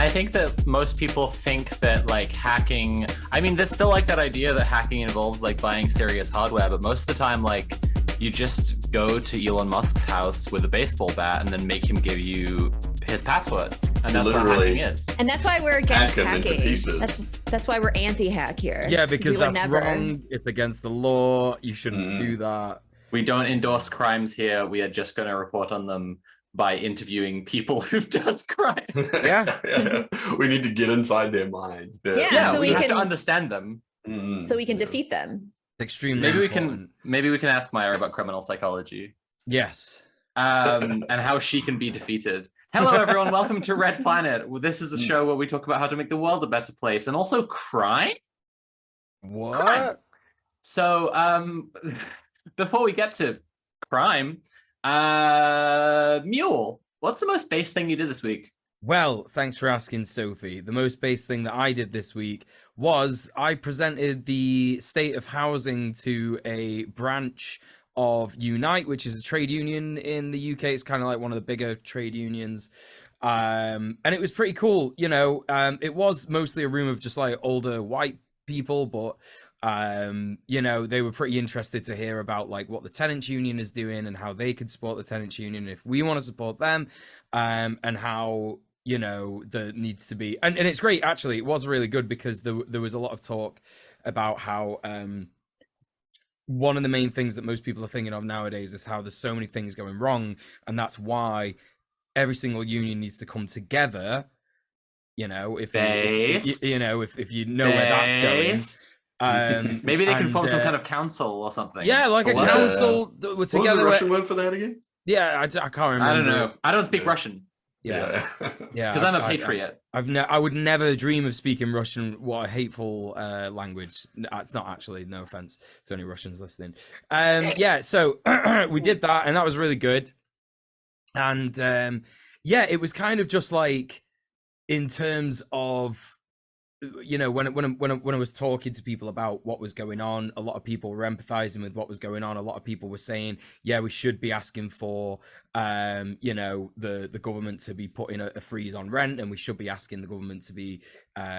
I think that most people think that like hacking, I mean, there's still like that idea that hacking involves like buying serious hardware, but most of the time, like you just go to Elon Musk's house with a baseball bat and then make him give you his password. And that's what hacking is. And that's why we're against hacking. That's why we're anti-hack here. Yeah, because that's wrong. It's against the law. You shouldn't do that. We don't endorse crimes here. We are just going to report on them by interviewing people who've done crime. Yeah. We need to get inside their mind. So we have to understand them. So we can defeat them. Extremely maybe we can ask Maya about criminal psychology. Yes. And how she can be defeated. Hello, everyone. Welcome to Red Planet. This is a show where we talk about how to make the world a better place and also crime. What? Crime. So, before we get to crime, Mule, what's the most base thing you did this week? Well, thanks for asking, Sophie. The most base thing that I did this week was I presented the state of housing to a branch of Unite, which is a trade union in the UK. It's kind of like one of the bigger trade unions. And it was pretty cool. You know, it was mostly a room of just like older white people, but you know, they were pretty interested to hear about like what the tenants union is doing and how they could support the tenants union if we want to support them, and how, you know, there needs to be, and it's great, actually. It was really good because there was a lot of talk about how one of the main things that most people are thinking of nowadays is how there's so many things going wrong, and that's why every single union needs to come together. You know, if you know where that's going. Maybe they can form some kind of council or something. Yeah, like a council. We're together. What was the Russian word for that again? Yeah, I can't remember. I don't know. I don't speak Russian. Yeah, because I'm a patriot. I would never dream of speaking Russian. What a hateful language. It's not actually. No offense to any Russians listening. Yeah, so we did that, and that was really good. And yeah, it was kind of just like in terms of, you know, when I was talking to people about what was going on, a lot of people were empathizing with what was going on. A lot of people were saying, yeah, we should be asking for, you know, the government to be putting a freeze on rent, and we should be asking the government to be,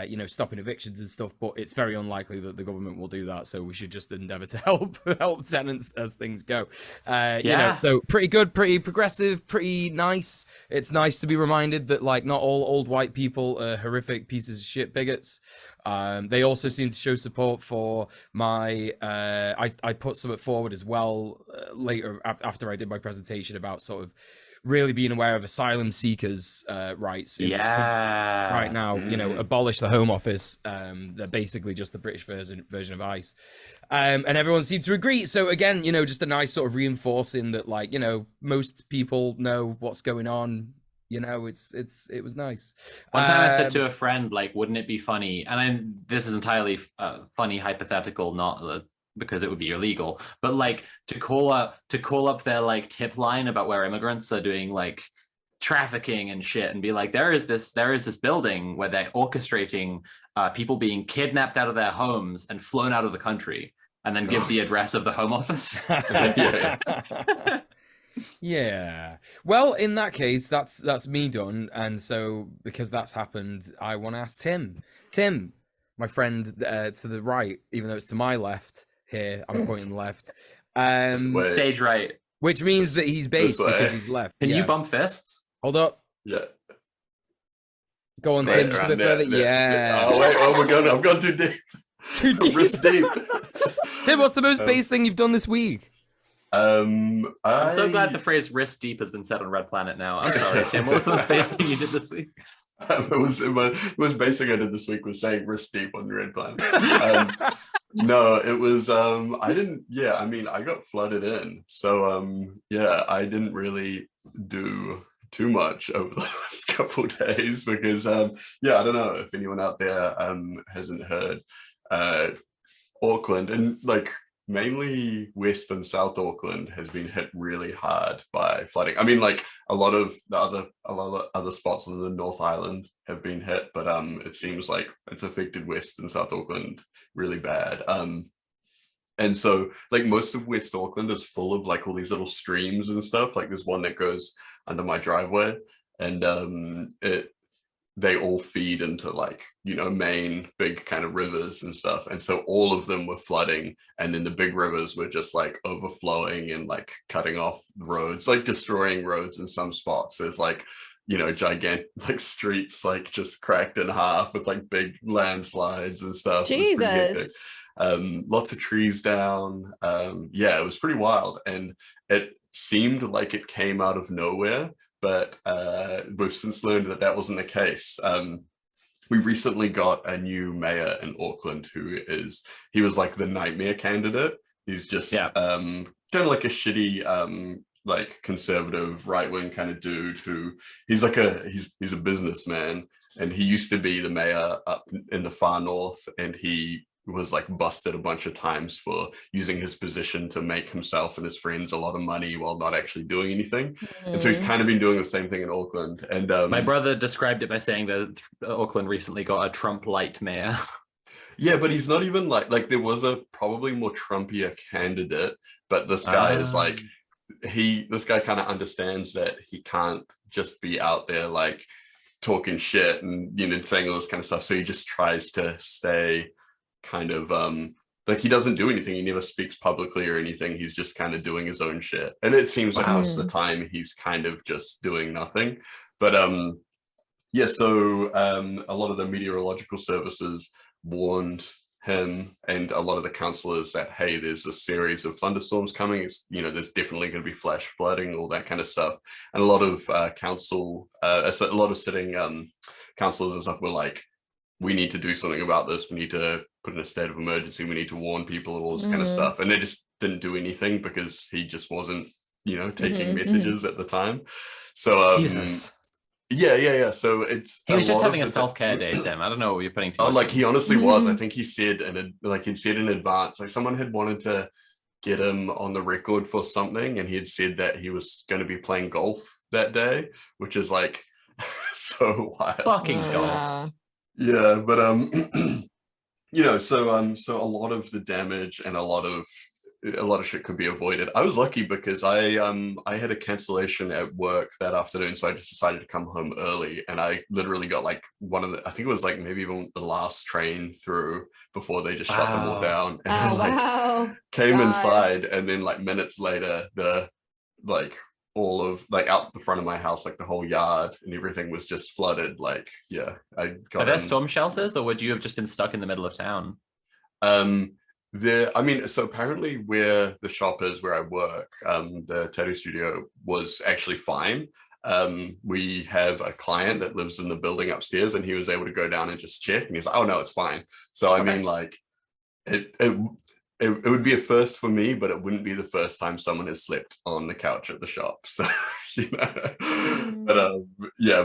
you know, stopping evictions and stuff. But it's very unlikely that the government will do that. So we should just endeavor to help tenants as things go. You know, so pretty good, pretty progressive, pretty nice. It's nice to be reminded that like not all old white people are horrific pieces of shit bigots. They also seem to show support for my I put something forward as well later after I did my presentation about sort of really being aware of asylum seekers rights in this country right now. You know, abolish the Home Office. They're basically just the British version of ICE, and everyone seemed to agree. So again, you know, just a nice sort of reinforcing that, like, you know, most people know what's going on. You know, it was nice. One time I said to a friend, like, wouldn't it be funny? And this is entirely funny, hypothetical, not because it would be illegal, but like to call up their like tip line about where immigrants are doing like trafficking and shit, and be like, there is this building where they're orchestrating people being kidnapped out of their homes and flown out of the country, and then give the address of the Home Office. Yeah. Well, in that case, that's me done. And so because that's happened, I want to ask Tim, my friend to the right, even though it's to my left here, I'm pointing left. Stage right. Which means that he's based because he's left. Can you bump fists? Hold up. Yeah. Go on, Tim, just a bit further. Yeah. Oh, I'm going too deep. Too deep. Wrist deep. Tim, what's the most base thing you've done this week? I'm so glad the phrase wrist deep has been said on Red Planet now. I'm sorry, Tim. What was the most base thing you did this week? It was basic I did this week was saying wrist deep on the Red Planet. No, it was I got flooded in. So I didn't really do too much over the last couple of days because I don't know if anyone out there hasn't heard, Auckland and like mainly West and South Auckland has been hit really hard by flooding. I mean, like a lot of other spots on the North Island have been hit, but it seems like it's affected West and South Auckland really bad. And so like most of West Auckland is full of like all these little streams and stuff. Like there's one that goes under my driveway, and they all feed into like, you know, main big kind of rivers and stuff. And so all of them were flooding. And then the big rivers were just like overflowing and like cutting off roads, like destroying roads in some spots. There's like, you know, gigantic like streets like just cracked in half with like big landslides and stuff. Jesus. Lots of trees down. Yeah, it was pretty wild. And it seemed like it came out of nowhere. But we've since learned that that wasn't the case. We recently got a new mayor in Auckland he was like the nightmare candidate. He's just kind of like a shitty, like conservative right-wing kind of dude who he's a businessman, and he used to be the mayor up in the far north, and he was like busted a bunch of times for using his position to make himself and his friends a lot of money while not actually doing anything. And so he's kind of been doing the same thing in Auckland. And my brother described it by saying that Auckland recently got a Trump light mayor. Yeah, but he's not even like there was a probably more Trumpier candidate, but this guy is like this guy kind of understands that he can't just be out there like talking shit and, you know, saying all this kind of stuff. So he just tries to stay kind of like he doesn't do anything. He never speaks publicly or anything. He's just kind of doing his own shit. And it seems like most of the time he's kind of just doing nothing. But yeah, so a lot of the meteorological services warned him and a lot of the councillors that, hey, there's a series of thunderstorms coming. It's, you know, there's definitely going to be flash flooding, all that kind of stuff. And a lot of a lot of sitting councillors and stuff were like, we need to do something about this. We need to put in a state of emergency. We need to warn people and all this kind of stuff. And they just didn't do anything because he just wasn't, you know, taking messages at the time. So Jesus. Yeah. So he was just having a self-care day, Tim. I don't know what you're putting to. Like he honestly was. I think he said he'd said in advance, like someone had wanted to get him on the record for something, and he had said that he was going to be playing golf that day, which is like so wild. Fucking golf. Yeah, but you know, so a lot of the damage and a lot of shit could be avoided. I was lucky because I had a cancellation at work that afternoon, so I just decided to come home early, and I literally got like I think it was like maybe even the last train through before they just shut them all down, and then, came inside, and then like minutes later all of like out the front of my house, like the whole yard and everything was just flooded. Like, yeah, I got. Are there storm shelters, or would you have just been stuck in the middle of town? So apparently where the shop is, where I work, the tattoo studio was actually fine. We have a client that lives in the building upstairs, and he was able to go down and just check, and he's like, oh no, it's fine. So I mean, like it would be a first for me, but it wouldn't be the first time someone has slept on the couch at the shop. So, you know,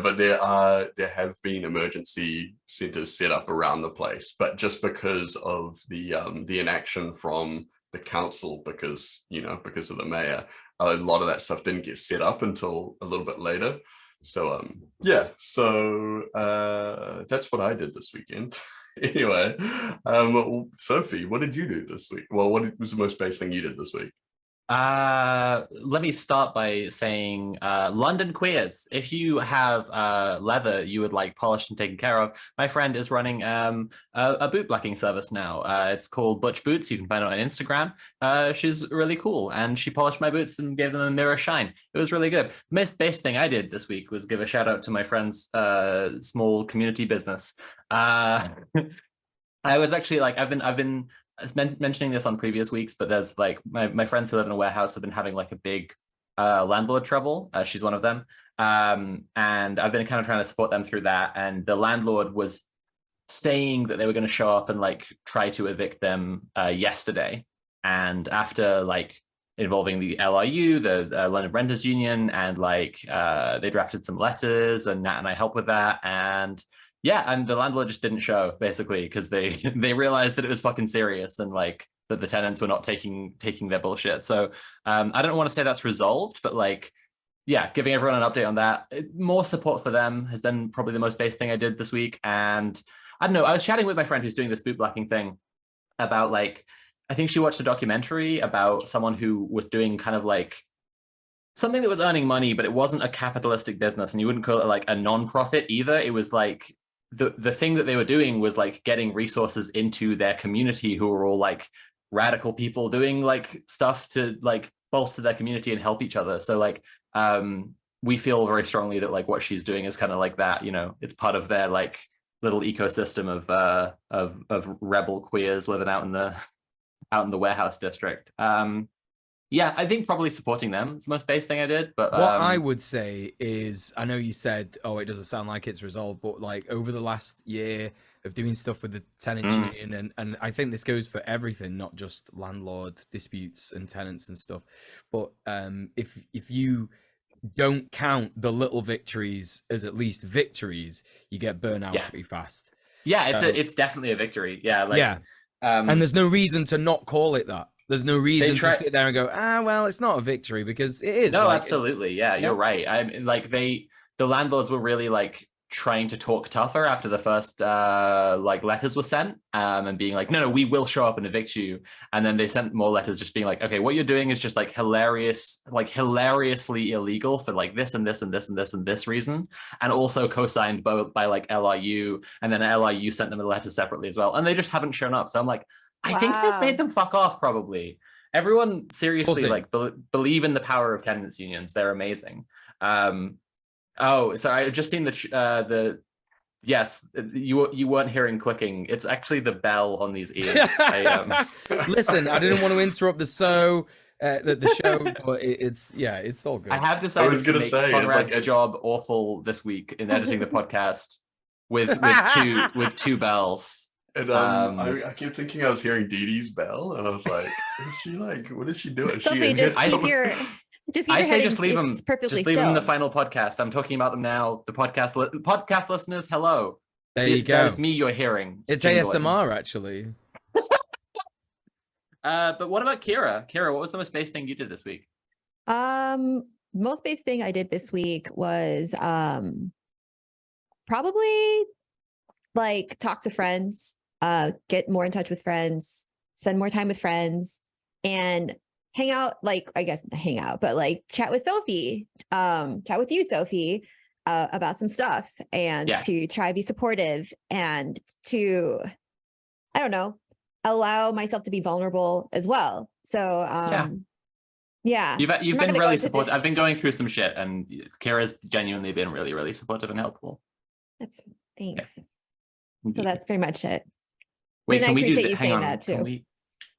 but there have been emergency centers set up around the place, but just because of the inaction from the council, because of the mayor, a lot of that stuff didn't get set up until a little bit later. So that's what I did this weekend. Anyway, Sophie, what did you do this week? Well, what was the most base thing you did this week? Let me start by saying London queers, if you have leather you would like polished and taken care of, my friend is running a boot blacking service now. It's called Butch Boots. You can find it on Instagram. She's really cool, and she polished my boots and gave them a mirror shine. It was really good. The most base thing I did this week was give a shout out to my friend's small community business. I was actually like, I've been mentioning this on previous weeks, but there's like my friends who live in a warehouse have been having like a big landlord trouble. She's one of them, and I've been kind of trying to support them through that. And the landlord was saying that they were going to show up and like try to evict them yesterday. And after like involving the LRU, the London Renters Union, and like they drafted some letters, and Nat and I helped with that. And yeah, and the landlord just didn't show, basically, because they realized that it was fucking serious, and like that the tenants were not taking their bullshit. So I don't want to say that's resolved, but like, yeah, giving everyone an update on that. More support for them has been probably the most base thing I did this week. And I don't know, I was chatting with my friend who's doing this boot blacking thing about like, I think she watched a documentary about someone who was doing kind of like something that was earning money, but it wasn't a capitalistic business, and you wouldn't call it like a non-profit either. It was like the thing that they were doing was like getting resources into their community, who were all like radical people doing like stuff to like bolster their community and help each other. So like we feel very strongly that like what she's doing is kind of like that, you know, it's part of their like little ecosystem of rebel queers living out in the warehouse district. Yeah, I think probably supporting them is the most base thing I did. But what I would say is, I know you said, oh, it doesn't sound like it's resolved, but like over the last year of doing stuff with the tenants union, and I think this goes for everything, not just landlord disputes and tenants and stuff. But if you don't count the little victories as at least victories, you get burnt out pretty fast. Yeah, it's definitely a victory. Yeah, like, yeah. And there's no reason to not call it that. There's no reason to sit there and go, well, it's not a victory, because it is. No, like, absolutely. Yeah, you're right. I mean, like the landlords were really like trying to talk tougher after the first like letters were sent, and being like, no, we will show up and evict you. And then they sent more letters just being like, okay, what you're doing is just like hilariously illegal for like this and this and this and this and this reason, and also co-signed by like LRU, and then LRU sent them a letter separately as well, and they just haven't shown up. So I'm like, I think they've made them fuck off, probably. Everyone seriously like believe in the power of tenants unions. They're amazing. Oh, sorry, I've just seen yes, you weren't hearing clicking. It's actually the bell on these ears. Listen, I didn't want to interrupt the show, but it's all good. I have decided to make Conrad's job awful this week in editing the podcast with two bells. And I kept thinking I was hearing Dee Dee's bell, and I was like, is she like, what is she doing? Sophie, just keep your head just leave them. Just leave them in the final podcast. I'm talking about them now. The podcast listeners, hello. There you go. That's me you're hearing. It's ASMR, actually. But what about Kira? Kira, what was the most base thing you did this week? Most base thing I did this week was probably like talk to friends, get more in touch with friends, spend more time with friends, and hang out, like, I guess hang out, but like chat with Sophie, chat with you, Sophie, about some stuff, and to try to be supportive, and to, I don't know, allow myself to be vulnerable as well. So, yeah. You've been really supportive. I've been going through some shit, and Kira's genuinely been really, really supportive and helpful. Thanks. Yeah. So that's pretty much it. Wait, I appreciate you saying that too.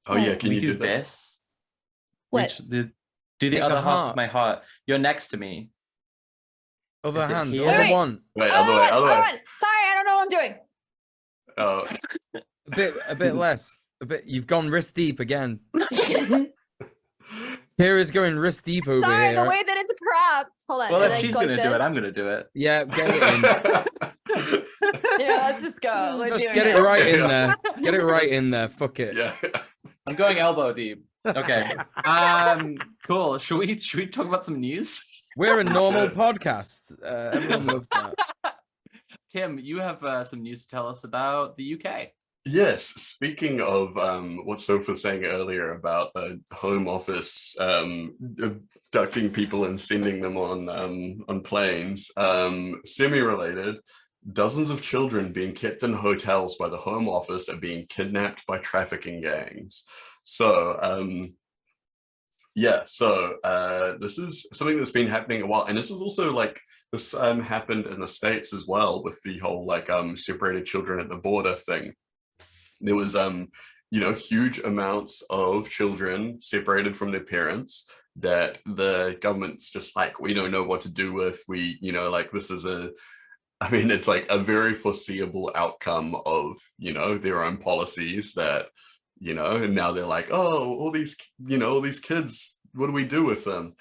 Can you do this? What? Do the other half of my heart. You're next to me. Other hand, the other one. Wait, other way. Sorry, I don't know what I'm doing. Oh. a bit less. A bit. You've gone wrist deep again. Kira's going wrist deep over here. Sorry, the way that it's cropped. Hold on. Well, if she's gonna do it, I'm gonna do it. Yeah, get it in. Yeah, let's just go. Just get it right in there. Get it right in there. Fuck it. Yeah. I'm going elbow deep. Okay. Cool. Should we talk about some news? We're a normal podcast. Everyone loves that. Tim, you have some news to tell us about the UK. Yes, speaking of what Soph was saying earlier about the Home Office abducting people and sending them on planes, semi-related, dozens of children being kept in hotels by the Home Office are being kidnapped by trafficking gangs. So, this is something that's been happening a while, and this is also like this happened in the States as well with the whole like separated children at the border thing. There was huge amounts of children separated from their parents that the government's just like, we don't know what to do with. This is it's like a very foreseeable outcome of their own policies that and now they're like, oh, all these kids, what do we do with them?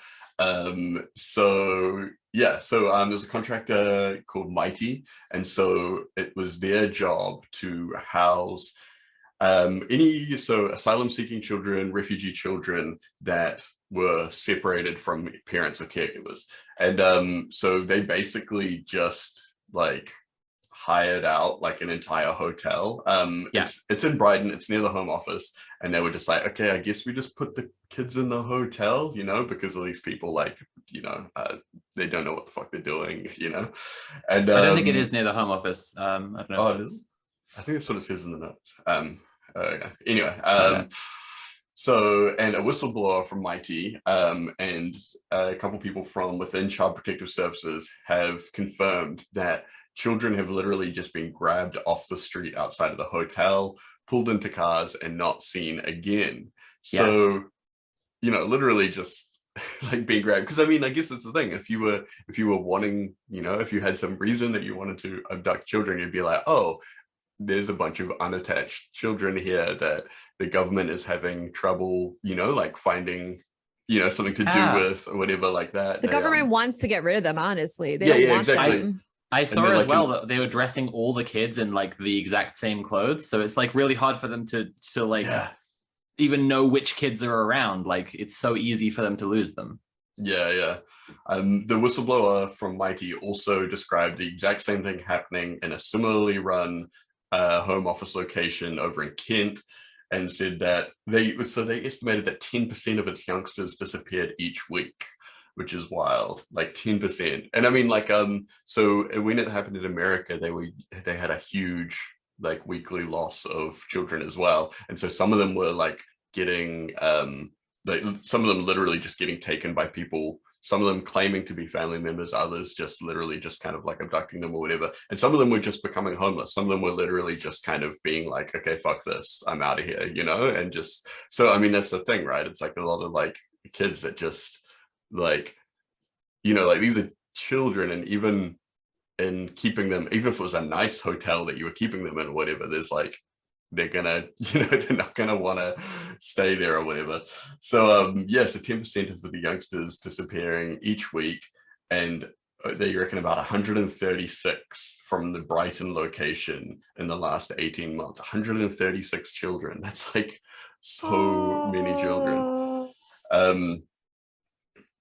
So there's a contractor called Mighty, and so it was their job to house asylum seeking children, refugee children that were separated from parents or caregivers. And so they basically just like hired out like an entire hotel. It's in Brighton, it's near the Home Office, and they were just like, okay, I guess we just put the kids in the hotel, because all these people like they don't know what the fuck they're doing, and I don't think it is near the Home Office. I don't know. Oh, it is? I think that's what it says in the notes. Anyway, Okay. so, and a whistleblower from Mighty and a couple people from within Child Protective Services have confirmed that children have literally just been grabbed off the street outside of the hotel, pulled into cars, and not seen again. So, literally just like being grabbed. Because I mean, I guess it's the thing. If you were wanting, if you had some reason that you wanted to abduct children, you'd be like, oh, there's a bunch of unattached children here that the government is having trouble, like finding, something to do with or whatever like that. The government wants to get rid of them, honestly. They Yeah, don't yeah, want exactly. them. I saw then, as like, well that they were dressing all the kids in like the exact same clothes, so it's like really hard for them to like even know which kids are around. Like it's so easy for them to lose them. Yeah. The whistleblower from Mighty also described the exact same thing happening in a similarly run home office location over in Kent, and said that they estimated that 10% of its youngsters disappeared each week, which is wild, like 10%. And I mean, like, so when it happened in America, they had a huge like weekly loss of children as well. And so some of them were like getting, like some of them literally just getting taken by people, some of them claiming to be family members, others just literally just kind of like abducting them or whatever. And some of them were just becoming homeless. Some of them were literally just kind of being like, okay, fuck this, I'm out of here, and just, so, I mean, that's the thing, right? It's like a lot of like kids that just like, like these are children, and even in keeping them, even if it was a nice hotel that you were keeping them in or whatever, there's like, they're gonna, they're not gonna want to stay there or whatever. So so 10% of the youngsters disappearing each week, and they reckon about 136 from the Brighton location in the last 18 months. 136 children. That's like so many children.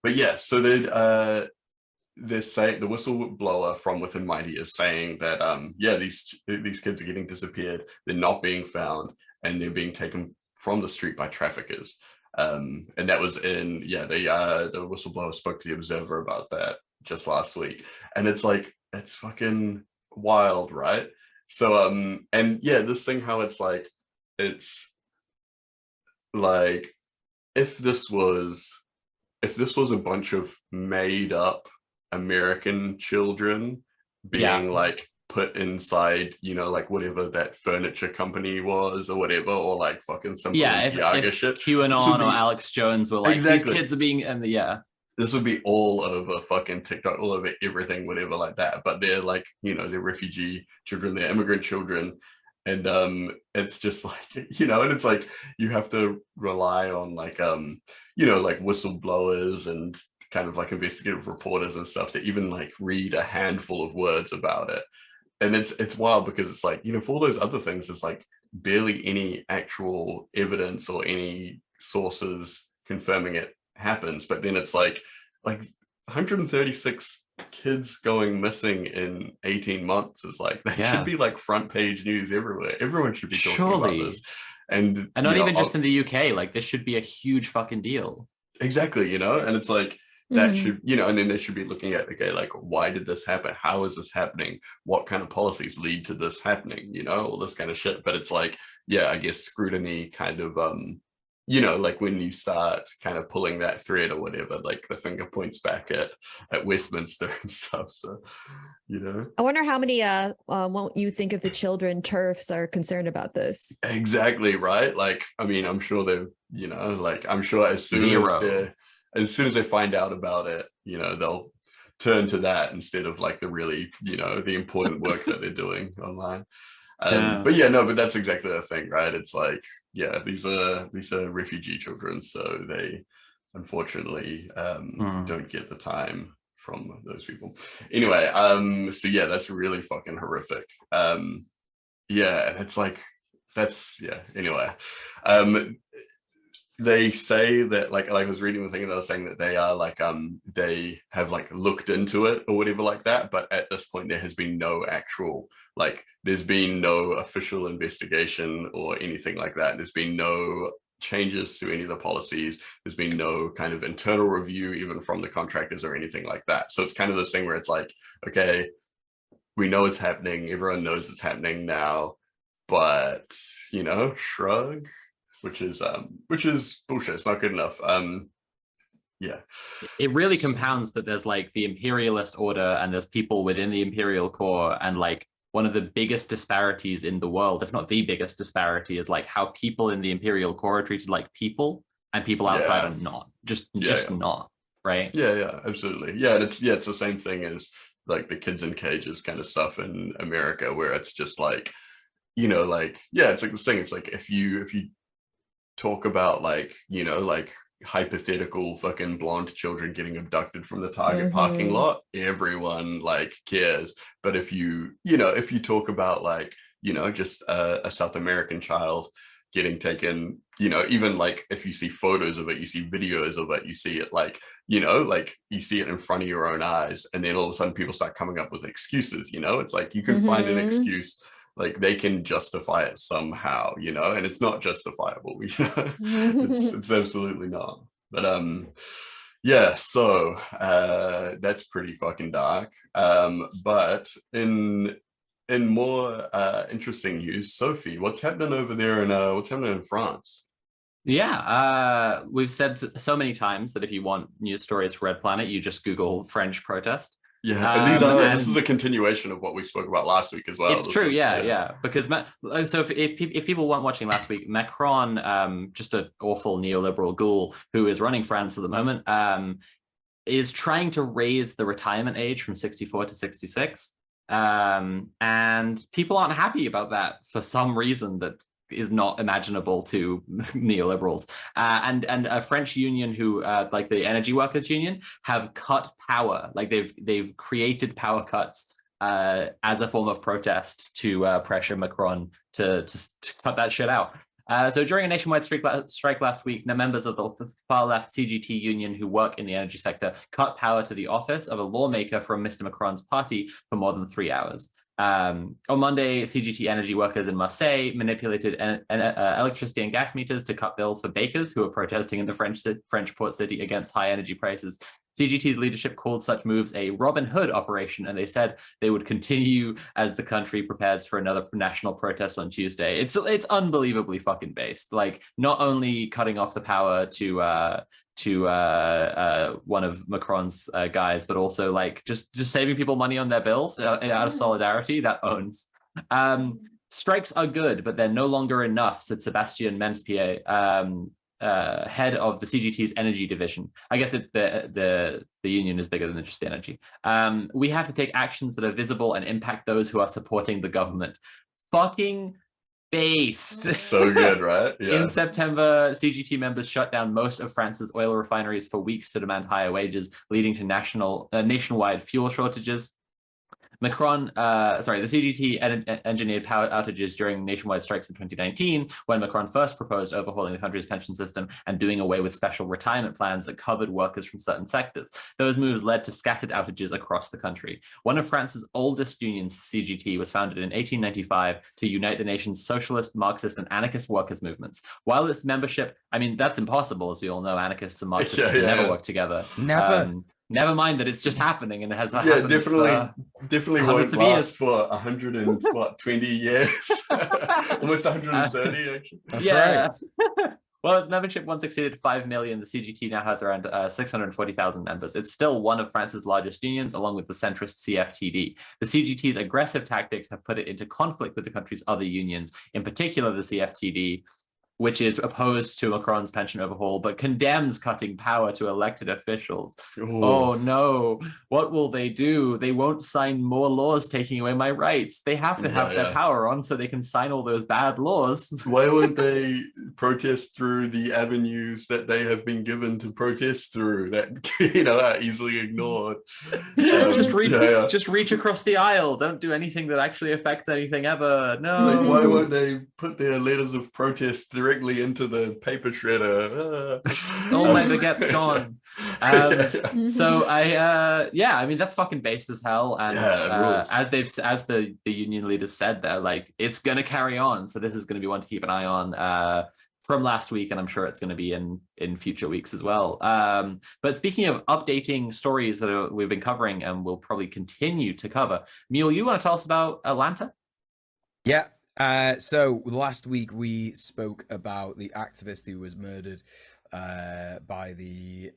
But yeah, so they're saying, the whistleblower from within Mighty is saying that these kids are getting disappeared, they're not being found, and they're being taken from the street by traffickers. And that was in the whistleblower spoke to the Observer about that just last week, and it's like, it's fucking wild, right? So and yeah, this thing, how it's like if this was a bunch of made up American children being like put inside, like whatever that furniture company was or whatever, or like fucking some Balenciaga shit. QAnon or Alex Jones were like, these kids are being, and this would be all over fucking TikTok, all over everything, whatever like that. But they're like, they're refugee children, they're immigrant children. And it's just like, and it's like, you have to rely on like, like whistleblowers and kind of like investigative reporters and stuff to even like read a handful of words about it. And it's wild, because it's like, for all those other things, there's like barely any actual evidence or any sources confirming it happens. But then it's like 136 kids going missing in 18 months is like, that should be like front page news everywhere. Everyone should be talking about this. And not even just in the UK, like this should be a huge fucking deal. Exactly, and it's like, that should, and then they should be looking at, okay, like, why did this happen? How is this happening? What kind of policies lead to this happening? All this kind of shit. But it's like, I guess scrutiny kind of, like when you start kind of pulling that thread or whatever, like the finger points back at Westminster and stuff. So, I wonder how many won't you think of the children TERFs are concerned about this? Exactly, right? Like, I mean, I'm sure they're, like, I'm sure as soon as they find out about it, they'll turn to that instead of like the really, the important work that they're doing online. But that's exactly the thing, right? It's like, these are refugee children, so they unfortunately don't get the time from those people. Anyway, so that's really fucking horrific. And it's like, anyway. They say that like I was reading the thing and they were saying that they are like they have like looked into it or whatever like that, but at this point there has been no actual, like, there's been no official investigation or anything like that. There's been no changes to any of the policies. There's been no kind of internal review, even from the contractors or anything like that. So it's kind of this thing where it's like, okay, we know it's happening. Everyone knows it's happening now, but shrug, which is bullshit. It's not good enough. Yeah, it really compounds that there's like the imperialist order and there's people within the imperial core, and like one of the biggest disparities in the world, if not the biggest disparity, is like how people in the imperial core are treated like people and people outside are not, just not, right? Yeah, absolutely. Yeah, and it's the same thing as like the kids in cages kind of stuff in America, where it's just like, it's like this thing. It's like if you talk about like, like hypothetical fucking blonde children getting abducted from the Target parking lot, everyone like cares. But if you talk about like, just a South American child getting taken, even like if you see photos of it, you see videos of it, you see it like, like you see it in front of your own eyes, and then all of a sudden people start coming up with excuses. It's like you can find an excuse, like they can justify it somehow, and it's not justifiable. It's absolutely not. But yeah, so that's pretty fucking dark. But in more interesting news, Sophie, what's happening over there, and what's happening in France? Yeah, we've said so many times that if you want news stories for Red Planet, you just Google French protest. Yeah, and this is a continuation of what we spoke about last week as well. It's true, yeah. Because so if people weren't watching last week, Macron, just an awful neoliberal ghoul who is running France at the moment, is trying to raise the retirement age from 64 to 66, and people aren't happy about that for some reason that is not imaginable to neoliberals, and a French union who like the energy workers union have cut power, like they've created power cuts as a form of protest to pressure Macron to cut that shit out. So during a nationwide strike last week, members of the far left CGT union who work in the energy sector cut power to the office of a lawmaker from Mr. Macron's party for more than 3 hours. On Monday, CGT energy workers in Marseille manipulated electricity and gas meters to cut bills for bakers who are protesting in the French port city against high energy prices. CGT's leadership called such moves a Robin Hood operation, and they said they would continue as the country prepares for another national protest on Tuesday. It's unbelievably fucking based. Like, not only cutting off the power to one of Macron's guys, but also like just saving people money on their bills out of solidarity. That owns. Strikes are good, but they're no longer enough, said Sebastien Menspier, head of the CGT's energy division. I guess the union is bigger than just the energy. We have to take actions that are visible and impact those who are supporting the government. Fucking based. So good, right? Yeah. In September, CGT members shut down most of France's oil refineries for weeks to demand higher wages, leading to nationwide fuel shortages. The CGT engineered power outages during nationwide strikes in 2019, when Macron first proposed overhauling the country's pension system and doing away with special retirement plans that covered workers from certain sectors. Those moves led to scattered outages across the country. One of France's oldest unions, CGT, was founded in 1895 to unite the nation's socialist, Marxist, and anarchist workers' movements. While its membership, I mean, that's impossible, as we all know, anarchists and Marxists never work together. Never mind that it's just happening, and it has happened. Definitely won't last for 120 years, almost 130 actually. That's right. Well, its membership once exceeded 5 million. The CGT now has around 640,000 members. It's still one of France's largest unions, along with the centrist CFTD. The CGT's aggressive tactics have put it into conflict with the country's other unions, in particular the CFTD, which is opposed to Macron's pension overhaul, but condemns cutting power to elected officials. Ooh. Oh no, what will they do? They won't sign more laws taking away my rights. They have to have their power on so they can sign all those bad laws. Why won't they protest through the avenues that they have been given to protest through that, are easily ignored? Just reach across the aisle. Don't do anything that actually affects anything ever. No. Like, why won't they put their letters of protest directly into the paper shredder? All my baguette's gone. So I mean, that's fucking based as hell. And as the union leaders said, they're like, it's gonna carry on. So this is gonna be one to keep an eye on from last week, and I'm sure it's going to be in future weeks as well. But speaking of updating stories that we've been covering and we'll probably continue to cover, Mule, you want to tell us about Atlanta? Yeah. So last week we spoke about the activist who was murdered by the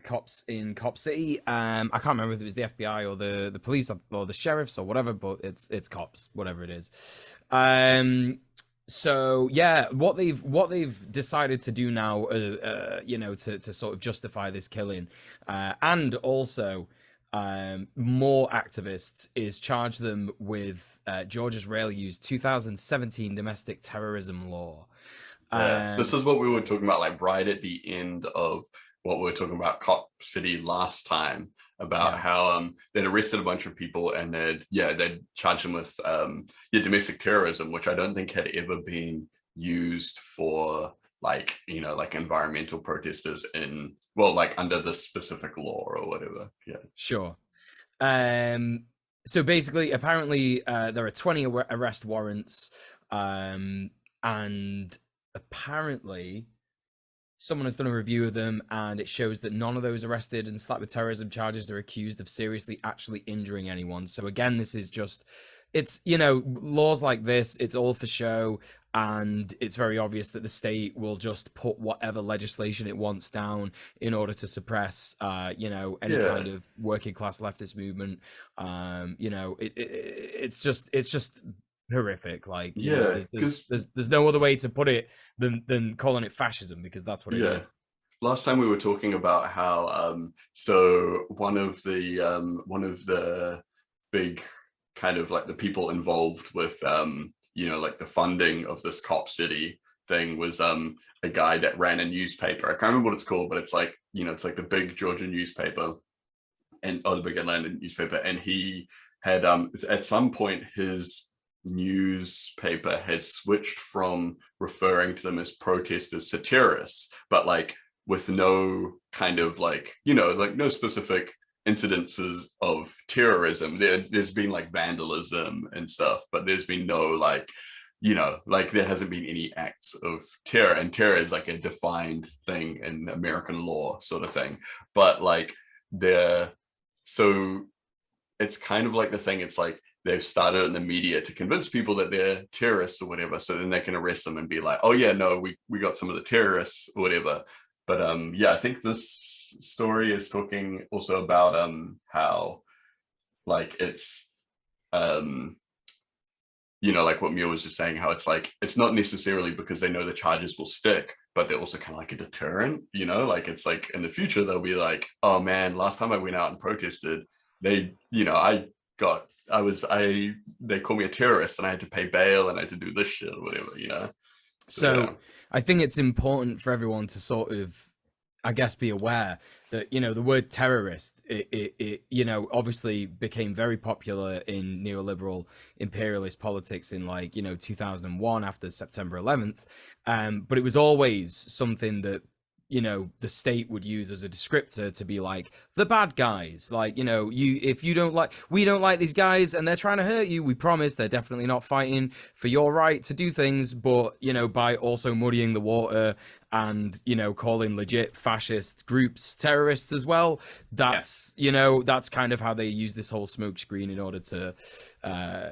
cops in Cop City. I can't remember if it was the FBI or the police or the sheriffs or whatever, but it's cops, whatever it is. So yeah, what they've decided to do now, you know, to sort of justify this killing, and also more activists, is charge them with Georgia's rarely used 2017 domestic terrorism law. Yeah, this is what we were talking about, like right at the end of what we were talking about Cop City last time, about how they'd arrested a bunch of people and they'd charged them with domestic terrorism, which I don't think had ever been used for, like, you know, like environmental protesters in, well, like under this specific law or whatever. Yeah, sure. So basically, apparently there are 20 arrest warrants, and apparently someone has done a review of them, and it shows that none of those arrested and slapped with terrorism charges are accused of seriously actually injuring anyone. So again, this is just, it's, you know, laws like this, it's all for show, and it's very obvious that the state will just put whatever legislation it wants down in order to suppress, you know, any kind of working class leftist movement. You know, it's just horrific. Like, you know, there's no other way to put it than calling it fascism, because that's what it is. Last time we were talking about how so one of the big kind of like the people involved with you know, like the funding of this Cop City thing was a guy that ran a newspaper. I can't remember what it's called, but it's like, you know, it's like the big Georgia newspaper, or the big Atlanta newspaper, and he had at some point his newspaper had switched from referring to them as protesters to terrorists, but like with no kind of like, you know, like no specific incidences of terrorism. There's been like vandalism and stuff, but there's been no, like, you know, like there hasn't been any acts of terror, and terror is like a defined thing in American law sort of thing. But like so it's kind of like the thing, it's like they've started in the media to convince people that they're terrorists or whatever, so then they can arrest them and be like, oh yeah, no, we got some of the terrorists or whatever. But yeah, I think this story is talking also about how, like, it's you know, like what Mule was just saying, how it's like, it's not necessarily because they know the charges will stick, but they're also kind of like a deterrent, you know, like it's like in the future they'll be like, oh man, last time I went out and protested, they, you know, they called me a terrorist and I had to pay bail and I had to do this shit or whatever, you know. So yeah. I think it's important for everyone to sort of, I guess, be aware that, you know, the word terrorist, it you know, obviously became very popular in neoliberal imperialist politics in, like, you know, 2001 after September 11th. But it was always something that, you know, the state would use as a descriptor to be like the bad guys. Like, you know, if you don't like, we don't like these guys and they're trying to hurt you, we promise they're definitely not fighting for your right to do things, but, you know, by also muddying the water and, you know, calling legit fascist groups terrorists as well. That's, you know, that's kind of how they use this whole smokescreen in order to,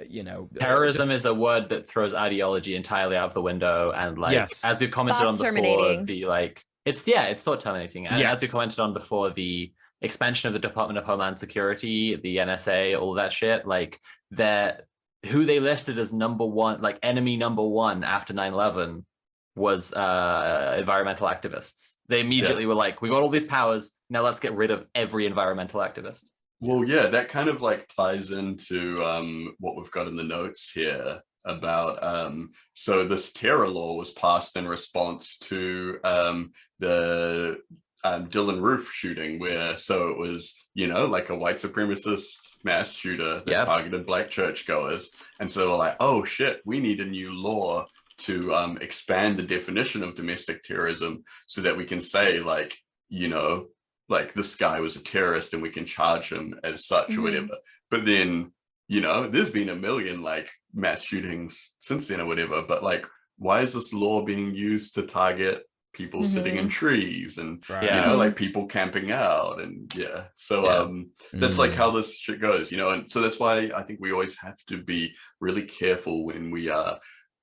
you know, terrorism is a word that throws ideology entirely out of the window. And like, as we commented on before, the like, it's thought terminating. And as we commented on before, the expansion of the Department of Homeland Security, the NSA, all that shit, like who they listed as number one, like enemy number one after 9/11 was environmental activists. They immediately were like, we got all these powers, now let's get rid of every environmental activist. Well, yeah, that kind of like ties into what we've got in the notes here about so this terror law was passed in response to the Dylan Roof shooting, where so it was, you know, like a white supremacist mass shooter that targeted black churchgoers, and so they were like, oh shit, we need a new law to expand the definition of domestic terrorism so that we can say, like, you know, like this guy was a terrorist and we can charge him as such or whatever. But then, you know, there's been a million like mass shootings since then or whatever, but like why is this law being used to target people sitting in trees and Right. you know, like people camping out, and so that's like how this shit goes, you know. And so that's why I think we always have to be really careful when we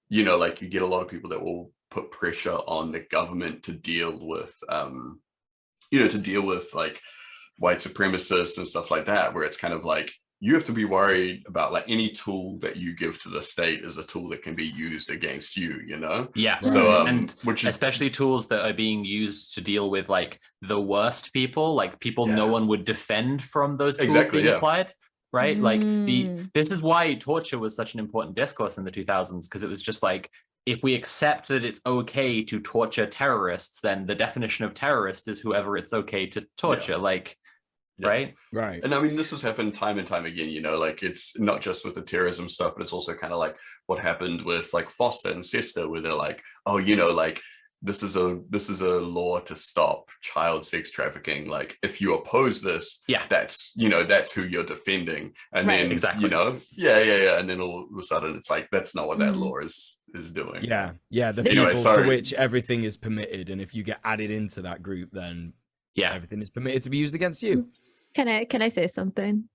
you know, like you get a lot of people that will put pressure on the government to deal with you know, to deal with like white supremacists and stuff like that, where it's kind of like you have to be worried about like any tool that you give to the state is a tool that can be used against you, you know? Yeah. So and which is especially tools that are being used to deal with like the worst people, like people no one would defend from those tools being applied, right? Like this is why torture was such an important discourse in the 2000s, because it was just like, if we accept that it's okay to torture terrorists, then the definition of terrorist is whoever it's okay to torture. Like, right. And I mean, this has happened time and time again, you know, like it's not just with the terrorism stuff, but it's also kind of like what happened with like Foster and Sister, where they're like, oh, you know, like this is a law to stop child sex trafficking, like if you oppose this, that's, you know, that's who you're defending. And then you know, and then all of a sudden it's like that's not what that law is doing. The people for which everything is permitted, and if you get added into that group, then everything is permitted to be used against you. Can I say something?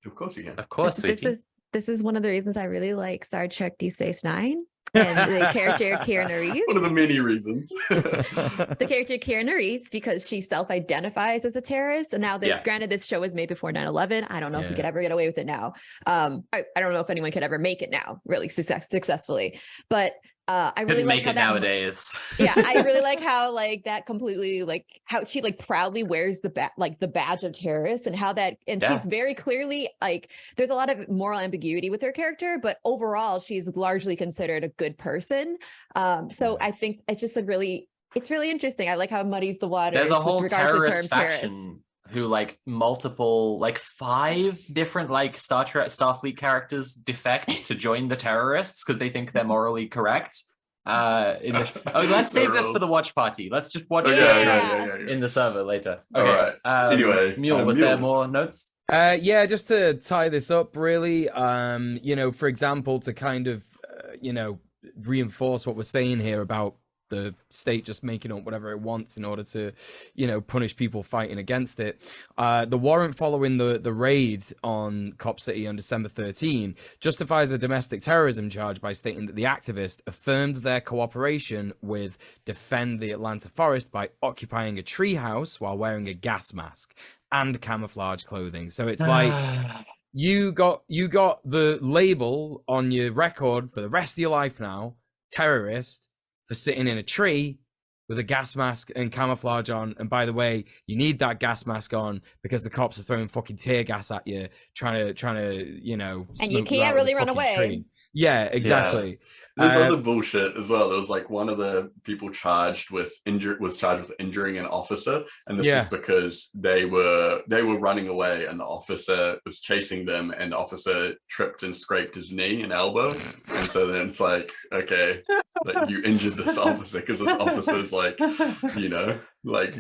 Of course you can. Of course, sweetie. This is one of the reasons I really like Star Trek Deep Space Nine and the character Keanu Reeves. One of the many reasons. The character Keanu Reeves, because she self-identifies as a terrorist. And now that granted, this show was made before 9/11. I don't know if we could ever get away with it now. I don't know if anyone could ever make it now, really successfully. But I really like how it nowadays. I really like how like that completely like how she like proudly wears the badge of terrorist, and how that she's very clearly like there's a lot of moral ambiguity with her character, but overall she's largely considered a good person. So I think it's just it's really interesting. I like how it muddies the waters. There's a whole with regards terrorist to the term faction. terrorist. Who like multiple, like 5 different like Starfleet characters defect to join the terrorists because they think they're morally correct. Let's save this for the watch party. Let's just watch in the server later. Okay. All right. Anyway, Mule, was there more notes? Just to tie this up, really. You know, for example, to kind of you know, reinforce what we're saying here about the state just making up whatever it wants in order to, you know, punish people fighting against it. The warrant following the raid on Cop City on December 13 justifies a domestic terrorism charge by stating that the activist affirmed their cooperation with Defend the Atlanta Forest by occupying a treehouse while wearing a gas mask and camouflage clothing. So it's like you got the label on your record for the rest of your life now, terrorist, for sitting in a tree with a gas mask and camouflage on. And by the way, you need that gas mask on because the cops are throwing fucking tear gas at you, trying to, you know, and you can't really run away. Tree. Yeah, exactly. There's other bullshit as well. There was like one of the people charged with injuring an officer, and this is because they were running away, and the officer was chasing them, and the officer tripped and scraped his knee and elbow, and so then it's like, okay, like you injured this officer because this officer's like, you know, like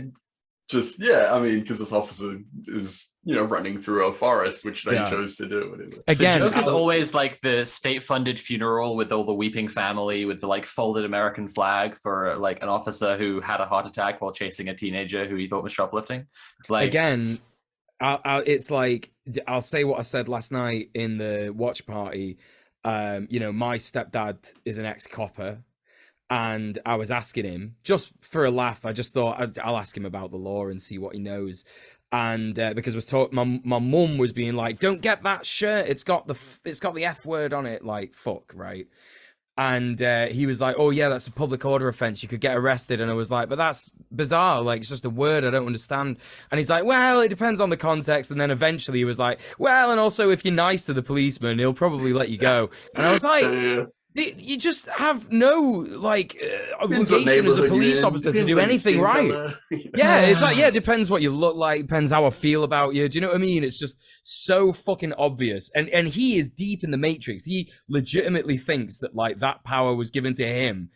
just I mean, because this officer is, you know, running through a forest, which they chose to do. Anyway. Again, the joke is always like the state-funded funeral with all the weeping family with the like folded American flag for like an officer who had a heart attack while chasing a teenager who he thought was shoplifting. Like again, it's like I'll say what I said last night in the watch party. You know, my stepdad is an ex-copper. And I was asking him just for a laugh. I just thought I'll ask him about the law and see what he knows. And because my mum was being like, "Don't get that shirt. It's got the F word on it. Like fuck, right?" And he was like, "Oh yeah, that's a public order offense. You could get arrested." And I was like, "But that's bizarre. Like it's just a word. I don't understand." And he's like, "Well, it depends on the context." And then eventually he was like, "Well, and also if you're nice to the policeman, he'll probably let you go." And I was like. You just have no like obligation as a police officer to do anything right. It's like it depends what you look like, depends how I feel about you. Do you know what I mean? It's just so fucking obvious. And he is deep in the matrix. He legitimately thinks that like that power was given to him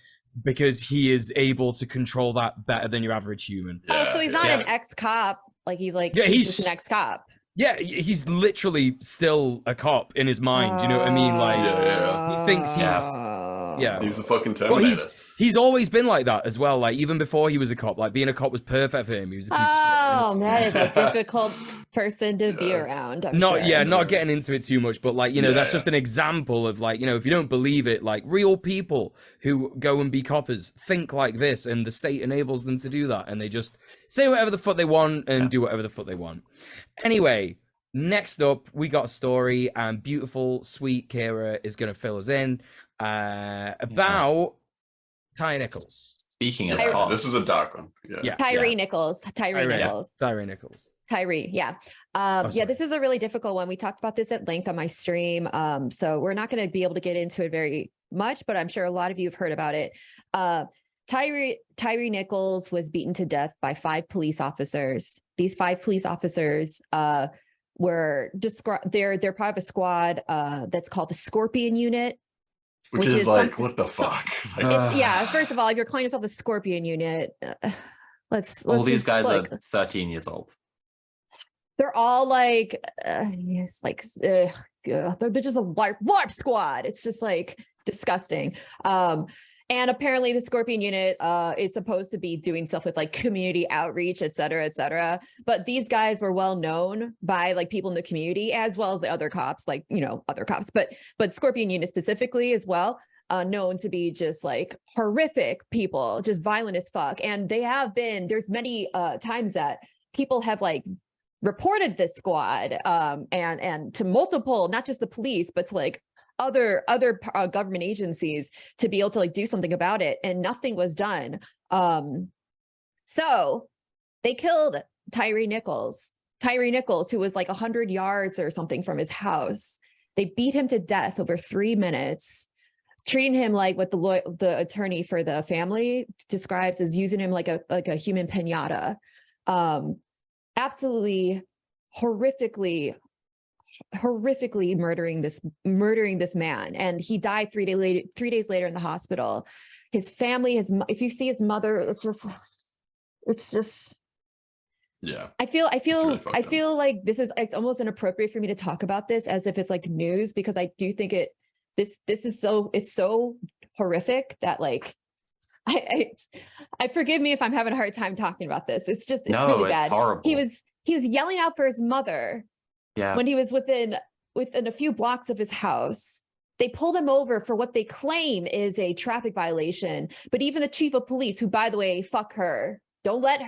because he is able to control that better than your average human. So he's not an ex-cop. Like he's just an ex-cop. Yeah, he's literally still a cop in his mind. Do you know what I mean? Like he thinks he's Yeah. He's a fucking Well, Terminator. he's always been like that as well. Like even before he was a cop, like being a cop was perfect for him. He was a piece of Oh, shit. that is a difficult person to be Yeah. around. I'm sure. Not getting into it too much, but like, you know, that's just an example of like, you know, if you don't believe it, like real people who go and be coppers think like this, and the state enables them to do that, and they just say whatever the fuck they want and do whatever the fuck they want. Anyway, next up, we got a story, and beautiful, sweet Kira is going to fill us in about Ty Nichols. Speaking of Tyre- cops, This is a dark one. Yeah. Tyree Nichols. Tyree Nichols. Tyree Nichols. Tyree, yeah. sorry. Yeah, this is a really difficult one. We talked about this at length on my stream. So we're not going to be able to get into it very much, but I'm sure a lot of you have heard about it. Tyree Nichols was beaten to death by 5 police officers. These 5 police officers were described. They're part of a squad that's called the Scorpion Unit. Which is like, what the fuck? Like, It's first of all, if you're calling yourself the Scorpion Unit, let's all these just, guys like, are 13 years old. they're all like they're just a warp squad. It's just like disgusting. And apparently the Scorpion Unit is supposed to be doing stuff with like community outreach, et cetera, et cetera. But these guys were well known by like people in the community, as well as the other cops, like, you know, other cops, but Scorpion Unit specifically as well, known to be just like horrific people, just violent as fuck. And they have been, there's many times that people have like reported this squad and to multiple, not just the police, but to like other government agencies to be able to like do something about it, and nothing was done. So they killed Tyree Nichols, who was like 100 yards or something from his house. They beat him to death over 3 minutes, treating him like what the attorney for the family describes as using him like a human pinata. Absolutely horrifically murdering this man, and he died 3 days later in the hospital. His family, if you see his mother, it's just yeah. I feel Really like it's almost inappropriate for me to talk about this as if it's like news, because I do think this is so horrific that like I forgive me if I'm having a hard time talking about this. It's really bad. Horrible. He was yelling out for his mother. Yeah. When he was within a few blocks of his house. They pulled him over for what they claim is a traffic violation. But even the chief of police, who, by the way, fuck her. Don't let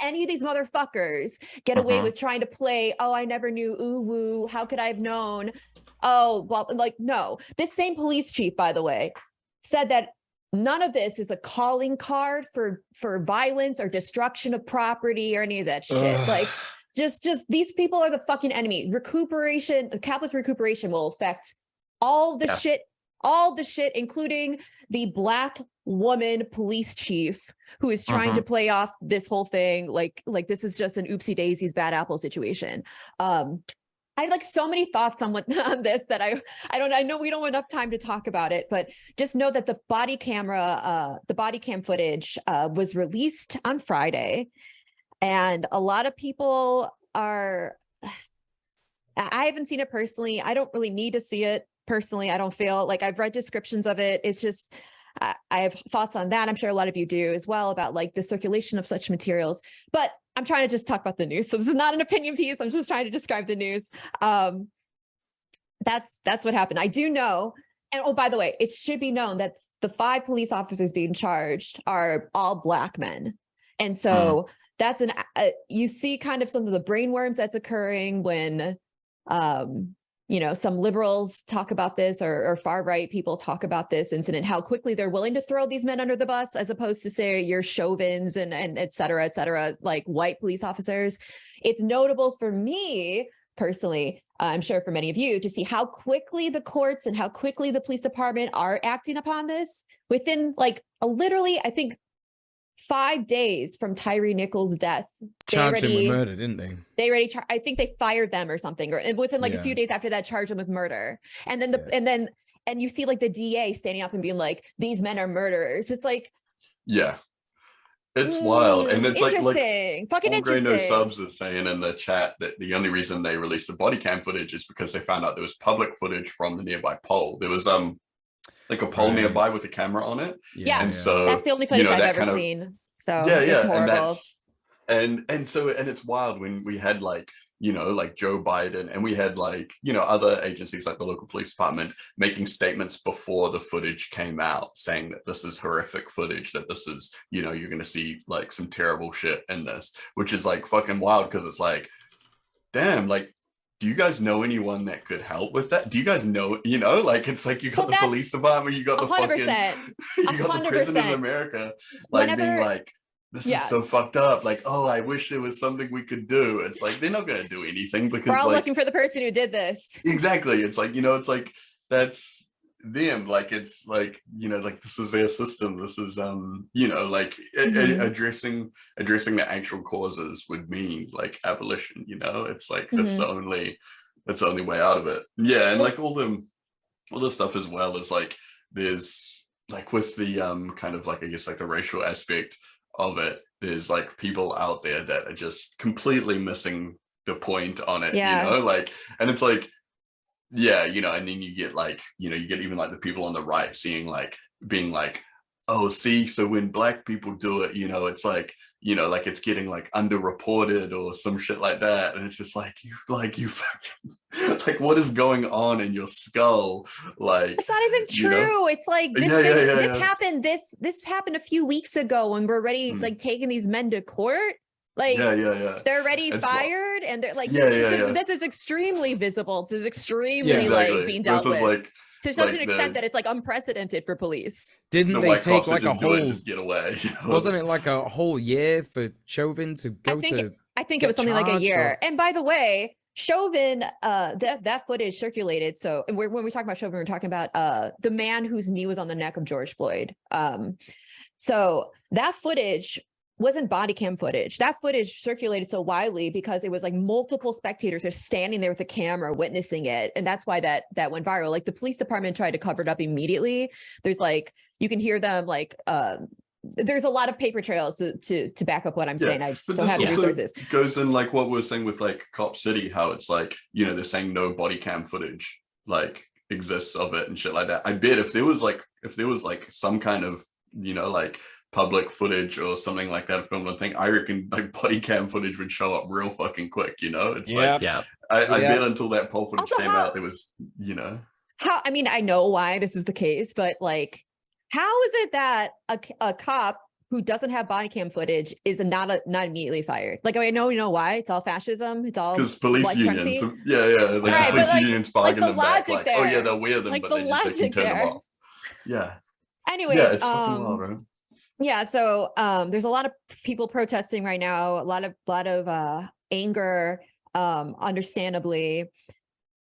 any of these motherfuckers get away with trying to play, oh, I never knew, ooh, woo, how could I have known? Oh, well, like, no. This same police chief, by the way, said that none of this is a calling card for violence or destruction of property or any of that shit. Like, just these people are the fucking enemy. Capitalist recuperation will affect all the shit, including the Black woman police chief who is trying to play off this whole thing like this is just an oopsie daisies bad apple situation. I have like so many thoughts on this that I know we don't have enough time to talk about it, but just know that the body cam footage was released on Friday. And a lot of people I haven't seen it personally. I don't really need to see it personally. I don't feel like I've read descriptions of it. It's just, I have thoughts on that. I'm sure a lot of you do as well about like the circulation of such materials, but I'm trying to just talk about the news. So this is not an opinion piece. I'm just trying to describe the news. That's what happened. I do know. And oh, by the way, it should be known that the 5 police officers being charged are all Black men. And so that's you see kind of some of the brainworms that's occurring when, some liberals talk about this or far right people talk about this incident, how quickly they're willing to throw these men under the bus, as opposed to say your Chauvins and et cetera, like white police officers. It's notable for me personally, I'm sure for many of you, to see how quickly the courts and how quickly the police department are acting upon this within like literally, I think, 5 days from Tyree Nichols' death. Charged him with murder, didn't they? I think they fired them or something, or within like a few days after that, charged him with murder. And then and you see like the DA standing up and being like, "These men are murderers." It's like, yeah, it's wild, and it's like fucking interesting. No Subs is saying in the chat that the only reason they released the body cam footage is because they found out there was public footage from the nearby pole. There was like a pole Right. nearby with a camera on it. Yeah. And so That's the only footage I've that ever kind of, seen. So yeah, it's and horrible. that's and it's wild when we had like, you know, like Joe Biden, and we had like, you know, other agencies like the local police department making statements before the footage came out saying that this is horrific footage, that this is, you know, you're going to see like some terrible shit in this, which is like fucking wild, because it's like, damn, like, do you guys know anyone that could help with that? Do you guys know, you know, like, it's like you got the police department, you got the 100%, fucking, you got the president of America, like being like, this is so fucked up. Like, oh, I wish there was something we could do. It's like, they're not going to do anything because we're all like, looking for the person who did this. Exactly. It's like, you know, it's like, that's them. Like, it's like, you know, like this is their system. This is, you know, like addressing the actual causes would mean like abolition, you know, it's like, that's the only way out of it. Yeah. And like all the stuff as well is like, there's like with the, kind of like, I guess like the racial aspect of it, there's like people out there that are just completely missing the point on it, you know, like, and it's like, yeah, you know, and then you get like, you know, you get even like the people on the right seeing like, being like, oh, see, so when black people do it, you know, it's like, you know, like it's getting like underreported or some shit like that, and it's just like you fucking, like, what is going on in your skull? Like, it's not even true. You know? It's like this happened. This happened a few weeks ago when we're already like taking these men to court. Like, they're already fired, and they're like, this is extremely visible. This is extremely like being dealt with. Like, to such an extent that it's like unprecedented for police. Didn't they take like a whole just get away? You know? Wasn't it like a whole year for Chauvin to go I think it was something like a year. And by the way, Chauvin, that footage circulated. So, and when we talk about Chauvin, we're talking about the man whose knee was on the neck of George Floyd. So that footage wasn't body cam footage. That footage circulated so widely because it was like multiple spectators are standing there with a camera witnessing it. And that's why that went viral. Like the police department tried to cover it up immediately. There's like, you can hear them like, there's a lot of paper trails to back up what I'm saying. I just don't have the resources. Goes in like what we were saying with like Cop City, how it's like, you know, they're saying no body cam footage like exists of it and shit like that. I bet if there was like some kind of, you know, like public footage or something like that filmed on thing, I reckon like body cam footage would show up real fucking quick, you know? It's I bet until that poll footage came out, there was, you know. I mean, I know why this is the case, but like, how is it that a cop who doesn't have body cam footage is not immediately fired? Like, I know, you know why? It's all fascism. It's all because police unions. Like police unions bargain them back. Like, oh yeah, they'll wear them, like, but they can turn them off. Yeah. Anyways, it's fucking wild, right? Yeah, so there's a lot of people protesting right now, a lot of anger, understandably.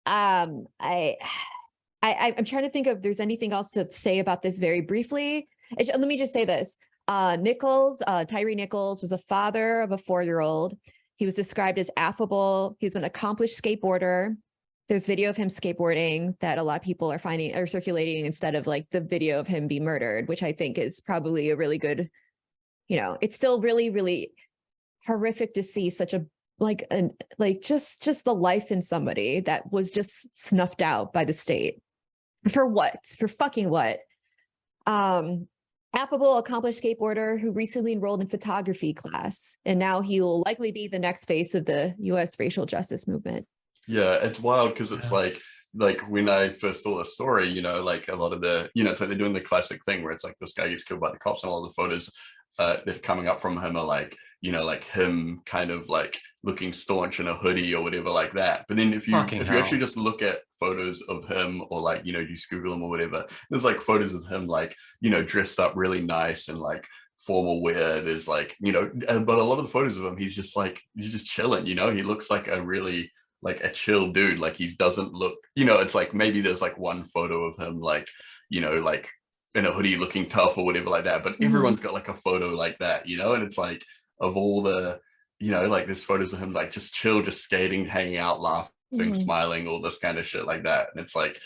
I'm trying to think if there's anything else to say about this very briefly. Let me just say this. Tyree Nichols was a father of a 4-year-old. He was described as affable. He's an accomplished skateboarder. There's video of him skateboarding that a lot of people are circulating instead of like the video of him being murdered, which I think is probably a really good, you know, it's still really, really horrific to see such a, just the life in somebody that was just snuffed out by the state. For what? For fucking what? Affable, accomplished skateboarder who recently enrolled in photography class, and now he will likely be the next face of the U.S. racial justice movement. Yeah, it's wild because it's like when I first saw the story, you know, like a lot of the, you know, it's like they're doing the classic thing where it's like this guy gets killed by the cops, and all the photos that are coming up from him are like, you know, like him kind of like looking staunch in a hoodie or whatever like that. But then if you actually just look at photos of him, or like, you know, you just Google him or whatever, there's like photos of him like, you know, dressed up really nice and like formal wear. There's like, you know, but a lot of the photos of him, he's just chilling, you know, he looks like a really like a chill dude. Like he doesn't look, you know, it's like maybe there's like one photo of him like, you know, like in a hoodie looking tough or whatever like that, but everyone's got like a photo like that, you know. And it's like, of all the, you know, like there's photos of him like just chill, just skating, hanging out, laughing, smiling, all this kind of shit like that. And it's like,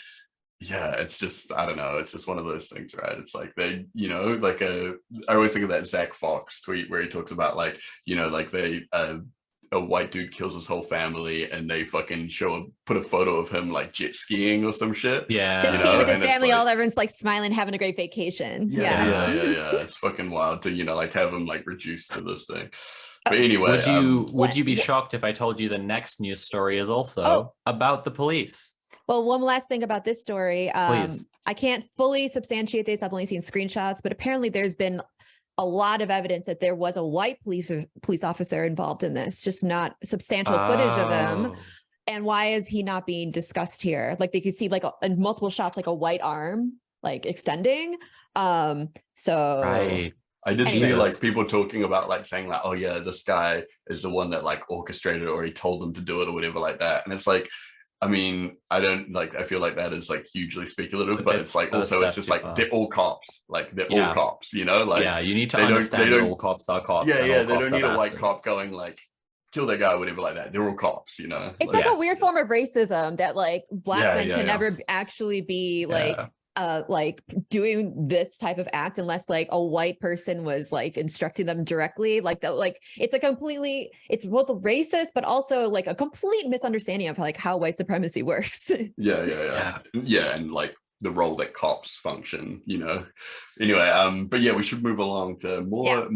yeah, it's just, I don't know, it's just one of those things, right? It's like they, you know, like I always think of that Zach Fox tweet where he talks about like, you know, like they a white dude kills his whole family, and they fucking put a photo of him like jet skiing or some shit. Yeah. Jet You skiing know, with his and it's family, like- all everyone's like smiling, having a great vacation. Yeah. It's fucking wild to, you know, like have him like reduced to this thing. But anyway, would you be shocked if I told you the next news story is also about the police? Well, one last thing about this story. Please. I can't fully substantiate this. I've only seen screenshots, but apparently there's been a lot of evidence that there was a white police officer involved in this, just not substantial footage of him. Oh. And why is he not being discussed here? Like they could see like in multiple shots, like a white arm, like extending. So Right. I did see Anyways. like people talking about like saying like, oh yeah, this guy is the one that like orchestrated or he told them to do it or whatever like that. And it's like, I mean, I don't like, I feel like that is like hugely speculative, but it's like also it's just like they're all cops, like they're all cops, you know, like yeah, you need to they don't- understand they that don't- all cops are cops. yeah, and yeah, all they cops don't are need a white bastards. cop going like kill that guy or whatever like that. They're all cops, you know. it's like Yeah. a weird form of racism that like black Yeah, men yeah, can yeah. never actually be Yeah. like doing this type of act unless like a white person was like instructing them directly. Like that, like it's it's both racist but also like a complete misunderstanding of like how white supremacy works. Yeah, and like the role that cops function, you know. Anyway, but yeah, we should move along to more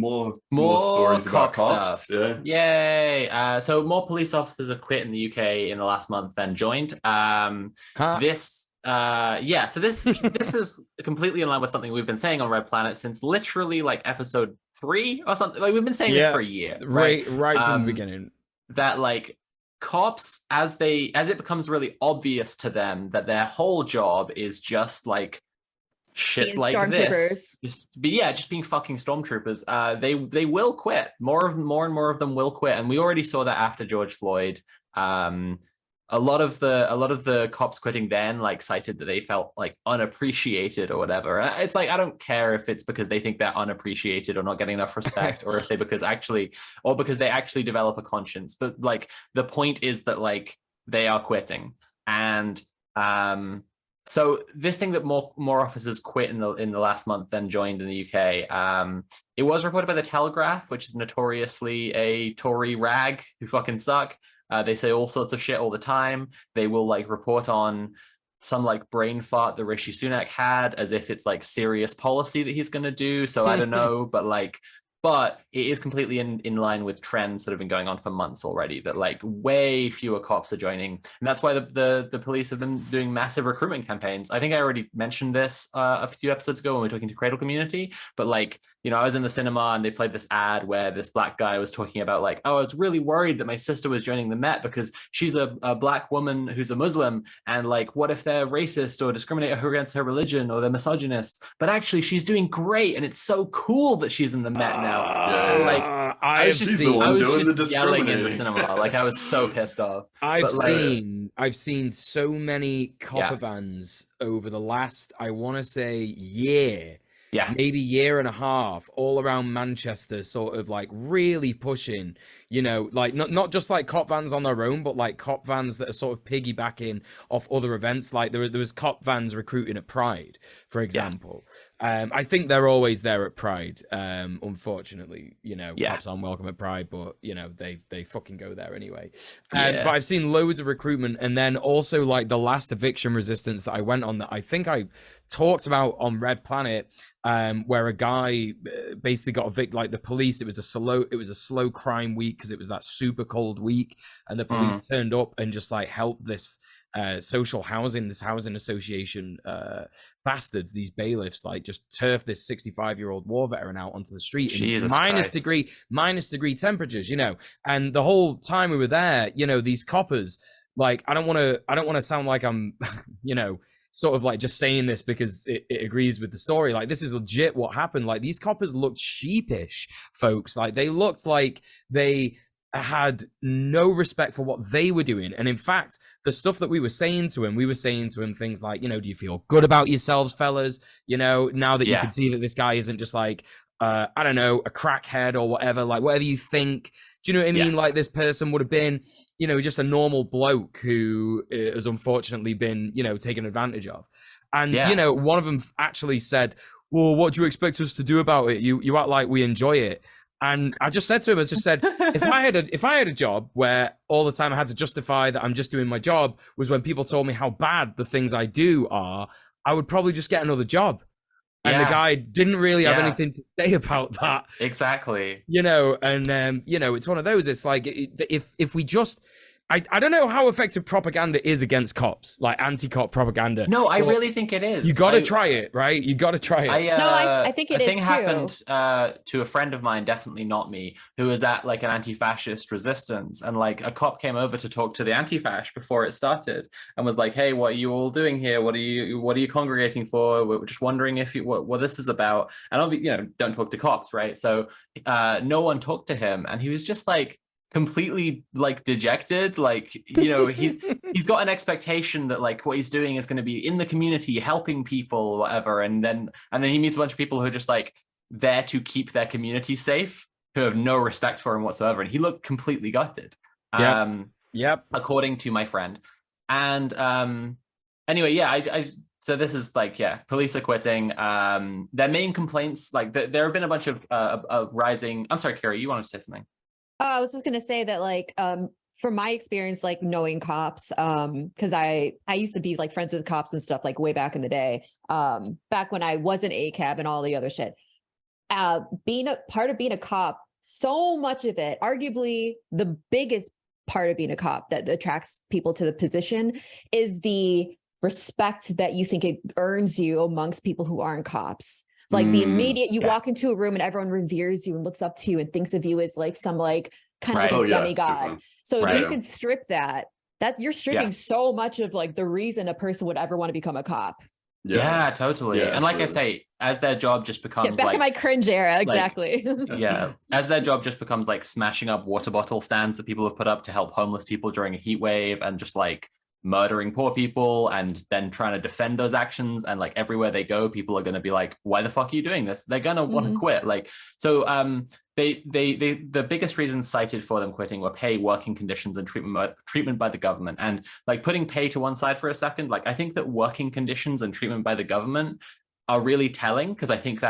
stories about cop cops. stuff. Yeah. Yay. So more police officers have quit in the UK in the last month than joined. So this is completely in line with something we've been saying on Red Planet since literally like episode 3 or something. Like we've been saying this for a year, right from the beginning. that like cops, as it becomes really obvious to them that their whole job is just like shit Being like this, stormtroopers. just being fucking stormtroopers. They will quit. More and more of them will quit, and we already saw that after George Floyd. A lot of the cops quitting then like cited that they felt like unappreciated or whatever. And it's like, I don't care if it's because they think they're unappreciated or not getting enough respect, or if because they actually develop a conscience. But like the point is that like they are quitting, and so this thing that more officers quit in the last month than joined in the UK. It was reported by the Telegraph, which is notoriously a Tory rag who fucking suck. They say all sorts of shit all the time. They will like report on some like brain fart that Rishi Sunak had as if it's like serious policy that he's going to do. So I don't know, but it is completely in line with trends that have been going on for months already, that like way fewer cops are joining. And that's why the police have been doing massive recruitment campaigns. I think I already mentioned this a few episodes ago when we were talking to Cradle Community, but like, you know, I was in the cinema and they played this ad where this black guy was talking about like, oh, I was really worried that my sister was joining the Met because she's a black woman who's a Muslim, and like, what if they're racist or discriminate against her religion or they're misogynists? But actually she's doing great, and it's so cool that she's in the Met now. Like I was just yelling in the cinema. Like I was so pissed off. I've seen so many copper vans over the last, I want to say, year. Yeah, maybe year and a half, all around Manchester, sort of like really pushing, you know, like not just like cop vans on their own, but like cop vans that are sort of piggybacking off other events. Like there was cop vans recruiting at Pride, for example. I think they're always there at Pride. Unfortunately, you know, cops aren't welcome at Pride, but you know, they fucking go there anyway. But I've seen loads of recruitment, and then also like the last eviction resistance that I went on that I think I talked about on Red Planet, where a guy basically got evicted. Like the police, it was a slow crime week because it was that super cold week, and the police turned up and just like helped this social housing, this housing association bastards, these bailiffs, like just turf this 65-year-old war veteran out onto the street in minus degree temperatures, you know. And the whole time we were there, you know, these coppers, like I don't want to sound like I'm you know, sort of like just saying this because it agrees with the story. Like this is legit what happened. Like these coppers looked sheepish, folks. Like they looked like they had no respect for what they were doing. And in fact, the stuff that we were saying to him things like, you know, do you feel good about yourselves, fellas? You know, now that you can see that this guy isn't just like, I don't know, a crackhead or whatever, like whatever you think. Do you know what I mean? Like this person would have been, you know, just a normal bloke who has unfortunately been, you know, taken advantage of. And, you know, one of them actually said, well, what do you expect us to do about it? You act like we enjoy it. And I just said to him, if I had a job where all the time I had to justify that I'm just doing my job was when people told me how bad the things I do are, I would probably just get another job. And the guy didn't really have anything to say about that. Exactly. You know, and you know, it's one of those. It's like if we just, I don't know how effective propaganda is against cops, like anti-cop propaganda. No, I really think it is. You got to try it, right? You got to try it. I think it is too. happened to a friend of mine, definitely not me, who was at like an anti-fascist resistance, and like a cop came over to talk to the anti-fash before it started, and was like, "Hey, what are you all doing here? What are you congregating for? We're just wondering if what this is about." And I'll be, don't talk to cops, right? So no one talked to him, and he was just like completely like dejected, like he's got an expectation that like what he's doing is going to be in the community helping people or whatever, and then he meets a bunch of people who are just like there to keep their community safe, who have no respect for him whatsoever, and he looked completely gutted. Yep. According to my friend. And anyway, I so this is like, police are quitting. Their main complaints, like there have been a bunch of rising. I'm sorry, Carrie, you wanted to say something? I was just going to say that, like, from my experience, like knowing cops, because I used to be like friends with cops and stuff, like way back in the day, back when I wasn't ACAB and all the other shit. Being a part of being a cop, so much of it, arguably the biggest part of being a cop that attracts people to the position, is the respect that you think it earns you amongst people who aren't cops. Like the immediate, you walk into a room and everyone reveres you and looks up to you and thinks of you as like some like kind of like a demigod. So if you can strip that you're stripping so much of like the reason a person would ever want to become a cop. Yeah, totally. And like I say, as their job just becomes back like in my cringe era, exactly. As their job just becomes like smashing up water bottle stands that people have put up to help homeless people during a heat wave, and just like murdering poor people, and then trying to defend those actions, and like everywhere they go people are going to be like, why the fuck are you doing this? They're going to want to quit. Like, so they the biggest reasons cited for them quitting were pay, working conditions, and treatment by the government. And like, putting pay to one side for a second, like I think that working conditions and treatment by the government are really telling, because I think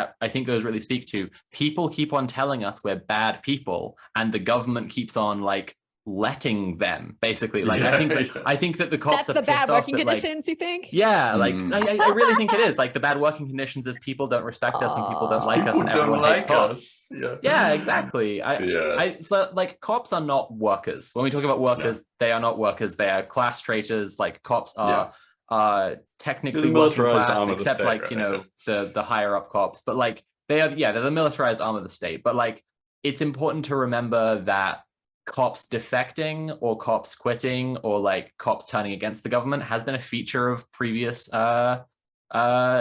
those really speak to people keep on telling us we're bad people, and the government keeps on like letting them, basically. Like I think that the cops that's are the bad working that, conditions, like, you think? Yeah, like I really think it is. Like, the bad working conditions is people don't respect us and people don't like us, and everyone hates cops. Yeah, exactly. Like, cops are not workers. When we talk about workers, they are not workers. They are class traitors. Like, cops are technically working class, except like, the higher up cops. But like, they're the militarized arm of the state. But like, it's important to remember that cops defecting or cops quitting or like cops turning against the government has been a feature of previous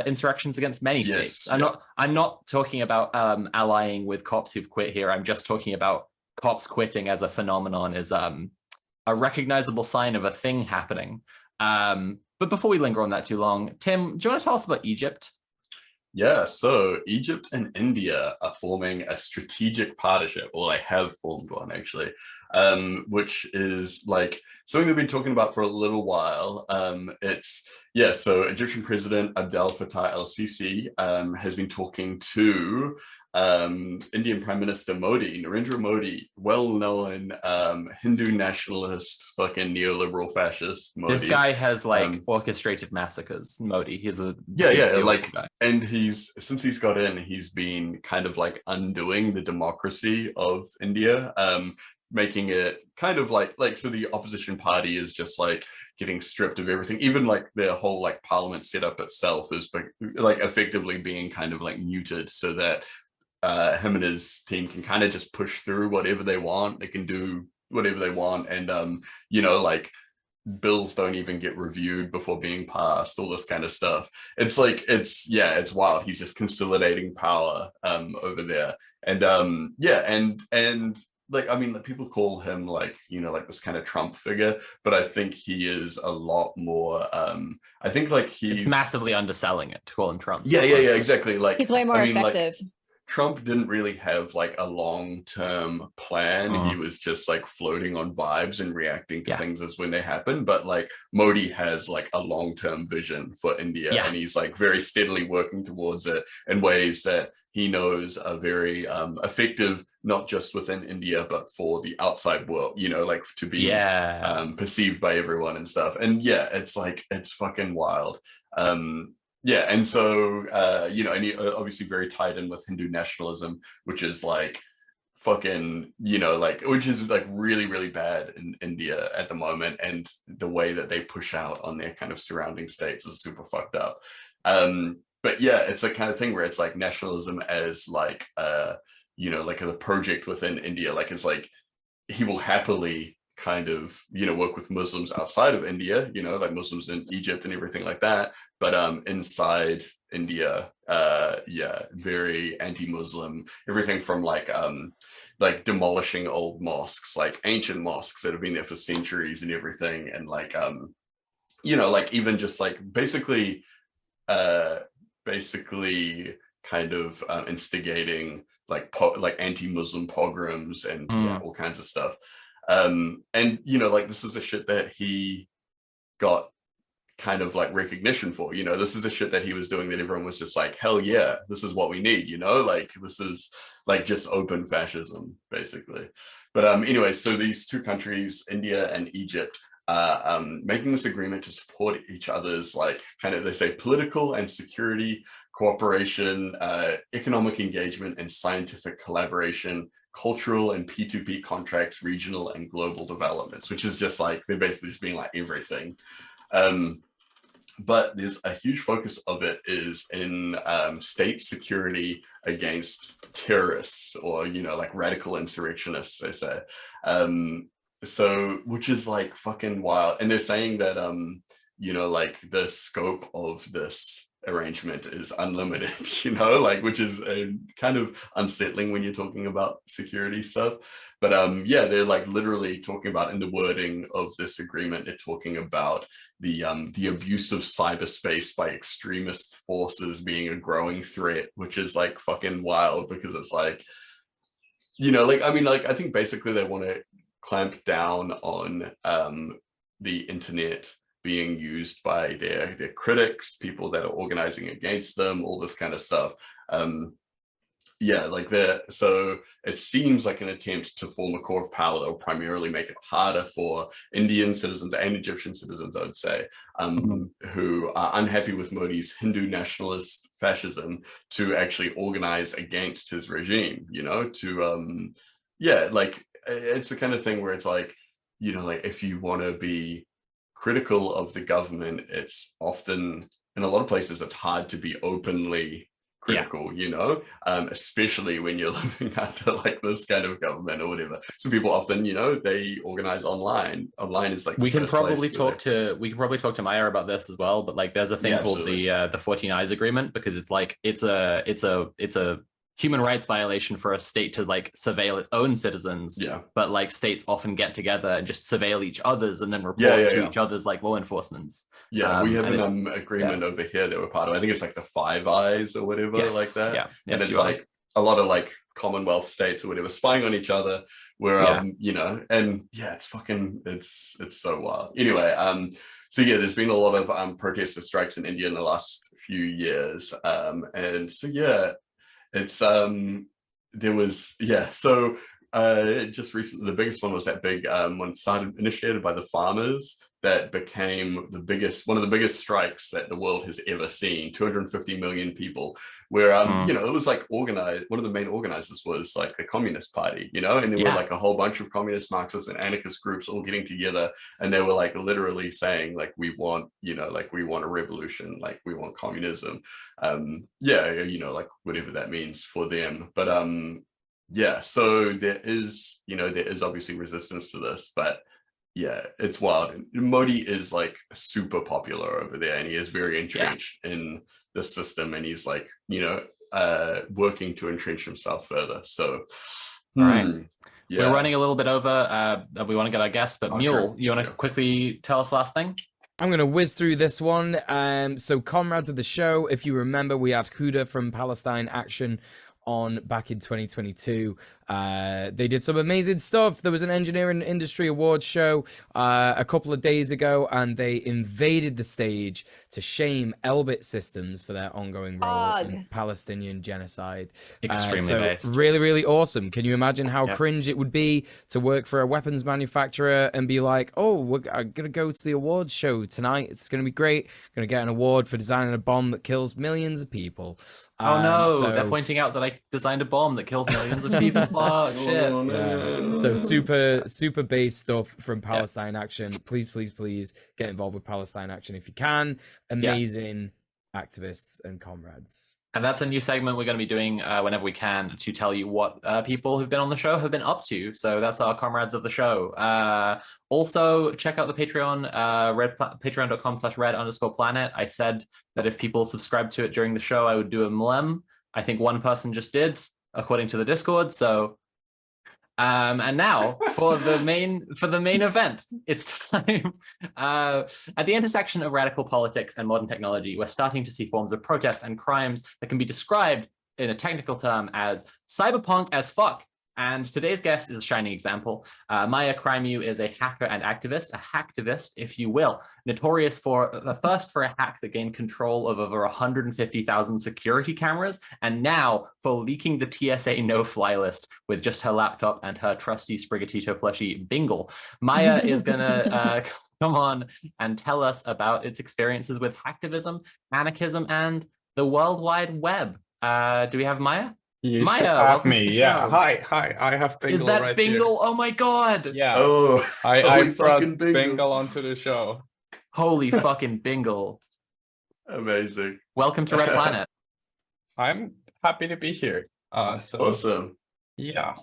insurrections against many states. I'm not talking about allying with cops who've quit here. I'm just talking about cops quitting as a phenomenon is a recognizable sign of a thing happening. But before we linger on that too long, Tim, do you want to tell us about Egypt? Yeah, so Egypt and India are forming a strategic partnership, or they have formed one actually, which is like something they've been talking about for a little while. So Egyptian President Abdel Fattah el-Sisi has been talking to Indian Prime Minister Narendra Modi, well-known Hindu nationalist, fucking neoliberal fascist. Modi. This guy has like orchestrated massacres. Modi, he's a like guy. And since he's got in, he's been kind of like undoing the democracy of India, making it kind of like so the opposition party is just like getting stripped of everything. Even like their whole like parliament setup itself is like effectively being kind of like muted, so that him and his team can kind of just push through whatever they want. They can do whatever they want, and like bills don't even get reviewed before being passed, all this kind of stuff. It's like it's wild. He's just consolidating power over there, and and like, I mean, like, people call him like this kind of Trump figure, but I think he is a lot more I think like it's massively underselling it to call him Trump. Yeah, exactly. Like, he's way more effective. Trump didn't really have like a long-term plan. He was just like floating on vibes and reacting to things as when they happen. But like Modi has like a long-term vision for India, and he's like very steadily working towards it in ways that he knows are very effective, not just within India, but for the outside world, you know, like to be perceived by everyone and stuff. And yeah, it's like, it's fucking wild. Yeah, and so, you know, and he obviously very tied in with Hindu nationalism, which is like fucking, you know, like, which is like really, really bad in India at the moment. And the way that they push out on their kind of surrounding states is super fucked up. But yeah, it's the kind of thing where it's like nationalism as like, you know, like a project within India. Like, it's like, he will happily kind of, you know, work with Muslims outside of India, you know, like Muslims in Egypt and everything like that. But inside India, yeah, very anti-Muslim, everything from like demolishing old mosques, like ancient mosques that have been there for centuries and everything. And like, you know, like even just like basically kind of instigating like anti-Muslim pogroms and yeah, all kinds of stuff. And you know, like this is a shit that he got kind of like recognition for, you know, this is a shit that he was doing that everyone was just like, hell yeah, this is what we need, you know, like this is like just open fascism basically. But anyway, so these two countries, India and Egypt, making this agreement to support each other's like kind of, they say, political and security cooperation, economic engagement and scientific collaboration, cultural and P2P contracts, regional and global developments, which is just like, they're basically just being like everything. But there's a huge focus of it is in state security against terrorists, or, you know, like radical insurrectionists, they say. So, which is like fucking wild. And they're saying that, you know, like the scope of this arrangement is unlimited, you know, like, which is kind of unsettling when you're talking about security stuff. But yeah, they're like literally talking about, in the wording of this agreement, they're talking about the abuse of cyberspace by extremist forces being a growing threat, which is like fucking wild, because it's like, you know, like, I mean, like, I think basically they want to clamp down on the internet being used by their critics, people that are organizing against them, all this kind of stuff. Yeah, like so it seems like an attempt to form a core of power that will primarily make it harder for Indian citizens and Egyptian citizens, I would say, who are unhappy with Modi's Hindu nationalist fascism, to actually organize against his regime, you know, to, yeah, like, it's the kind of thing where it's like, you know, like if you want to be critical of the government, it's often, in a lot of places, it's hard to be openly critical, you know, especially when you're living under like this kind of government or whatever. So people often, you know, they organize online. Online is like, we can probably talk to Maya about this as well, but like there's a thing called the 14 Eyes Agreement, because it's like it's a human rights violation for a state to like surveil its own citizens. Yeah. But like states often get together and just surveil each other's and then report to each other's like law enforcements. Yeah, we have an agreement over here that we're part of. I think it's like the Five Eyes or whatever, like that. Yeah. And it's like a lot of like Commonwealth states or whatever spying on each other, where you know, and yeah, it's fucking, it's so wild. Anyway, so yeah, there's been a lot of protests and strikes in India in the last few years. And so yeah, it's there was so just recently, the biggest one was that big one initiated by the farmers, that became one of the biggest strikes that the world has ever seen. 250 million people, where you know, it was like organized. One of the main organizers was like the Communist Party, you know, and there were like a whole bunch of communist, Marxist and anarchist groups all getting together, and they were like literally saying like, we want, you know, like we want a revolution, like we want communism. Yeah, you know, like whatever that means for them. But yeah, so there is obviously resistance to this, but yeah, it's wild. Modi is like super popular over there, and he is very entrenched in the system, and he's like, you know, working to entrench himself further. So, all right. Yeah. We're running a little bit over. We want to get our guests, but Mule, you want to quickly tell us last thing? I'm going to whiz through this one. So comrades of the show, if you remember, we had Huda from Palestine Action on back in 2022. They did some amazing stuff. There was an engineering industry awards show a couple of days ago, and they invaded the stage to shame Elbit Systems for their ongoing role in Palestinian genocide. Extremely based. Really, really awesome. Can you imagine how cringe it would be to work for a weapons manufacturer and be like, oh, I'm going to go to the awards show tonight. It's going to be great. Going to get an award for designing a bomb that kills millions of people. Oh no, they're pointing out that I designed a bomb that kills millions of people. Fuck, shit. So super base stuff from Palestine Action. Please get involved with Palestine Action if you can. Amazing activists and comrades. And that's a new segment we're going to be doing whenever we can to tell you what people who've been on the show have been up to. So that's our comrades of the show. Also, check out the Patreon, patreon.com/red_planet. I said that if people subscribe to it during the show, I would do a mlem. I think one person just did, according to the Discord. So, and now for the main event, it's time. At the intersection of radical politics and modern technology, we're starting to see forms of protest and crimes that can be described in a technical term as cyberpunk as fuck. And today's guest is a shining example. Maia crimew is a hacker and activist, a hacktivist, if you will, notorious for first for a hack that gained control of over 150,000 security cameras, and now for leaking the TSA no-fly list with just her laptop and her trusty Sprigatito plushie Bingle. Maia is gonna come on and tell us about its experiences with hacktivism, anarchism, and the World Wide Web. Do we have Maia? You Maia, should have me. Yeah. Hi. I have Bingle. Is that right Bingle? Here. Oh my god. Yeah. Oh, I brought Bingle. Bingle onto the show. Holy fucking Bingle. Amazing. Welcome to Red Planet. I'm happy to be here. Awesome. Yeah.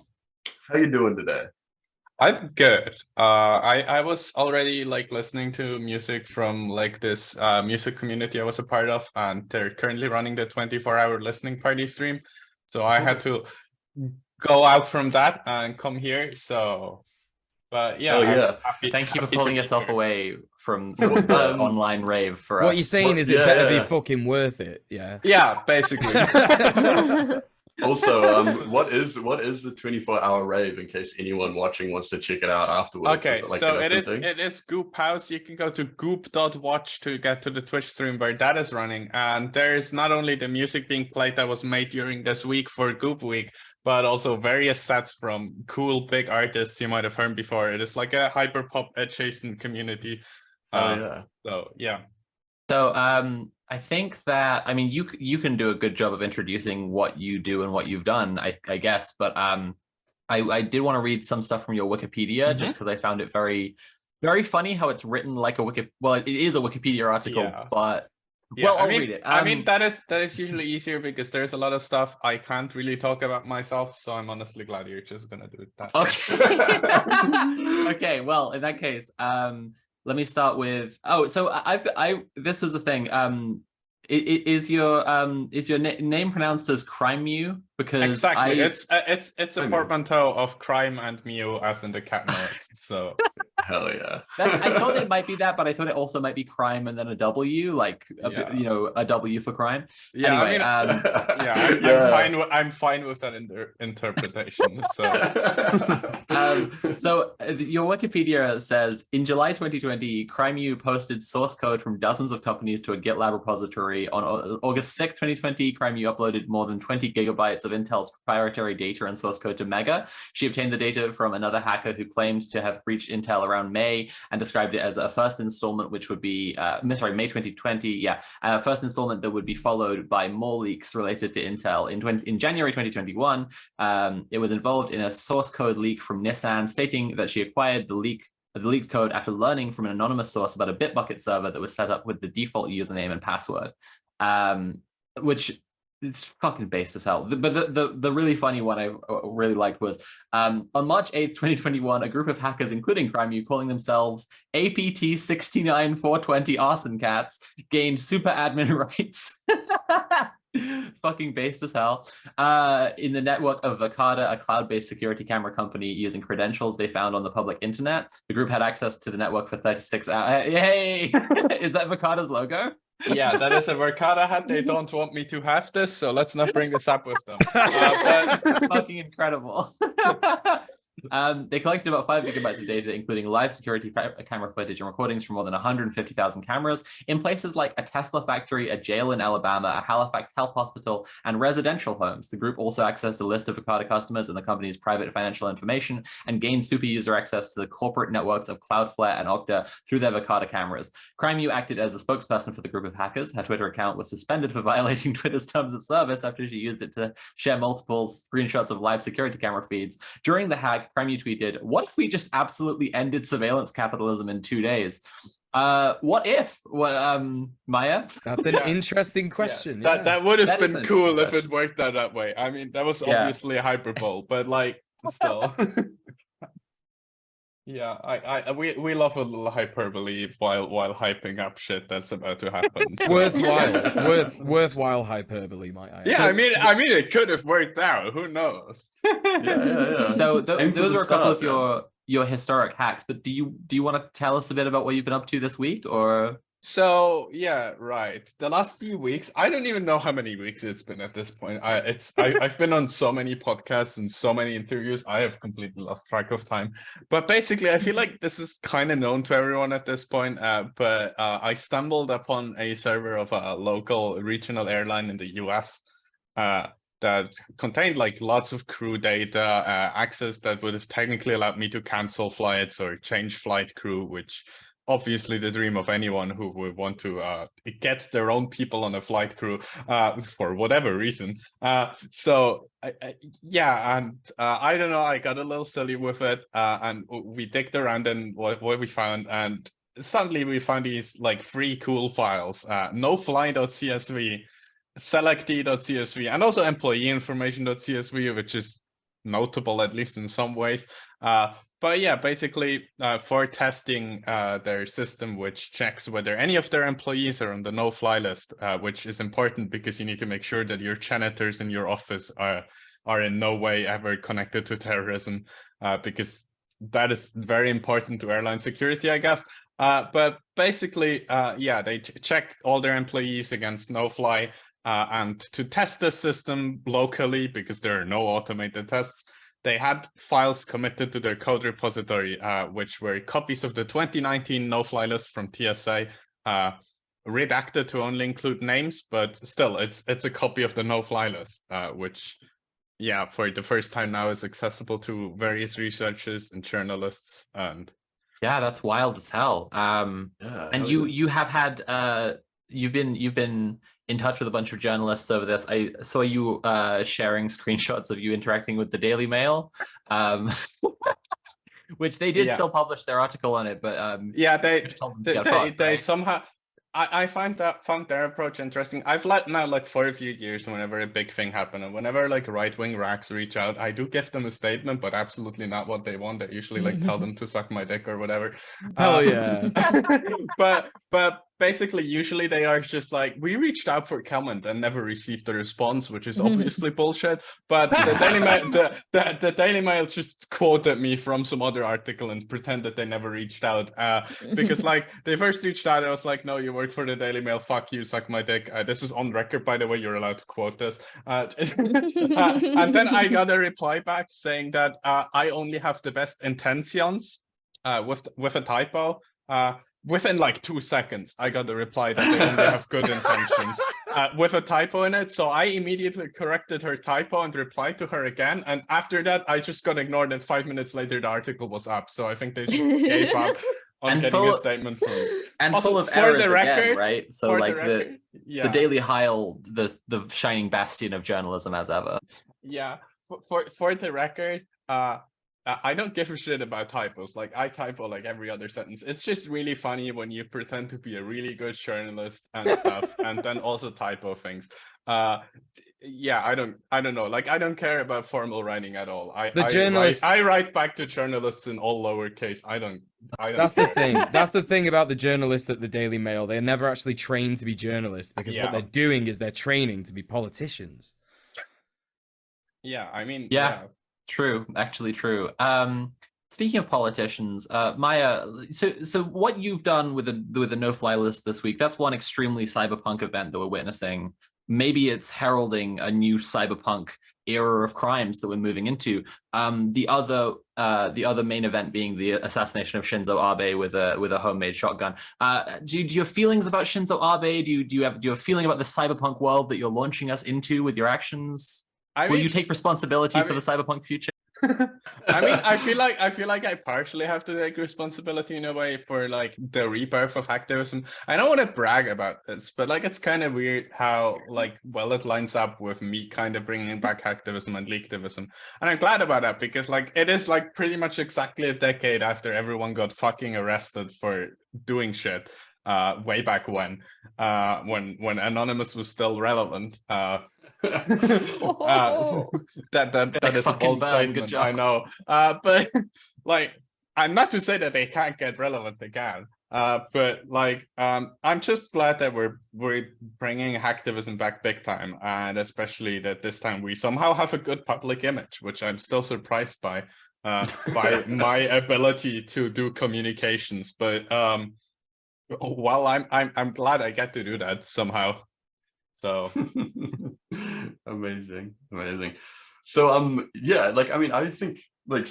How you doing today? I'm good. I was already like listening to music from like this music community I was a part of, and they're currently running the 24-hour listening party stream. So I had to go out from that and come here. So, but yeah. Oh, yeah. Thank you for pulling yourself away from the online rave for us. What you're saying is it better be fucking worth it. Yeah. Yeah, basically. Also, what is the 24-hour rave in case anyone watching wants to check it out afterwards? Okay, Is it like so an it open thing? is Goop House. You can go to goop.watch to get to the Twitch stream where that is running. And there's not only the music being played that was made during this week for Goop Week, but also various sets from cool big artists you might have heard before. It is like a hyperpop adjacent community. So yeah. So I think that, I mean, you can do a good job of introducing what you do and what you've done, I guess, but I did want to read some stuff from your Wikipedia just because I found it very, very funny how it's written like a well, it is a Wikipedia article, but yeah, well, I'll read it. I mean, that is usually easier because there's a lot of stuff I can't really talk about myself, so I'm honestly glad you're just gonna do that. Okay. Okay, well, in that case, let me start with. Oh, so this was the thing. Is your name pronounced as crimew? Because exactly, it's a portmanteau of crime and mew, as in the cat noise. So hell yeah. I thought it might be that, but I thought it also might be crime and then a W, like a W for crime. Yeah, anyway, I'm fine with that interpretation. So, so your Wikipedia says in July 2020, crimew posted source code from dozens of companies to a GitLab repository. On August 6, 2020, crimew uploaded more than 20 gigabytes of Intel's proprietary data and source code to Mega. She obtained the data from another hacker who claimed to have breached Intel around May and described it as a first installment, which would be, May 2020, first installment that would be followed by more leaks related to Intel. In January 2021, it was involved in a source code leak from Nissan stating that she acquired the leaked code after learning from an anonymous source about a Bitbucket server that was set up with the default username and password, which is fucking based as hell. But the really funny one I really liked was on March 8th, 2021, a group of hackers, including crimew, calling themselves APT 69420 Arson Cats, gained super admin rights. Fucking based as hell. In the network of Vacada, a cloud-based security camera company, using credentials they found on the public internet. The group had access to the network for 36 hours. Yay! Is that Vacada's logo? Yeah, that is a Verkada hat. They don't want me to have this, so let's not bring this up with them. But Fucking incredible. They collected about 5 gigabytes of data, including live security camera footage and recordings from more than 150,000 cameras in places like a Tesla factory, a jail in Alabama, a Halifax health hospital, and residential homes. The group also accessed a list of Verkada customers and the company's private financial information and gained super user access to the corporate networks of Cloudflare and Okta through their Verkada cameras. crimew acted as the spokesperson for the group of hackers. Her Twitter account was suspended for violating Twitter's terms of service after she used it to share multiple screenshots of live security camera feeds. During the hack, crimew tweeted, "What if we just absolutely ended surveillance capitalism in 2 days?" What if? What, Maya? That's an interesting question. That would have That is been an cool interesting if it worked out that way. I mean, that was Yeah. obviously a hyperbole, but like still. Yeah, we love a little hyperbole while hyping up shit that's about to happen. So. worthwhile hyperbole, might I add. Yeah, I mean, it could have worked out. Who knows? Yeah. So Aim for those the are a couple of stars, your historic hacks, but do you want to tell us a bit about what you've been up to this week, or? So yeah, right. The last few weeks, I don't even know how many weeks it's been at this point. I've been on so many podcasts and so many interviews, I have completely lost track of time. But basically, I feel like this is kind of known to everyone at this point. But I stumbled upon a server of a local regional airline in the US that contained like lots of crew data, access that would have technically allowed me to cancel flights or change flight crew, which obviously the dream of anyone who would want to get their own people on a flight crew for whatever reason. So yeah, and I don't know, I got a little silly with it, and we digged around and what we found, and suddenly we found these like free cool files, nofly.csv, selectd.csv, and also employee information.csv, which is notable at least in some ways. But yeah, basically for testing their system, which checks whether any of their employees are on the no-fly list, which is important because you need to make sure that your janitors in your office are in no way ever connected to terrorism, because that is very important to airline security, I guess. But basically, yeah, they check all their employees against no-fly, and to test the system locally, because there are no automated tests, they had files committed to their code repository, which were copies of the 2019 no-fly list from TSA, redacted to only include names, but still, it's a copy of the no-fly list, which, yeah, for the first time now is accessible to various researchers and journalists. And yeah, that's wild as hell. And you have had you've been in touch with a bunch of journalists over this. I saw you sharing screenshots of you interacting with the Daily Mail, which they did still publish their article on it, but yeah, they somehow. I found their approach interesting. I've let now like for a few years, whenever a big thing happened, and whenever like right-wing racks reach out, I do give them a statement, but absolutely not what they want. I usually like tell them to suck my dick or whatever. Oh yeah. But basically, usually they are just like, we reached out for comment and never received a response, which is obviously bullshit. But the Daily Mail just quoted me from some other article and pretended they never reached out, because like they first reached out, I was like, no, you work for the Daily Mail, fuck you, suck my dick. This is on record, by the way, you're allowed to quote this. And then I got a reply back saying that I only have the best intentions, with a typo. Within like 2 seconds, I got a reply that they only have good intentions, with a typo in it. So I immediately corrected her typo and replied to her again. And after that, I just got ignored. And 5 minutes later, the article was up. So I think they just gave up on getting a statement from me. And also, full of for errors the record, again, right? So like the Daily Heil, the shining bastion of journalism as ever. Yeah, for the record, I don't give a shit about typos. Like I typo like every other sentence. It's just really funny when you pretend to be a really good journalist and stuff, and then also typo things. Yeah, I don't know. Like I don't care about formal writing at all. I write back to journalists in all lowercase. I don't. That's the thing. That's the thing about the journalists at the Daily Mail. They're never actually trained to be journalists, because what they're doing is they're training to be politicians. Yeah, I mean, yeah. True, actually true. Speaking of politicians, Maya, so what you've done with the no-fly list this week, that's one extremely cyberpunk event that we're witnessing. Maybe it's heralding a new cyberpunk era of crimes that we're moving into. The other main event being the assassination of Shinzo Abe with a homemade shotgun. Do you have feelings about Shinzo Abe? Do you have a feeling about the cyberpunk world that you're launching us into with your actions? Will you take responsibility for the cyberpunk future? I feel like I partially have to take responsibility in a way for like the rebirth of hacktivism. I don't want to brag about this, but like it's kind of weird how like well it lines up with me kind of bringing back hacktivism and leaktivism, and I'm glad about that because like it is like pretty much exactly a decade after everyone got fucking arrested for doing shit way back when Anonymous was still relevant. That is a bold statement, I know. But like, I'm not to say that they can't get relevant again. But like, I'm just glad that we're bringing hacktivism back big time, and especially that this time we somehow have a good public image, which I'm still surprised by my ability to do communications. But well, I'm glad I get to do that somehow. So amazing. So yeah, like I mean, I think like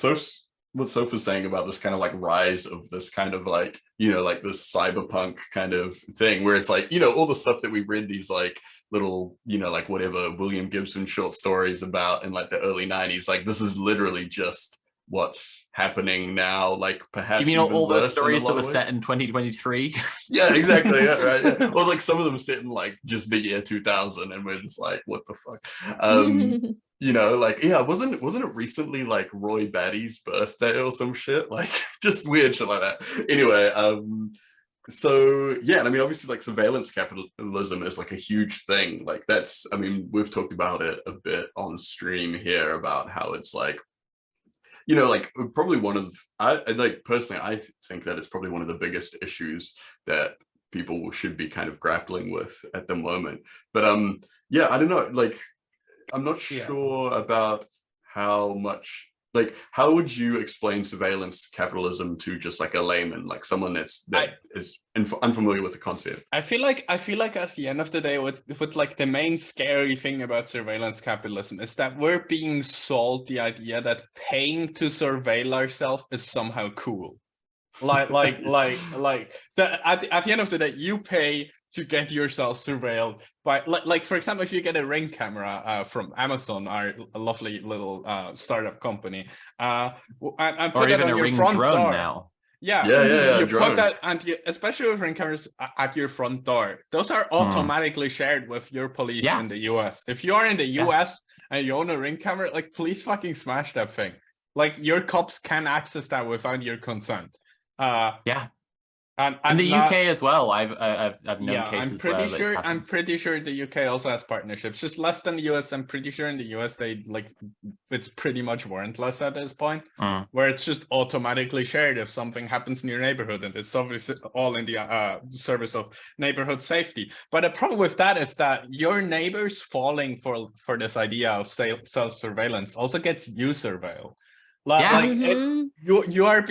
what Soph was saying about this kind of like rise of this kind of like, you know, like this cyberpunk kind of thing where it's like, you know, all the stuff that we read these like little, you know, like whatever William Gibson short stories about in like the early 90s, like this is literally just what's happening now, like perhaps you mean all those stories that were set in 2023? Yeah, exactly. Yeah, right. Yeah. Or like some of them sit in like just the year 2000 and we're just like, what the fuck? You know, like, yeah, wasn't it recently like Roy Batty's birthday or some shit? Like just weird shit like that. Anyway, so yeah, and I mean obviously like surveillance capitalism is like a huge thing. Like that's, I mean, we've talked about it a bit on stream here about how it's like, you know, like probably one of, I like personally, I think that it's probably one of the biggest issues that people should be kind of grappling with at the moment. But yeah, I don't know, like, I'm not sure about how much, like, how would you explain surveillance capitalism to just like a layman, like someone that is unfamiliar with the concept? I feel like at the end of the day, with like the main scary thing about surveillance capitalism is that we're being sold the idea that paying to surveil ourselves is somehow cool. At the end of the day, you pay to get yourself surveilled by, like for example, if you get a Ring camera from Amazon, our lovely little startup company, and put it on your front door now. Yeah. You put that, and especially with Ring cameras at your front door, those are automatically shared with your police in the US. If you are in the US and you own a Ring camera, like please fucking smash that thing. Like your cops can access that without your consent. And in the UK as well, I've known cases. I'm pretty sure the UK also has partnerships, just less than the US. I'm pretty sure in the US they like it's pretty much warrantless at this point, where it's just automatically shared if something happens in your neighborhood, and it's obviously all in the service of neighborhood safety. But the problem with that is that your neighbors falling for this idea of self-surveillance also gets you surveilled. You're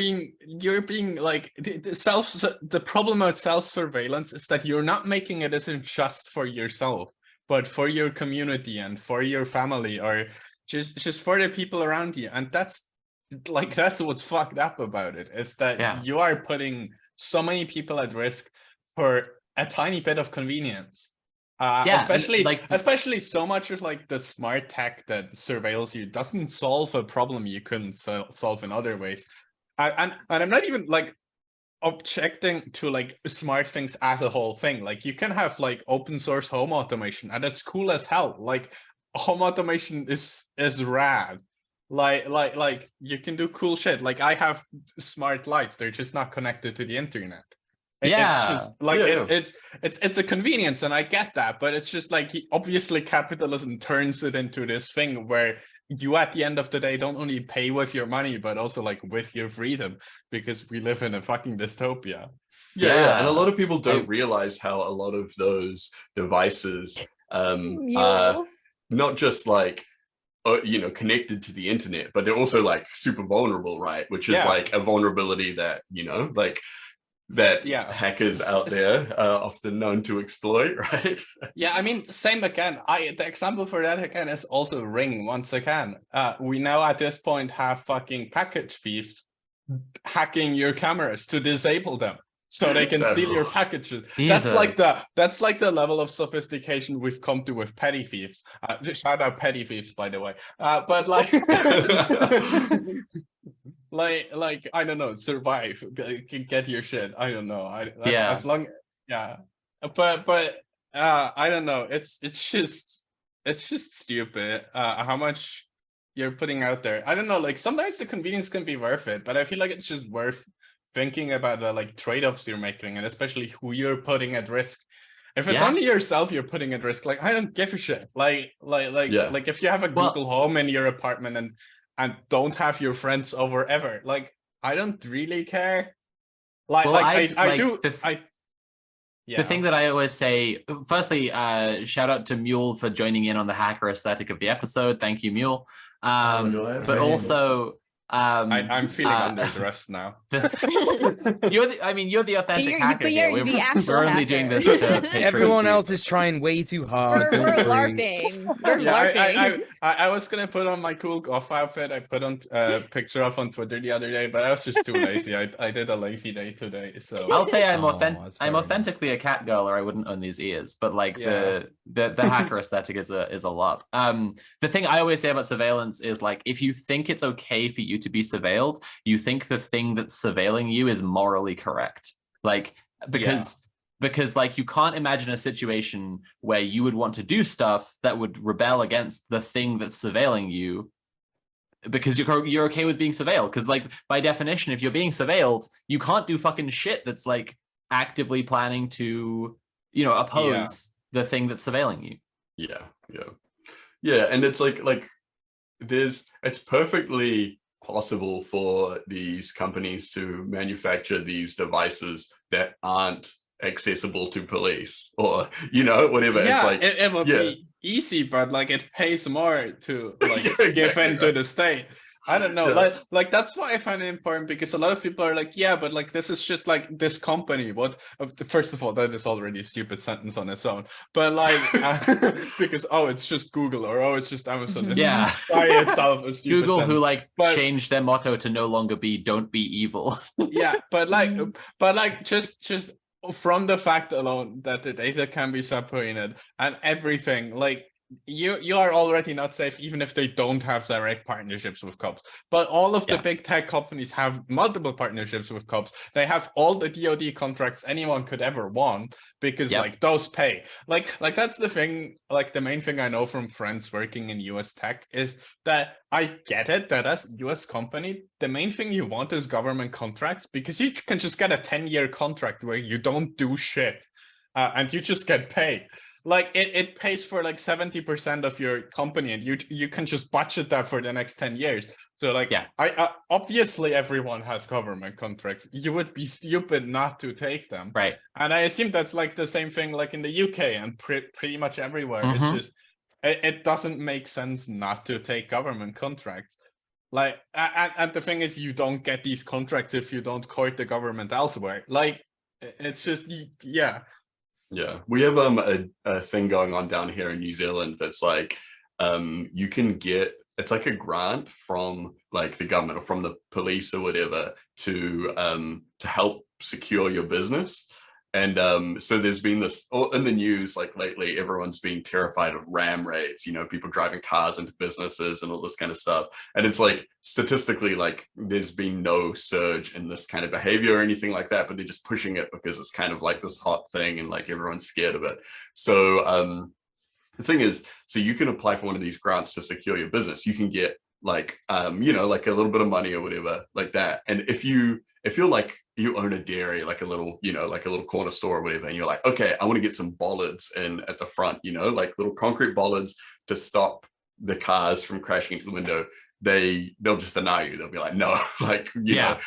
being like the problem with self-surveillance is that you're not making it isn't just for yourself, but for your community and for your family, or just for the people around you. And that's what's fucked up about it, is that you are putting so many people at risk for a tiny bit of convenience. Especially so much of like the smart tech that surveils you doesn't solve a problem you couldn't solve in other ways. And I'm not even like objecting to like smart things as a whole thing. Like you can have like open source home automation, and it's cool as hell. Like home automation is rad. Like you can do cool shit. Like I have smart lights, they're just not connected to the internet. It's just like it's a convenience, and I get that, but it's just like obviously capitalism turns it into this thing where you at the end of the day don't only pay with your money but also like with your freedom, because we live in a fucking dystopia. And a lot of people don't realize how a lot of those devices are not just like you know, connected to the internet, but they're also like super vulnerable, right? Which is Yeah. like a vulnerability that, you know, like that hackers out there are often known to exploit, right? Yeah, I mean, same again. The example for that again is also Ring. Once again, we now at this point have fucking package thieves hacking your cameras to disable them, so they can steal your packages. Jesus. That's like the level of sophistication we've come to with petty thieves. Shout out petty thieves, by the way. But like, like I don't know, survive, get your shit. I don't know. As long, yeah. But I don't know. It's just stupid. How much you're putting out there. I don't know. Like sometimes the convenience can be worth it, but I feel like it's just worth thinking about the like trade-offs you're making, and especially who you're putting at risk. If it's only yourself you're putting at risk, like I don't give a shit. Like if you have a Google Home in your apartment and don't have your friends over ever, like I don't really care. The thing that I always say, firstly, shout out to Mule for joining in on the hacker aesthetic of the episode. Thank you, Mule. But also, I'm feeling under duress now. You're the authentic hacker here. You're the actual we're only hacker. doing this to Everyone else is trying way too hard. We're LARPing. We're LARPing. I was gonna put on my cool golf outfit. I put on a picture of on Twitter the other day, but I was just too lazy. I did a lazy day today. So I'll say I'm authentically a cat girl, or I wouldn't own these ears. But like the hacker aesthetic is a lot. The thing I always say about surveillance is like, if you think it's okay for you to be surveilled, you think the thing that's surveilling you is morally correct. Like because like you can't imagine a situation where you would want to do stuff that would rebel against the thing that's surveilling you, because you're okay with being surveilled. Because like by definition, if you're being surveilled, you can't do fucking shit that's like actively planning to, you know, oppose the thing that's surveilling you. Yeah, and it's like it's perfectly possible for these companies to manufacture these devices that aren't accessible to police, or you know, whatever. It's like it would be easy, but like it pays more to like give in to the state. I don't know, like that's why I find it important, because a lot of people are like, yeah, but like this is just like this company. First of all, that is already a stupid sentence on its own. But like because it's just Google, or it's just Amazon. It's by itself a stupid Google sentence. Who like changed their motto to no longer be "Don't be evil." but just from the fact alone that the data can be separated and everything, like you are already not safe, even if they don't have direct partnerships with cops. But all of the big tech companies have multiple partnerships with cops. They have all the DoD contracts anyone could ever want, because like those pay. Like that's the thing. Like the main thing I know from friends working in US tech is that I get it that as a US company, the main thing you want is government contracts, because you can just get a 10-year contract where you don't do shit and you just get paid. Like it pays for like 70% of your company, and you can just budget that for the next 10 years. So like, I obviously everyone has government contracts. You would be stupid not to take them. Right. And I assume that's like the same thing like in the UK and pretty much everywhere. It's just, it doesn't make sense not to take government contracts. Like, and the thing is, you don't get these contracts if you don't court the government elsewhere. Like, it's just, Yeah, we have a thing going on down here in New Zealand that's like you can get, it's like a grant from like the government or from the police or whatever to help secure your business. And so there's been this in the news, like lately, everyone's being terrified of ram raids, you know, people driving cars into businesses and all this kind of stuff. And it's like statistically, like there's been no surge in this kind of behavior or anything like that, but they're just pushing it because it's kind of like this hot thing and like everyone's scared of it. So the thing is, so you can apply for one of these grants to secure your business. You can get like, you know, like a little bit of money or whatever like that. And if you're like, you own a dairy, like a little, you know, like a little corner store or whatever, and you're like, okay, I want to get some bollards in at the front, you know, like little concrete bollards to stop the cars from crashing into the window. They'll just deny you. They'll be like, no, like, you know,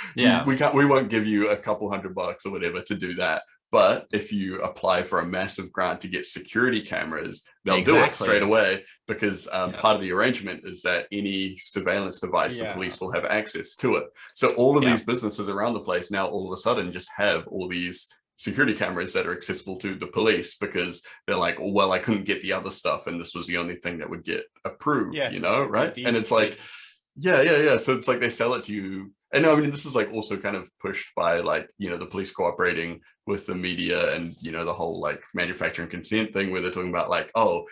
we won't give you a couple $100 or whatever to do that. But if you apply for a massive grant to get security cameras, they'll do it straight away, because part of the arrangement is that any surveillance device, the police will have access to it. So all of these businesses around the place now all of a sudden just have all these security cameras that are accessible to the police, because they're like, well, I couldn't get the other stuff, and this was the only thing that would get approved, you know, right? And it's like, so it's like they sell it to you. And I mean, this is like also kind of pushed by like, you know, the police cooperating with the media, and, you know, the whole like manufacturing consent thing, where they're talking about like, oh,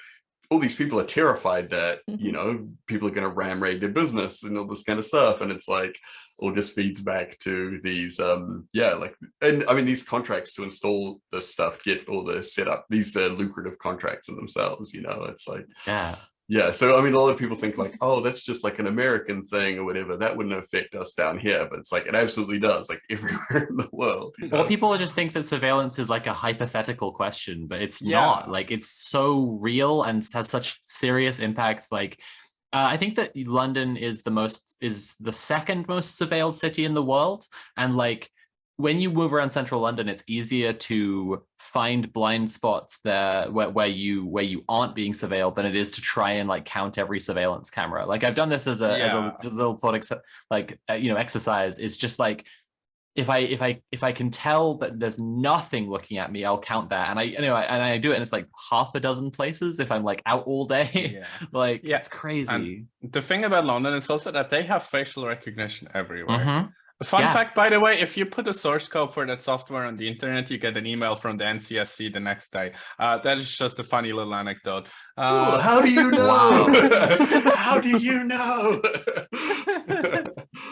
all these people are terrified that, you know, people are going to ram raid their business and all this kind of stuff. And it's like, all just feeds back to these, like, and I mean, these contracts to install this stuff get all the setup, these lucrative contracts in themselves, you know, it's like, so I mean, a lot of people think like, oh, that's just like an American thing or whatever, that wouldn't affect us down here, but it's like, it absolutely does, like everywhere in the world, you know? Well, people just think that surveillance is like a hypothetical question, but it's not. Like, it's so real and has such serious impacts. Like, I think that London is the second most surveilled city in the world, and like, when you move around central London, it's easier to find blind spots there where you aren't being surveilled than it is to try and like count every surveillance camera. Like, I've done this as a little thought exercise. It's just like, if I can tell that there's nothing looking at me, I'll count that, and I do it, and it's like half a dozen places if I'm like out all day. It's crazy. And the thing about London is also that they have facial recognition everywhere. Fun fact, by the way, if you put a source code for that software on the internet, you get an email from the NCSC the next day. That is just a funny little anecdote. Ooh, how do you know? How do you know?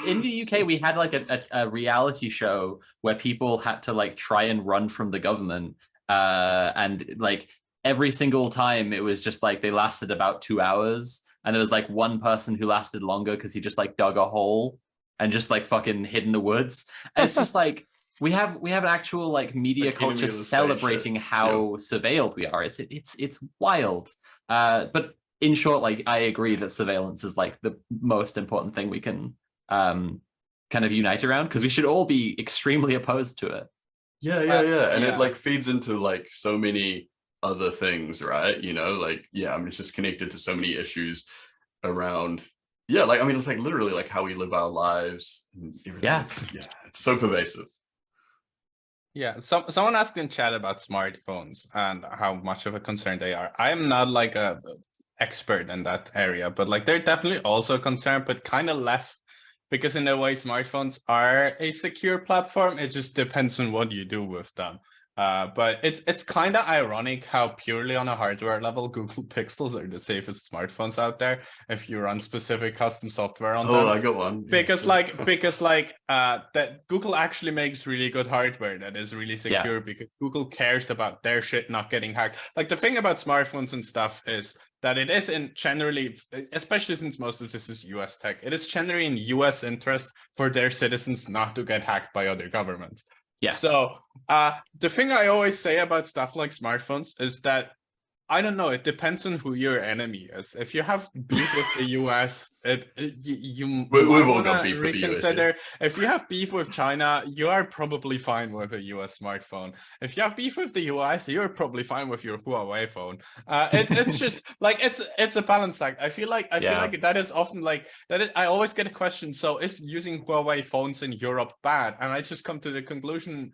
In the UK, we had like a reality show where people had to like try and run from the government, and like every single time it was just like they lasted about 2 hours, and there was like one person who lasted longer because he just like dug a hole and just like fucking hid in the woods. And it's just like, we have an actual like media like culture celebrating how surveilled we are. It's wild. But in short, like, I agree that surveillance is like the most important thing we can kind of unite around, because we should all be extremely opposed to it. And it like feeds into like so many other things, right? You know, like, I mean, it's just connected to so many issues around like, I mean, it's like literally like how we live our lives and everything. It's so pervasive. Someone asked in chat about smartphones and how much of a concern they are. I am not like a expert in that area, but like, they're definitely also a concern, but kind of less, because in a way smartphones are a secure platform. It just depends on what you do with them. But it's kind of ironic how purely on a hardware level, Google Pixels are the safest smartphones out there if you run specific custom software on them. Oh, I got one. Because that Google actually makes really good hardware that is really secure, because Google cares about their shit not getting hacked. Like, the thing about smartphones and stuff is that it is generally, especially since most of this is US tech, it is generally in US interest for their citizens not to get hacked by other governments. So the thing I always say about stuff like smartphones is that, I don't know, it depends on who your enemy is. If you have beef with the US, we've all got beef with the US. If you have beef with China, you are probably fine with a US smartphone. If you have beef with the US, you're probably fine with your Huawei phone. It's just like, it's a balance act. I feel like that is often like that is. I always get a question. So is using Huawei phones in Europe bad? And I just come to the conclusion,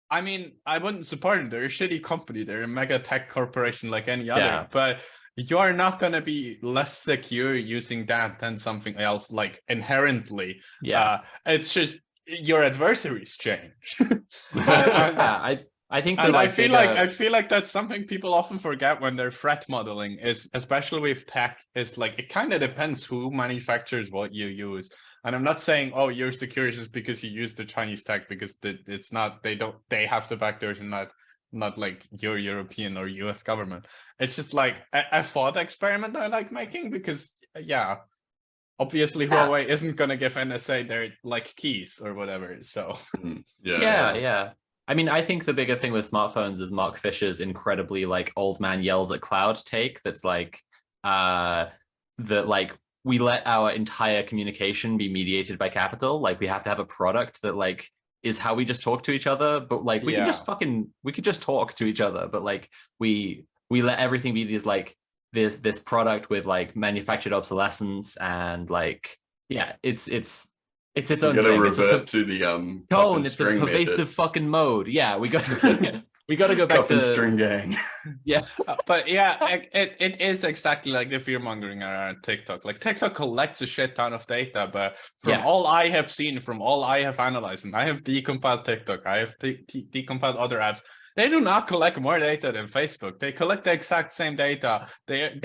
I mean, I wouldn't support them. They're a shitty company. They're a mega tech corporation like any other. But you are not going to be less secure using that than something else, like, inherently. It's just your adversaries change. I think that, I feel like that's something people often forget when they're threat modeling, is especially with tech, is like, it kind of depends who manufactures what you use. And I'm not saying, oh, you're secure just because you use the Chinese tech, because it's not, they have the backdoors, and not like your European or US government. It's just like a thought experiment I like making, because obviously Huawei isn't going to give NSA their like keys or whatever. So I mean, I think the bigger thing with smartphones is Mark Fisher's incredibly like old man yells at cloud take. That's like that like, we let our entire communication be mediated by capital. Like, we have to have a product that like is how we just talk to each other, but like we can just we could just talk to each other, but like we let everything be these like this product with like manufactured obsolescence, and like it's its own gotta thing. revert to the tone. It's a pervasive fucking mode. Yeah, we got we got to go back cup to and string gang. Yeah, but yeah, it is exactly like the fear mongering around TikTok. Like TikTok collects a shit ton of data, but from all I have seen, from all I have analyzed, and I have decompiled TikTok, I have decompiled other apps. They do not collect more data than Facebook. They collect the exact same data. They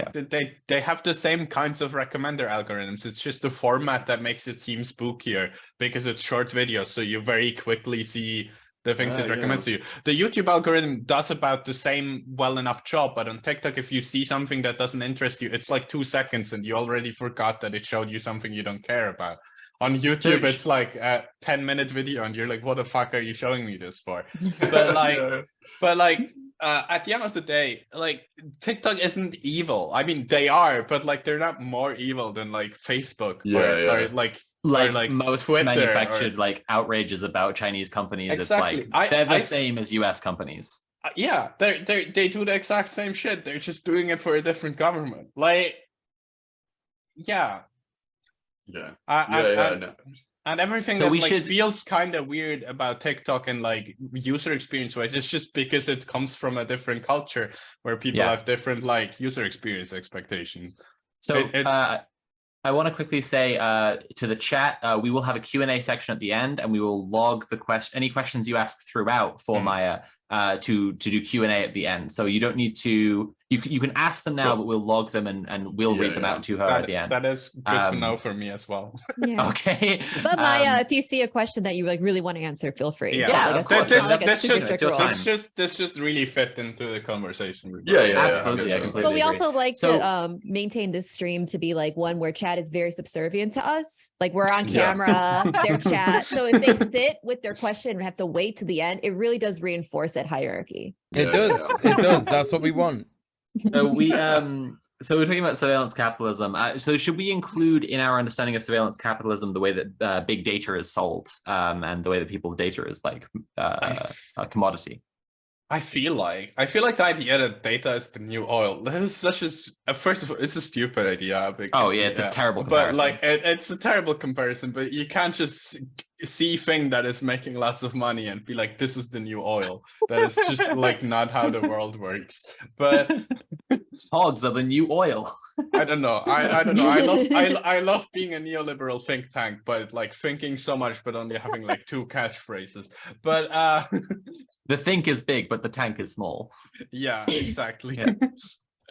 have the same kinds of recommender algorithms. It's just the format that makes it seem spookier because it's short videos, so you very quickly see the things it recommends to you. The YouTube algorithm does about the same well enough job, but on TikTok, if you see something that doesn't interest you, it's like 2 seconds and you already forgot that it showed you something you don't care about. On YouTube, it's like a 10-minute video and you're like, what the fuck are you showing me this for? But like, at the end of the day, like TikTok isn't evil. I mean, they are, but like they're not more evil than like Facebook or like most Twitter manufactured like outrages about Chinese companies. Exactly. It's like they're the same as US companies. They do the exact same shit. They're just doing it for a different government. Like, and everything so that feels kind of weird about TikTok and like user experience wise, it's just because it comes from a different culture where people have different like user experience expectations. So I want to quickly say to the chat, we will have a Q&A section at the end, and we will log any questions you ask throughout for Maya to do Q&A at the end. So you don't need to, you can ask them now, but we'll log them and we'll read them out to her at the end. That is good to know for me as well. Okay. But Maya, if you see a question that you like really want to answer, feel free. This just really fit into the conversation. Absolutely. I completely But we agree. also like to maintain this stream to be like one where chat is very subservient to us. Like we're on camera, their chat. So if they sit with their question and have to wait to the end, it really does reinforce that hierarchy. It does. It does. That's what we want. So we're talking about surveillance capitalism. So should we include in our understanding of surveillance capitalism the way that big data is sold, and the way that people's data is like a commodity? I feel like the idea that data is the new oil. That is such a first of all, it's a stupid idea. Because, it's a terrible comparison. But like it's a terrible comparison. But you can't just see thing that is making lots of money and be like, this is the new oil. That is just like not how the world works. But hogs are the new oil. I don't know. I don't know. I love being a neoliberal think tank, but like thinking so much, but only having like 2 catchphrases. But the think is big, but the tank is small. Yeah, exactly.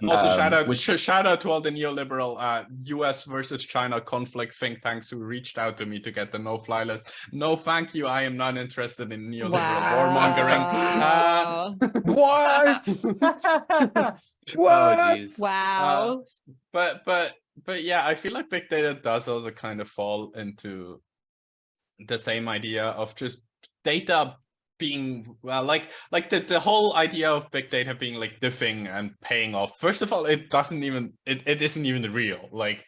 Also, shout out to all the neoliberal US versus China conflict think tanks who reached out to me to get the no-fly list. No, thank you. I am not interested in neoliberal warmongering. What? What? Wow. But yeah, I feel like big data does also kind of fall into the same idea of just data being like the whole idea of big data being like the thing and paying off. First of all, it isn't even real. Like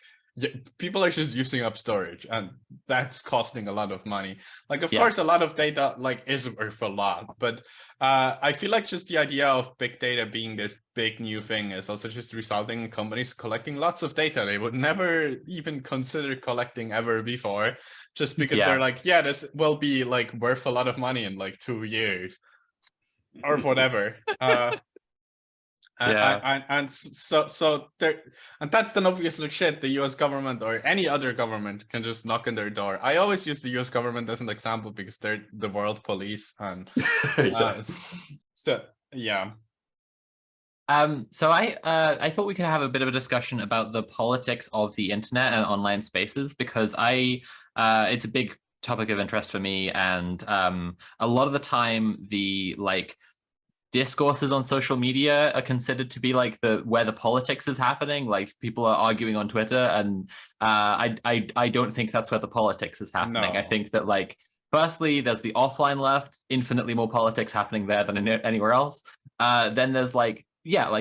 people are just using up storage, and that's costing a lot of money. Like, of course, a lot of data like is worth a lot, but I feel like just the idea of big data being this big new thing is also just resulting in companies collecting lots of data they would never even consider collecting ever before, just because they're like, this will be like worth a lot of money in like 2 years or whatever. And so there, and that's then obviously shit. The U.S. government or any other government can just knock on their door. I always use the U.S. government as an example because they're the world police, and So I thought we could have a bit of a discussion about the politics of the internet and online spaces, because it's a big topic of interest for me, and a lot of the time the like discourses on social media are considered to be like where the politics is happening. Like people are arguing on Twitter, and I don't think that's where the politics is happening. No. I think that like firstly, there's the offline left, infinitely more politics happening there than anywhere else. Then there's like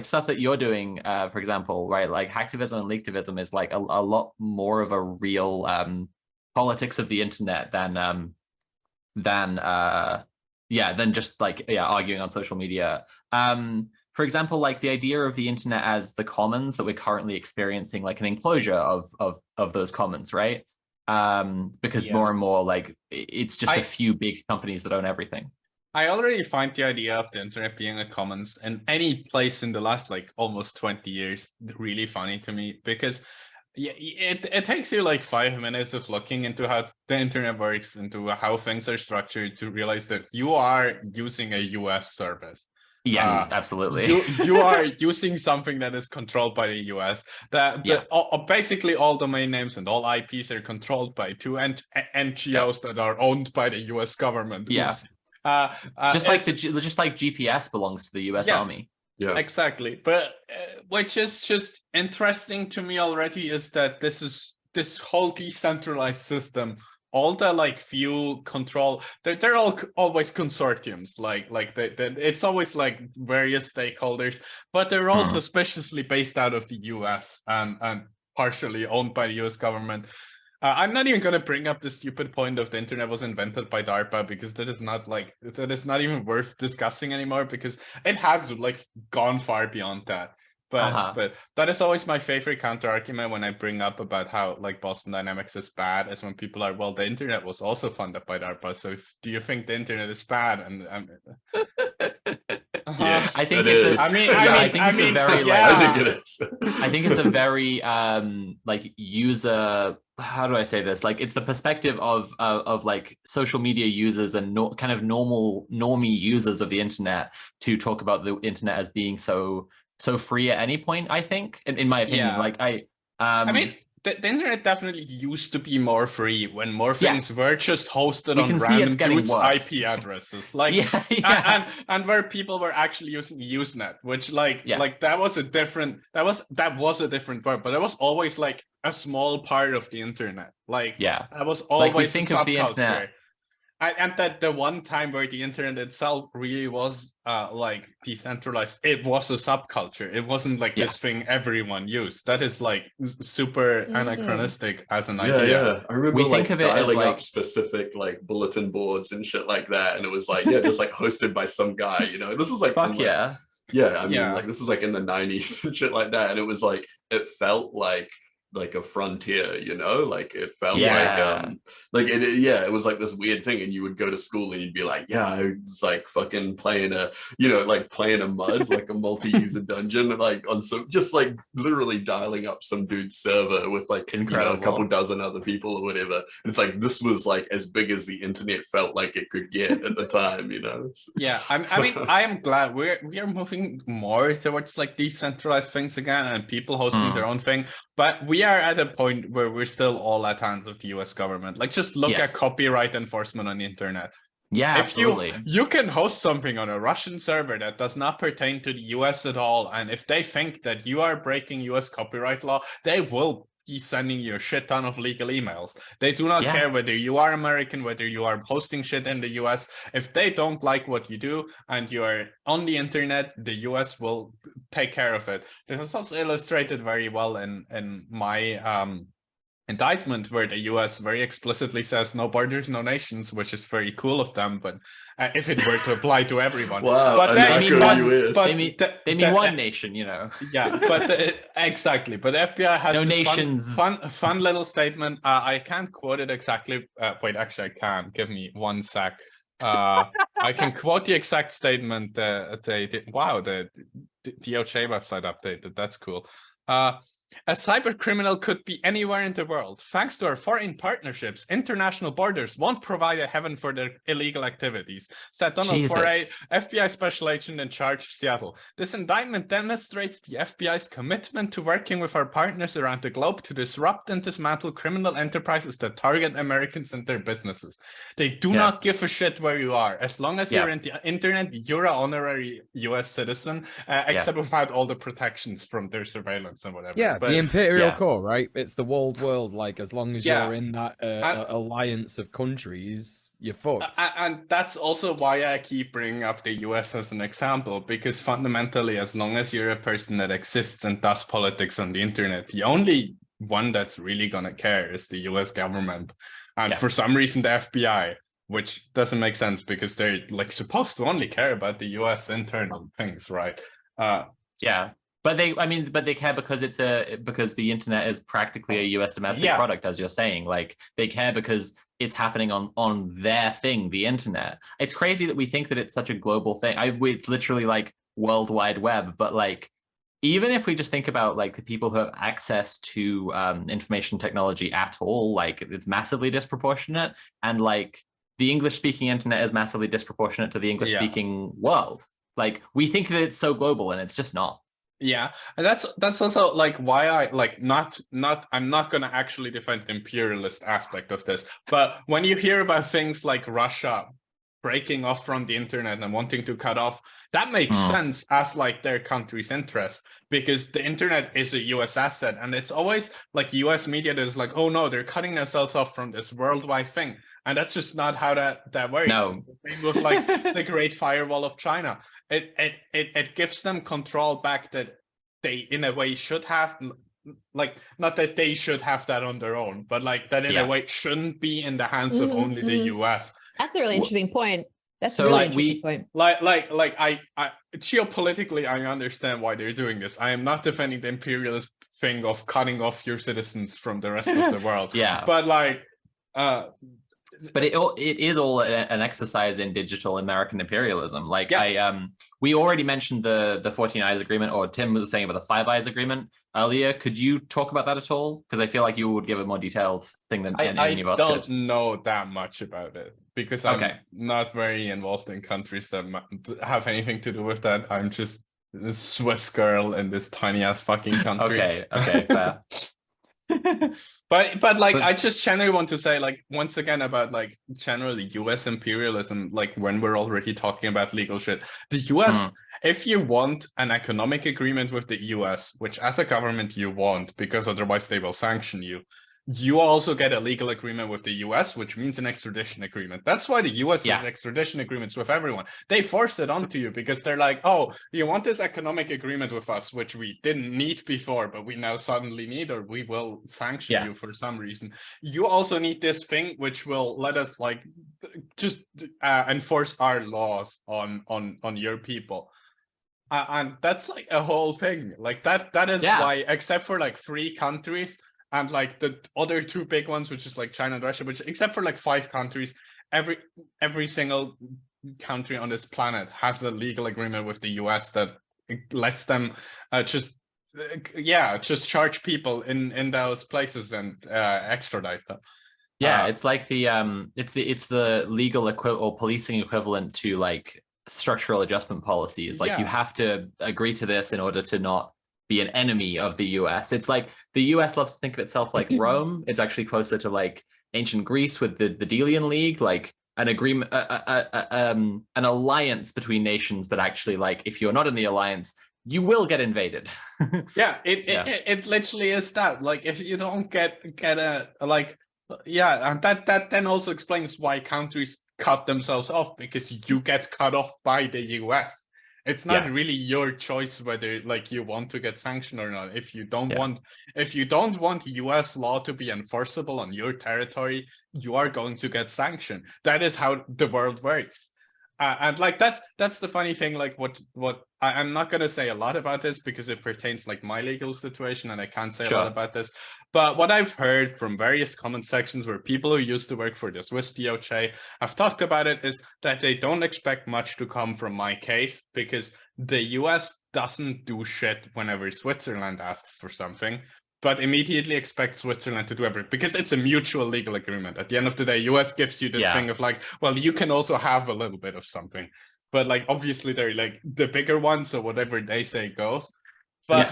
stuff that you're doing, for example, right? Like hacktivism and leaktivism is like a lot more of a real politics of the internet than than just like arguing on social media. For example, like the idea of the internet as the commons that we're currently experiencing, like an enclosure of those commons, right? Because more and more like it's just a few big companies that own everything. I already find the idea of the internet being a commons in any place in the last like almost 20 years really funny to me, because it takes you like 5 minutes of looking into how the internet works, into how things are structured, to realize that you are using a US service. Yes, absolutely. You are using something that is controlled by the US. Basically all domain names and all IPs are controlled by two NGOs that are owned by the US government. Yeah. Just like GPS belongs to the US Army. Yeah, exactly. But which is just interesting to me already is that this whole decentralized system, all the like few control, they're all always consortiums, like it's always like various stakeholders, but they're all suspiciously based out of the US and partially owned by the US government. I'm not even going to bring up the stupid point of the internet was invented by DARPA, because that is not even worth discussing anymore, because it has like gone far beyond that. But that is always my favorite counter argument when I bring up about how like Boston Dynamics is bad, is when people are, well, the internet was also funded by DARPA, so do you think the internet is bad? And yes, I think it's a very like user, how do I say this? Like it's the perspective of like social media users and kind of normie users of the internet to talk about the internet as being so free at any point, I think, in my opinion. Like I mean, the internet definitely used to be more free when more things were just hosted on random dudes' IP addresses, like and where people were actually using Usenet, which like that was a different part, but it was always like a small part of the internet. Like that was always like we think a of the subculture. internet. And that the one time where the internet itself really was like decentralized, it was a subculture. It wasn't like this thing everyone used. That is like super anachronistic as an idea. Yeah. I remember think of it dialing as up specific like bulletin boards and shit like that, and it was like just like hosted by some guy. You know, this was like like this was like in the 90s and shit like that, and it was like it felt like a frontier, you know, like it felt it was like this weird thing, and you would go to school and you'd be like, I was like fucking playing a mud like a multi-user dungeon, like on some just like literally dialing up some dude's server with like a couple dozen other people or whatever. And it's like this was like as big as the internet felt like it could get at the time, you know. I mean I am glad we are moving more towards like decentralized things again, and people hosting their own thing. But we are at a point where we're still all at hands of the US government. Like just look at copyright enforcement on the internet. Yeah, if absolutely. You can host something on a Russian server that does not pertain to the US at all, and if they think that you are breaking US copyright law, they will be sending you a shit ton of legal emails. They do not care whether you are American, whether you are hosting shit in the US. If they don't like what you do and you are on the internet, the US will take care of it. This is also illustrated very well in my indictment, where the US very explicitly says no borders, no nations, which is very cool of them. But if it were to apply to everyone, but they mean one nation, you know. Exactly. But the FBI has no this nations. fun little statement. I can't quote it exactly. Wait, actually, I can. Give me 1 sec. I can quote the exact statement that they did. Wow, the DOJ website updated. That's cool. A cyber criminal could be anywhere in the world. Thanks to our foreign partnerships, international borders won't provide a heaven for their illegal activities, said Donald Foray, FBI special agent in charge of Seattle. This indictment demonstrates the FBI's commitment to working with our partners around the globe to disrupt and dismantle criminal enterprises that target Americans and their businesses. They do not give a shit where you are. As long as you're in the internet, you're an honorary US citizen, except without all the protections from their surveillance and whatever. Yeah. The imperial core, right? It's the walled world. Like, as long as you're in that alliance of countries, you're fucked. And that's also why I keep bringing up the US as an example, because fundamentally, as long as you're a person that exists and does politics on the internet, the only one that's really going to care is the US government. And for some reason, the FBI which doesn't make sense because they're like supposed to only care about the US internal things, right? Yeah. But they care because because the internet is practically a US domestic product, as you're saying. Like, they care because it's happening on their thing, the internet. It's crazy that we think that it's such a global thing. It's literally like World Wide Web, but like, even if we just think about like the people who have access to information technology at all, like, it's massively disproportionate, and like the English-speaking internet is massively disproportionate to the English-speaking world. Like, we think that it's so global, and it's just not. Yeah, and that's also like why I like I'm not gonna actually defend the imperialist aspect of this, but when you hear about things like Russia breaking off from the internet and wanting to cut off, that makes sense as like their country's interest, because the internet is a US asset, and it's always like US media that is like, oh no, they're cutting themselves off from this worldwide thing. And that's just not how that works. No. Same with like the Great Firewall of China. It gives them control back that they in a way should have, like, not that they should have that on their own, but like that in a way shouldn't be in the hands of only the US. That's a really interesting point. That's So, a really like, interesting point. Like I geopolitically, I understand why they're doing this. I am not defending the imperialist thing of cutting off your citizens from the rest of the world. Yeah. But like but it is all an exercise in digital American imperialism. Like, yes. We already mentioned the 14 Eyes agreement, or Tim was saying about the 5 Eyes agreement earlier. Could you talk about that at all? Because I feel like you would give a more detailed thing than any of us don't could. know that much about it because I'm not very involved in countries that have anything to do with that. I'm just a Swiss girl in this tiny ass fucking country. Okay, fair. but like, I just generally want to say, like, once again, about like generally US imperialism, like when we're already talking about legal shit, the US, if you want an economic agreement with the US, which as a government you want, because otherwise they will sanction you, you also get a legal agreement with the US, which means an extradition agreement. That's why the US has extradition agreements with everyone. They force it onto you because they're like, oh, you want this economic agreement with us, which we didn't need before, but we now suddenly need, or we will sanction you for some reason. You also need this thing, which will let us like just enforce our laws on your people. And that's like a whole thing. Like that is why, except for like 3 countries, and like the other 2 big ones, which is like China and Russia, which except for like 5 countries, every single country on this planet has a legal agreement with the US that lets them just charge people in those places and extradite them. It's like the it's the legal or policing equivalent to like structural adjustment policies. Like, you have to agree to this in order to not be an enemy of the US. It's like the US loves to think of itself like Rome. It's actually closer to like ancient Greece with the Delian League, like an agreement, an alliance between nations. But actually, like, if you're not in the alliance, you will get invaded. It literally is that. Like, if you don't get a like, and that then also explains why countries cut themselves off, because you get cut off by the US. It's not really your choice whether like you want to get sanctioned or not. If you don't want US law to be enforceable on your territory, you are going to get sanctioned. That is how the world works. And like that's the funny thing. Like what I'm not going to say a lot about this because it pertains like my legal situation and I can't say a lot about this. But what I've heard from various comment sections where people who used to work for the Swiss DOJ have talked about it is that they don't expect much to come from my case because the US doesn't do shit whenever Switzerland asks for something, but immediately expect Switzerland to do everything because it's a mutual legal agreement. At the end of the day, US gives you this thing of like, well, you can also have a little bit of something. But like, obviously they're like the bigger ones, so whatever they say goes. But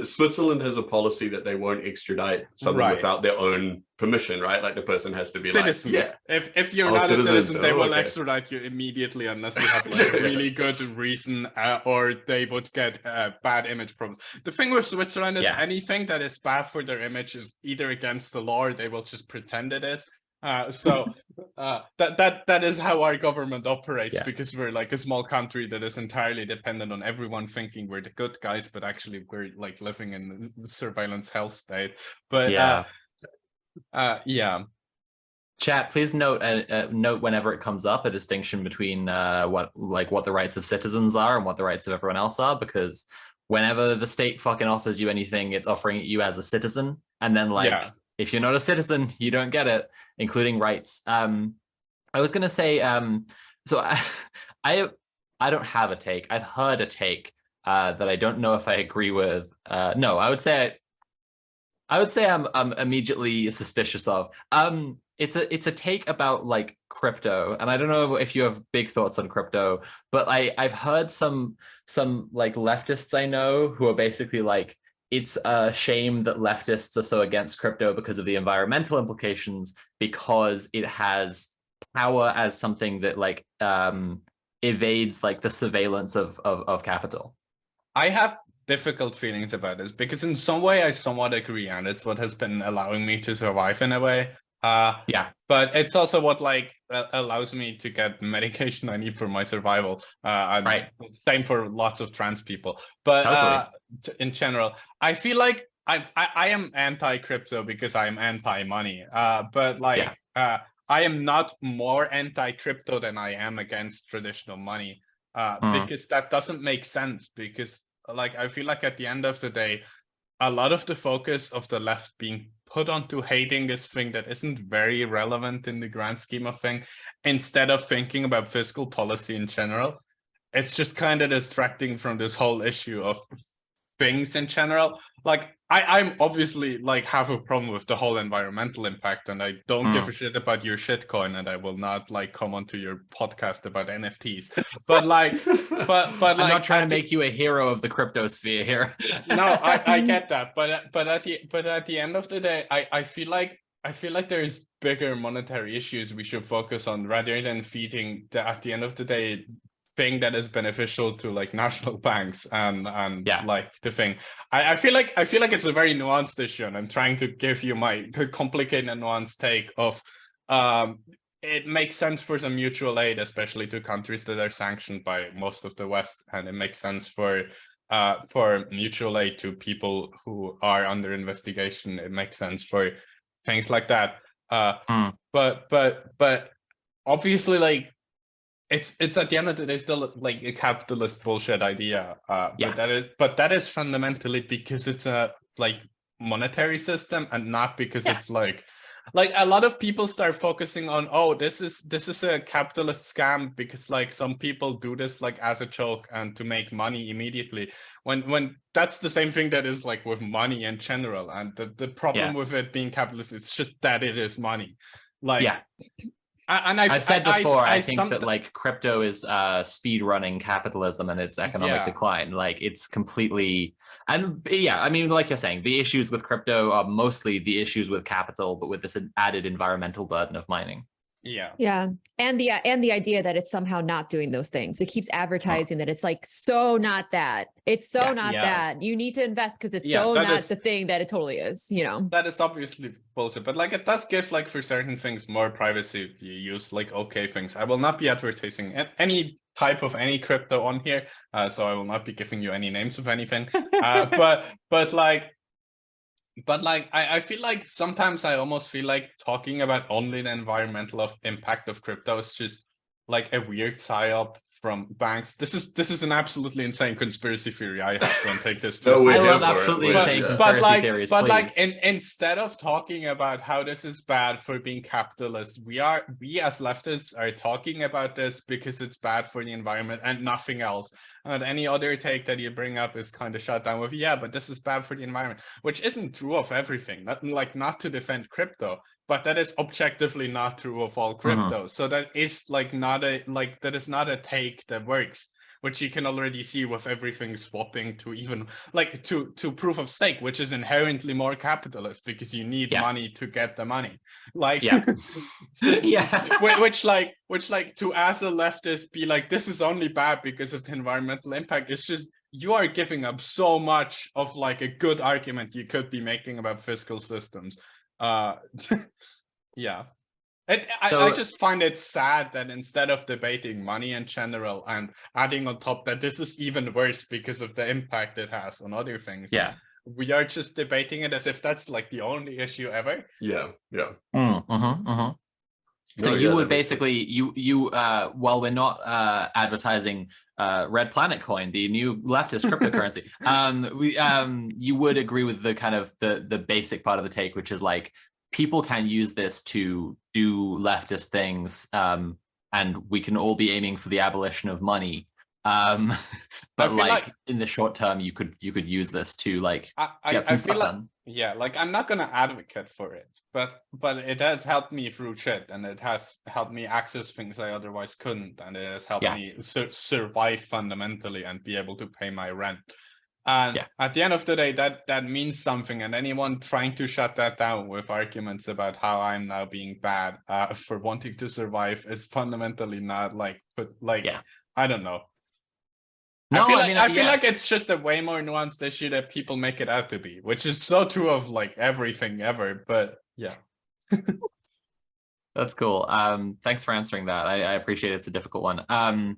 Switzerland has a policy that they won't extradite someone without their own permission, right? Like the person has to be citizens. Like, if you're not a citizen, they will extradite you immediately unless you have like really good reason, or they would get bad image problems. The thing with Switzerland is anything that is bad for their image is either against the law or they will just pretend it is. That is how our government operates because we're like a small country that is entirely dependent on everyone thinking we're the good guys, but actually we're like living in a surveillance hell state. But Chat, please note note whenever it comes up a distinction between what the rights of citizens are and what the rights of everyone else are, because whenever the state fucking offers you anything, it's offering it you as a citizen, and then if you're not a citizen, you don't get it, including rights. I was gonna say, so I don't have a take. I've heard a take that I don't know if I agree with. No, I would say I'm immediately suspicious of. It's a take about like crypto, and I don't know if you have big thoughts on crypto, but I've heard some like leftists I know who are basically like, it's a shame that leftists are so against crypto because of the environmental implications, because it has power as something that like evades like the surveillance of capital. I have difficult feelings about this because in some way I somewhat agree, and it's what has been allowing me to survive in a way. Yeah, but it's also what like allows me to get medication I need for my survival. And right. Same for lots of trans people. But Totally. In general, I feel like I am anti-crypto because I'm anti-money. But like I am not more anti-crypto than I am against traditional money. Because that doesn't make sense. Because like I feel like at the end of the day, a lot of the focus of the left being put onto hating this thing that isn't very relevant in the grand scheme of things, instead of thinking about fiscal policy in general, it's just kind of distracting from this whole issue of things in general. Like I'm obviously like have a problem with the whole environmental impact, and I don't give a shit about your shitcoin, and I will not like come onto your podcast about NFTs. But like, but I'm not trying to make you a hero of the crypto sphere here. No, I get that, but at the end of the day, I feel like there's bigger monetary issues we should focus on rather than feeding at the end of the day thing that is beneficial to like national banks and like the thing. I feel like it's a very nuanced issue, and I'm trying to give you my complicated and nuanced take of it makes sense for some mutual aid, especially to countries that are sanctioned by most of the West, and it makes sense for mutual aid to people who are under investigation. It makes sense for things like that. But obviously, like it's at the end of the day still like a capitalist bullshit idea. But that is fundamentally because it's a like monetary system, and not because it's like a lot of people start focusing on, oh, this is a capitalist scam because like some people do this like as a joke and to make money immediately, when that's the same thing that is like with money in general. And the problem with it being capitalist is just that it is money. Like and I've said before, I think that like crypto is speed running capitalism and its economic decline. Like it's completely, and I mean, like you're saying, the issues with crypto are mostly the issues with capital, but with this added environmental burden of mining. Yeah. And the idea that it's somehow not doing those things. It keeps advertising that it's like so not that. It's so not that. You need to invest because it's so not the thing that it totally is, you know. That is obviously bullshit, but like it does give like for certain things more privacy if you use like okay things. I will not be advertising any type of any crypto on here, so I will not be giving you any names of anything. But I feel like sometimes I almost feel like talking about only the environmental impact of crypto is just like a weird psyop from banks. This is an absolutely insane conspiracy theory. I have to take this to I love absolutely insane conspiracy theories. But like instead of talking about how this is bad for being capitalist, we as leftists are talking about this because it's bad for the environment and nothing else. And any other take that you bring up is kind of shut down with, but this is bad for the environment, which isn't true of everything. Not to defend crypto, but that is objectively not true of all crypto. So that is not a take that works, which you can already see with everything swapping to even like to proof of stake, which is inherently more capitalist because you need money to get the money. Like which to as a leftist be like, this is only bad because of the environmental impact. It's just you are giving up so much of like a good argument you could be making about fiscal systems. I just find it sad that instead of debating money in general and adding on top that this is even worse because of the impact it has on other things, we are just debating it as if that's like the only issue ever. So Oh, you yeah, would that makes sense. basically while we're not advertising Red Planet Coin, the new leftist cryptocurrency, you would agree with the kind of the basic part of the take, which is like people can use this to do leftist things, and we can all be aiming for the abolition of money. But like in the short term, you could use this to like get some stuff done. Yeah, like I'm not gonna advocate for it, but it has helped me through shit, and it has helped me access things I otherwise couldn't, and it has helped me survive fundamentally and be able to pay my rent. And at the end of the day, that means something, and anyone trying to shut that down with arguments about how I'm now being bad for wanting to survive is fundamentally not like, I don't know. No, I feel like it's just a way more nuanced issue that people make it out to be, which is so true of like everything ever. But yeah. That's cool. Thanks for answering that. I appreciate it. It's a difficult one. What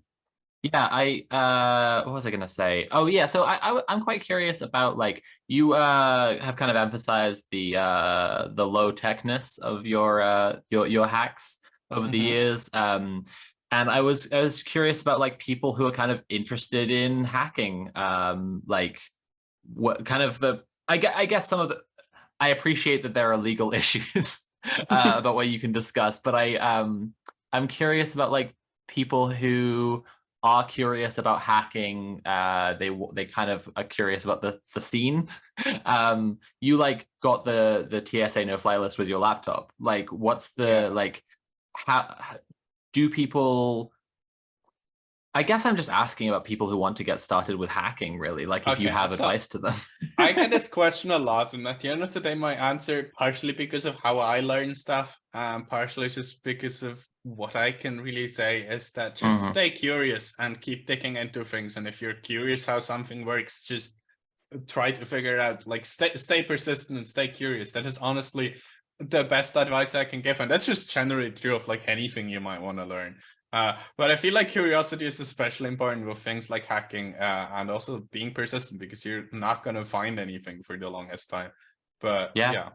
was I gonna say? Oh yeah, so I'm quite curious about like you have kind of emphasized the low techness of your hacks over the years. And I was curious about like people who are kind of interested in hacking, like what kind of I guess some of the, I appreciate that there are legal issues about what you can discuss, but I'm curious about like people who are curious about hacking. They kind of are curious about the scene. You like got the TSA no-fly list with your laptop. Like, what's the like how do people, I guess I'm just asking about people who want to get started with hacking, really, like if you have advice to them. I get this question a lot, and at the end of the day, my answer, partially because of how I learn stuff, partially just because of what I can really say, is that just stay curious and keep digging into things. And if you're curious how something works, just try to figure it out. Like stay persistent and stay curious. That is honestly the best advice I can give, and that's just generally true of like anything you might want to learn. But I feel like curiosity is especially important with things like hacking, and also being persistent, because you're not going to find anything for the longest time. But yeah,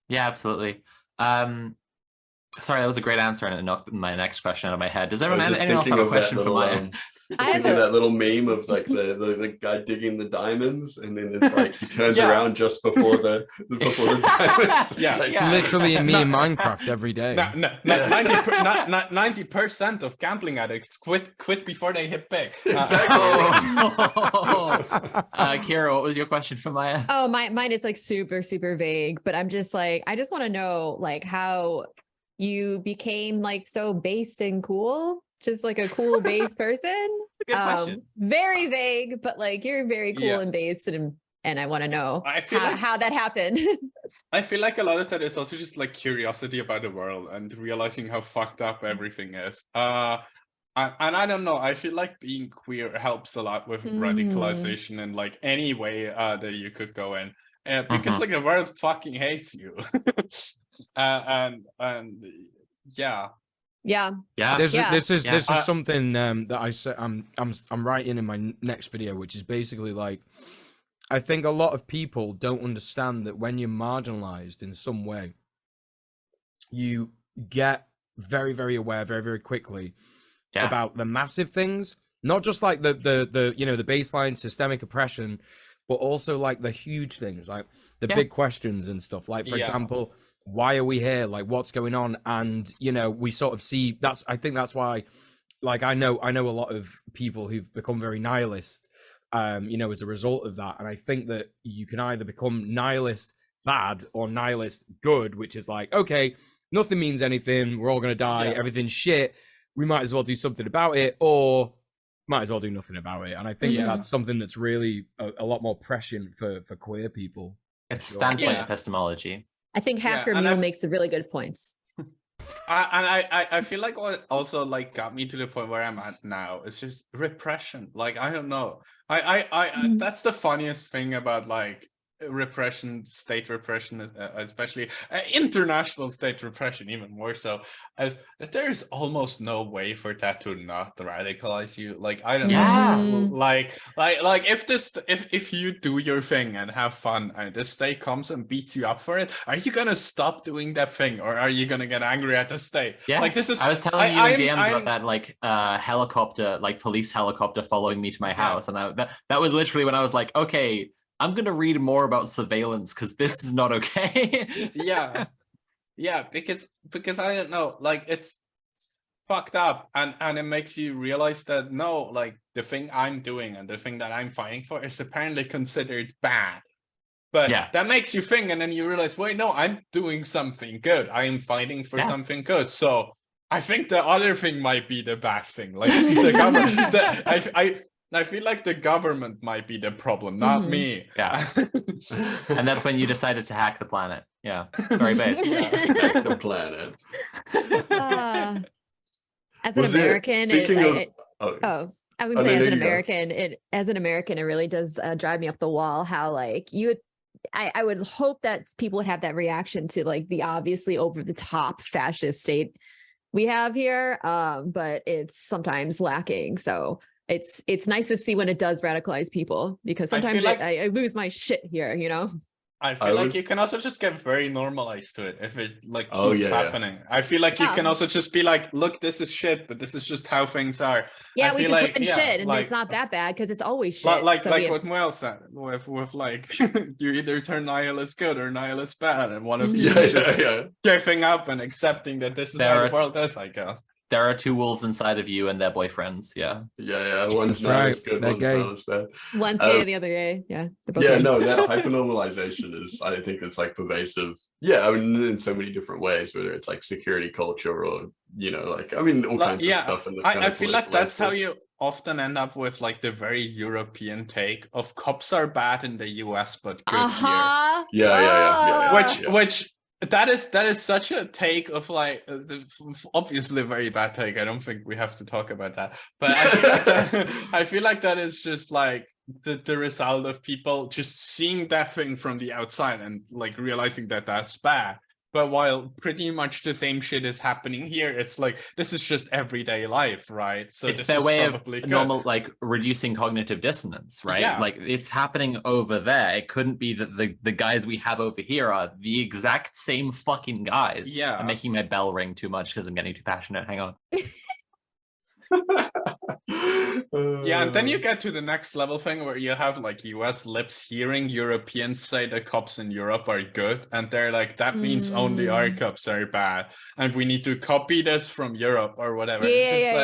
absolutely. Sorry, that was a great answer, and it knocked my next question out of my head. Does anyone else have a question for Maya? I think of that little meme of like the guy digging the diamonds, and then it's like he turns around just before the diamonds. It's literally me in Minecraft every day. 90% of gambling addicts quit before they hit big. Kira, what was your question for Maya? Oh, mine is like super vague, but I'm just like, I just want to know like how you became like so based and cool. Just like a cool base person. That's a good question. Very vague, but like you're very cool and based, and I want to know how that happened. I feel like a lot of that is also just like curiosity about the world and realizing how fucked up everything is. And I don't know, I feel like being queer helps a lot with radicalization in like any way that you could go in, because like the world fucking hates you. And yeah. This is something that I said I'm writing in my next video, which is basically like, I think a lot of people don't understand that when you're marginalized in some way, you get very, very aware very, very quickly about the massive things, not just like the you know, the baseline systemic oppression, but also like the huge things, like the big questions and stuff. Like, for example, why are we here? Like, what's going on? And, you know, we sort of see I think that's why, like, I know a lot of people who've become very nihilist, you know, as a result of that. And I think that you can either become nihilist bad or nihilist good, which is like, okay, nothing means anything. We're all going to die. Everything's shit. We might as well do something about it, or might as well do nothing about it. And I think that's something that's really a lot more prescient for queer people. It's standpoint epistemology. I think Hacker Mule makes a really good points. I feel like what also like got me to the point where I'm at now is just repression. Like, I don't know. I that's the funniest thing about like repression, state repression, especially international state repression, even more so, as there's almost no way for that to not radicalize you. Like, I don't Yeah. know, like if you do your thing and have fun, and the state comes and beats you up for it, are you gonna stop doing that thing, or are you gonna get angry at the state? Yeah, like this is. I was telling you in DMs about that, like helicopter, like police helicopter following me to my house, and that was literally when I was like, okay, I'm gonna read more about surveillance because this is not okay. yeah, because I don't know, like it's fucked up, and it makes you realize that no, like the thing I'm doing and the thing that I'm fighting for is apparently considered bad. But that makes you think, and then you realize, wait, no, I'm doing something good. I am fighting for something good. So I think the other thing might be the bad thing. Like the government, I feel like the government might be the problem, not me. Yeah. And that's when you decided to hack the planet. Yeah. Very base. Hack the planet. As an American, I would say as an American, it really does drive me up the wall how like I would hope that people would have that reaction to like the obviously over the top fascist state we have here, but it's sometimes lacking. So it's nice to see when it does radicalize people, because sometimes I lose my shit here, you know. I feel like you can also just get very normalized to it if it like keeps happening. I feel like you can also just be like, look, this is shit, but this is just how things are. Yeah, we just live in shit, and it's not that bad because it's always shit. Like what Moel said, with like you either turn nihilist good or nihilist bad, and one of you is just giving up and accepting that this is how the world is, I guess. There are two wolves inside of you and their boyfriends. Yeah. One's not as good, one's not as bad. One's gay, the other gay. Yeah. No, that hypernormalization is, I think it's like pervasive. Yeah, I mean, in so many different ways, whether it's like security culture or, you know, like, I mean, all kinds of stuff. I feel like that's how you often end up with like the very European take of cops are bad in the US, but good here. Which that is such a take of like obviously a very bad take. I don't think we have to talk about that, but I feel like that is just like the result of people just seeing that thing from the outside and like realizing that that's bad. But while pretty much the same shit is happening here, it's like this is just everyday life, right? So it's their way of normal, like reducing cognitive dissonance, right? Yeah. Like it's happening over there. It couldn't be that the guys we have over here are the exact same fucking guys. Yeah. I'm making my bell ring too much because I'm getting too passionate. Hang on. Yeah, and then you get to the next level thing where you have like US libs hearing Europeans say the cops in Europe are good, and they're like, that means only our cops are bad, and we need to copy this from Europe or whatever. We're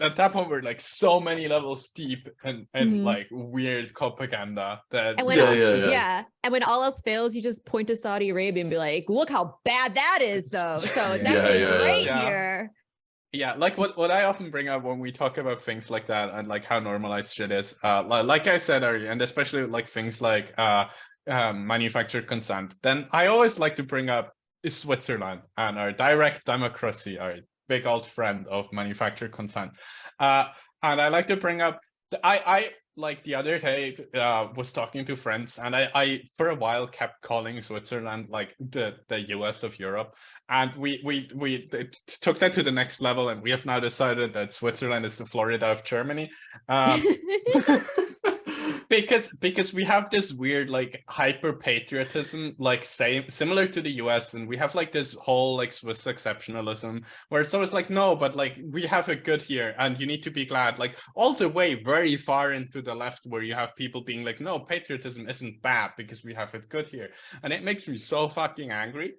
at that point we're like so many levels deep and like weird propaganda that and when and when all else fails, you just point to Saudi Arabia and be like, look how bad that is though. So it's actually great here. Yeah, like what I often bring up when we talk about things like that and like how normalized shit is, like I said earlier, and especially like things like manufactured consent, then I always like to bring up Switzerland and our direct democracy, our big old friend of manufactured consent. And I like to bring up, I like the other day was talking to friends, and I for a while kept calling Switzerland like the US of Europe, and we took that to the next level, and we have now decided that Switzerland is the Florida of Germany. Because we have this weird like hyper patriotism, like similar to the US, and we have like this whole like Swiss exceptionalism where it's always like, no, but like we have it good here and you need to be glad, like all the way very far into the left where you have people being like, no, patriotism isn't bad because we have it good here, and it makes me so fucking angry.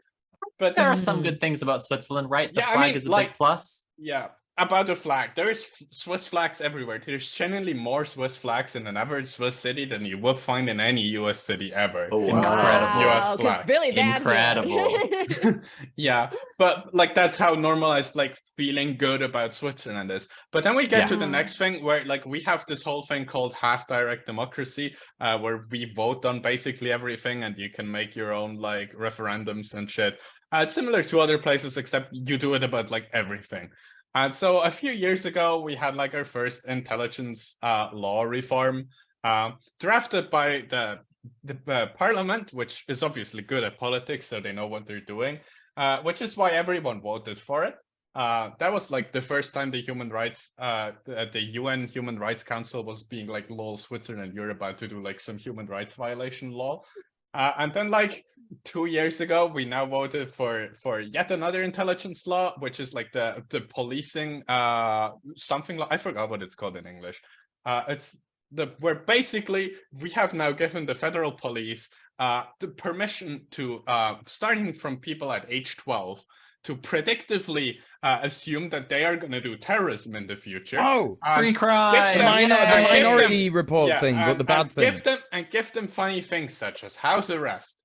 But there are some good things about Switzerland, right? The flag is a big plus. Yeah. About the flag, there's Swiss flags everywhere. There's genuinely more Swiss flags in an average Swiss city than you would find in any US city ever. Oh, wow. Incredible. US flags. Really bad. Incredible. Yeah, but like that's how normalized like feeling good about Switzerland is. But then we get to the next thing where like we have this whole thing called half direct democracy, where we vote on basically everything and you can make your own like referendums and shit. Similar to other places, except you do it about like everything. And so a few years ago, we had like our first intelligence law reform, drafted by the parliament, which is obviously good at politics, so they know what they're doing, which is why everyone voted for it. That was like the first time the UN Human Rights Council was being like, lol, Switzerland, you're about to do like some human rights violation law. And then like 2 years ago, we now voted for yet another intelligence law, which is like the policing something like, I forgot what it's called in English. It's where basically we have now given the federal police the permission to starting from people at age 12 to predictively assume that they are going to do terrorism in the future. Oh, free crime! The minority report thing, but the bad thing. Give them funny things such as house arrest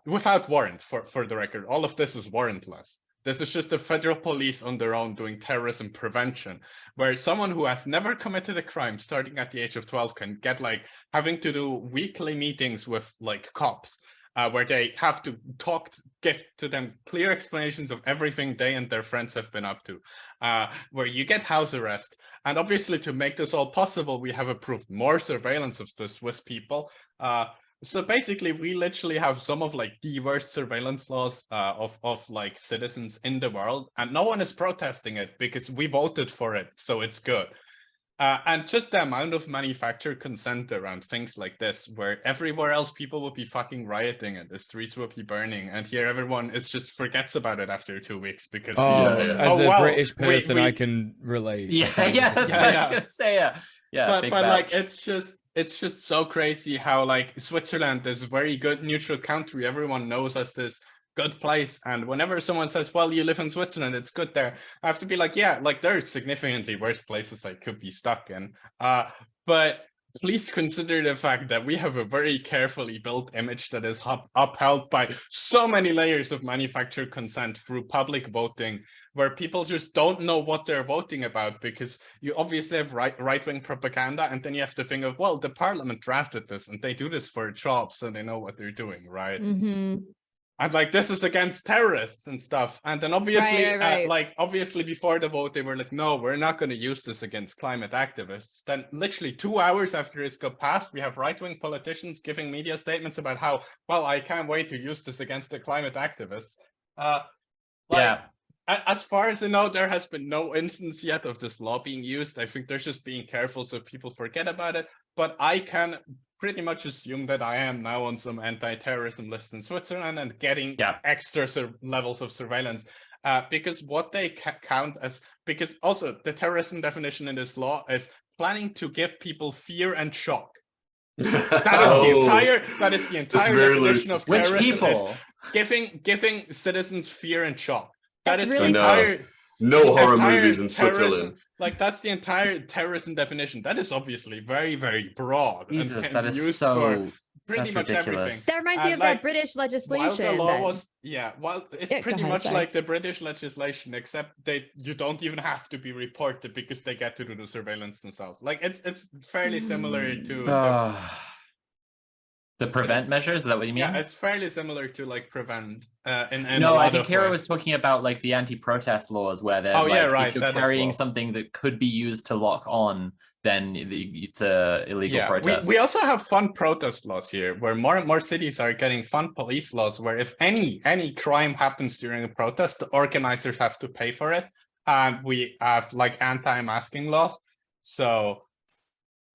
without warrant. For the record, all of this is warrantless. This is just the federal police on their own doing terrorism prevention, where someone who has never committed a crime starting at the age of 12 can get like having to do weekly meetings with like cops. Where they have to give to them clear explanations of everything they and their friends have been up to, where you get house arrest. And obviously to make this all possible, we have approved more surveillance of the Swiss people. So basically, we literally have some of like the worst surveillance laws of like citizens in the world, and no one is protesting it because we voted for it, so it's good. And just the amount of manufactured consent around things like this, where everywhere else people would be fucking rioting and the streets would be burning, and here everyone is just forgets about it after 2 weeks because as a British person, I can relate. Yeah, that's what I was gonna say. Yeah, but like it's just so crazy how like Switzerland, this very good neutral country, everyone knows as this good place, and whenever someone says, well, you live in Switzerland, it's good there, I have to be like, yeah, like there's significantly worse places I could be stuck in, but please consider the fact that we have a very carefully built image that is upheld by so many layers of manufactured consent through public voting, where people just don't know what they're voting about, because you obviously have right-wing propaganda, and then you have to think of, well, the parliament drafted this and they do this for a job, so they know what they're doing, right? And like, this is against terrorists and stuff. And then obviously, like obviously before the vote, they were like, no, we're not going to use this against climate activists. Then literally 2 hours after it's got passed, we have right-wing politicians giving media statements about how, well, I can't wait to use this against the climate activists. As far as I know, there has been no instance yet of this law being used. I think they're just being careful so people forget about it. But I can pretty much assume that I am now on some anti-terrorism list in Switzerland and getting extra levels of surveillance, because what they count as, because also the terrorism definition in this law is planning to give people fear and shock. That is the entire definition of terrorism. Which people? Giving citizens fear and shock. That is really the entire... No horror movies in Switzerland. Like, that's the entire terrorism definition. That is obviously very, very broad. Jesus, and that is used so... for pretty much ridiculous. everything. That reminds me of like, that British legislation. While the law then. was, it's pretty much sorry. like the British legislation, except you don't even have to be reported because they get to do the surveillance themselves. Like, it's fairly similar to the prevent measures. Is that what you mean? Yeah, it's fairly similar to like prevent. No, I think Kira was talking about like the anti-protest laws, where they're if you're carrying something that could be used to lock on, then it's illegal protest. We also have fun protest laws here, where more and more cities are getting fun police laws, where if any crime happens during a protest, the organizers have to pay for it. And we have like anti-masking laws. So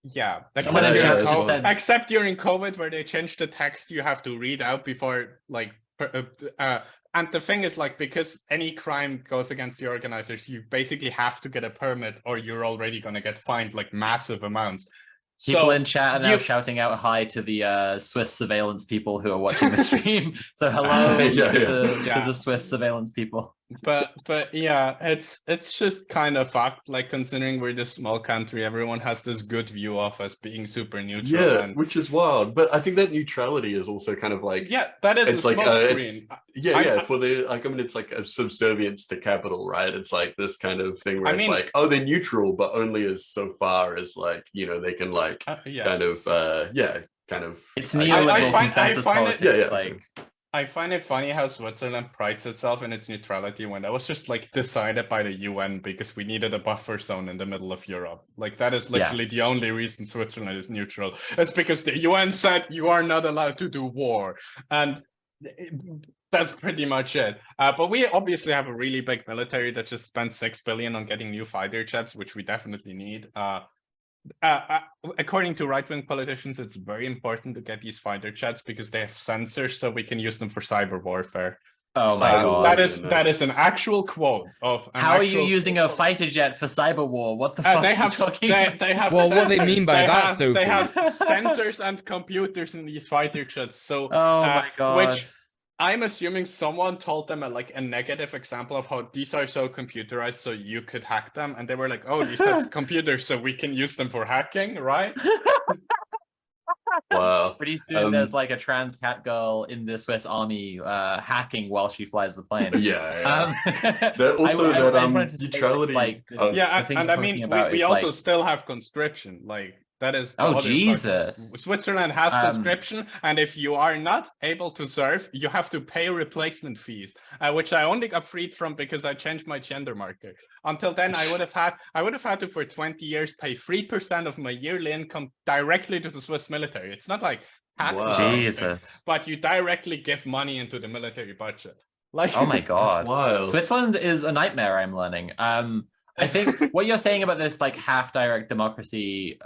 yeah, except during COVID, where they changed the text you have to read out before like and the thing is, like, because any crime goes against the organizers, you basically have to get a permit or you're already going to get fined like massive amounts. People in chat are now shouting out hi to the Swiss surveillance people who are watching the stream. So hello to the Swiss surveillance people. But yeah, it's just kind of fucked. Like, considering we're this small country, everyone has this good view of us being super neutral. Yeah, which is wild. But I think that neutrality is also kind of like that is a smoke screen. For the it's like a subservience to capital, right? It's like this kind of thing where it's like, oh, they're neutral, but only as so far as like, you know, they can like kind of it's neoliberal consensus politics. I find it funny how Switzerland prides itself in its neutrality when that was just like decided by the UN because we needed a buffer zone in the middle of Europe. Like that is literally the only reason Switzerland is neutral. It's because the UN said you are not allowed to do war. And that's pretty much it. But we obviously have a really big military that just spent 6 billion on getting new fighter jets, which we definitely need. According to right-wing politicians, it's very important to get these fighter jets because they have sensors, so we can use them for cyber warfare. Oh my god! That is an actual quote of. How are you using a fighter jet for cyber war? What the fuck they are have, you talking they, about? they have Well, what sensors. they mean by that, Sophie. They have sensors and computers in these fighter jets. So, Oh my god! which I'm assuming someone told them a negative example of how these are so computerized, so you could hack them, and they were like, "Oh, these have computers, so we can use them for hacking, right?" Wow. Pretty soon, there's like a trans cat girl in the Swiss army hacking while she flies the plane. Yeah. That also I wanted to say, neutrality. like, Yeah, thing and we're I mean, talking about we is, also like- still have conscription. Like that is. the Oh, other part. Jesus. Switzerland has conscription, and if you are not able to serve, you have to pay replacement fees, which I only got freed from because I changed my gender marker. Until then, I would have had to for 20 years pay 3% of my yearly income directly to the Swiss military. It's not like taxes, Wow. or anything, Jesus. but you directly give money into the military budget. Like, Oh my god! wild. Switzerland is a nightmare. I'm learning. I think what you're saying about this like half direct democracy,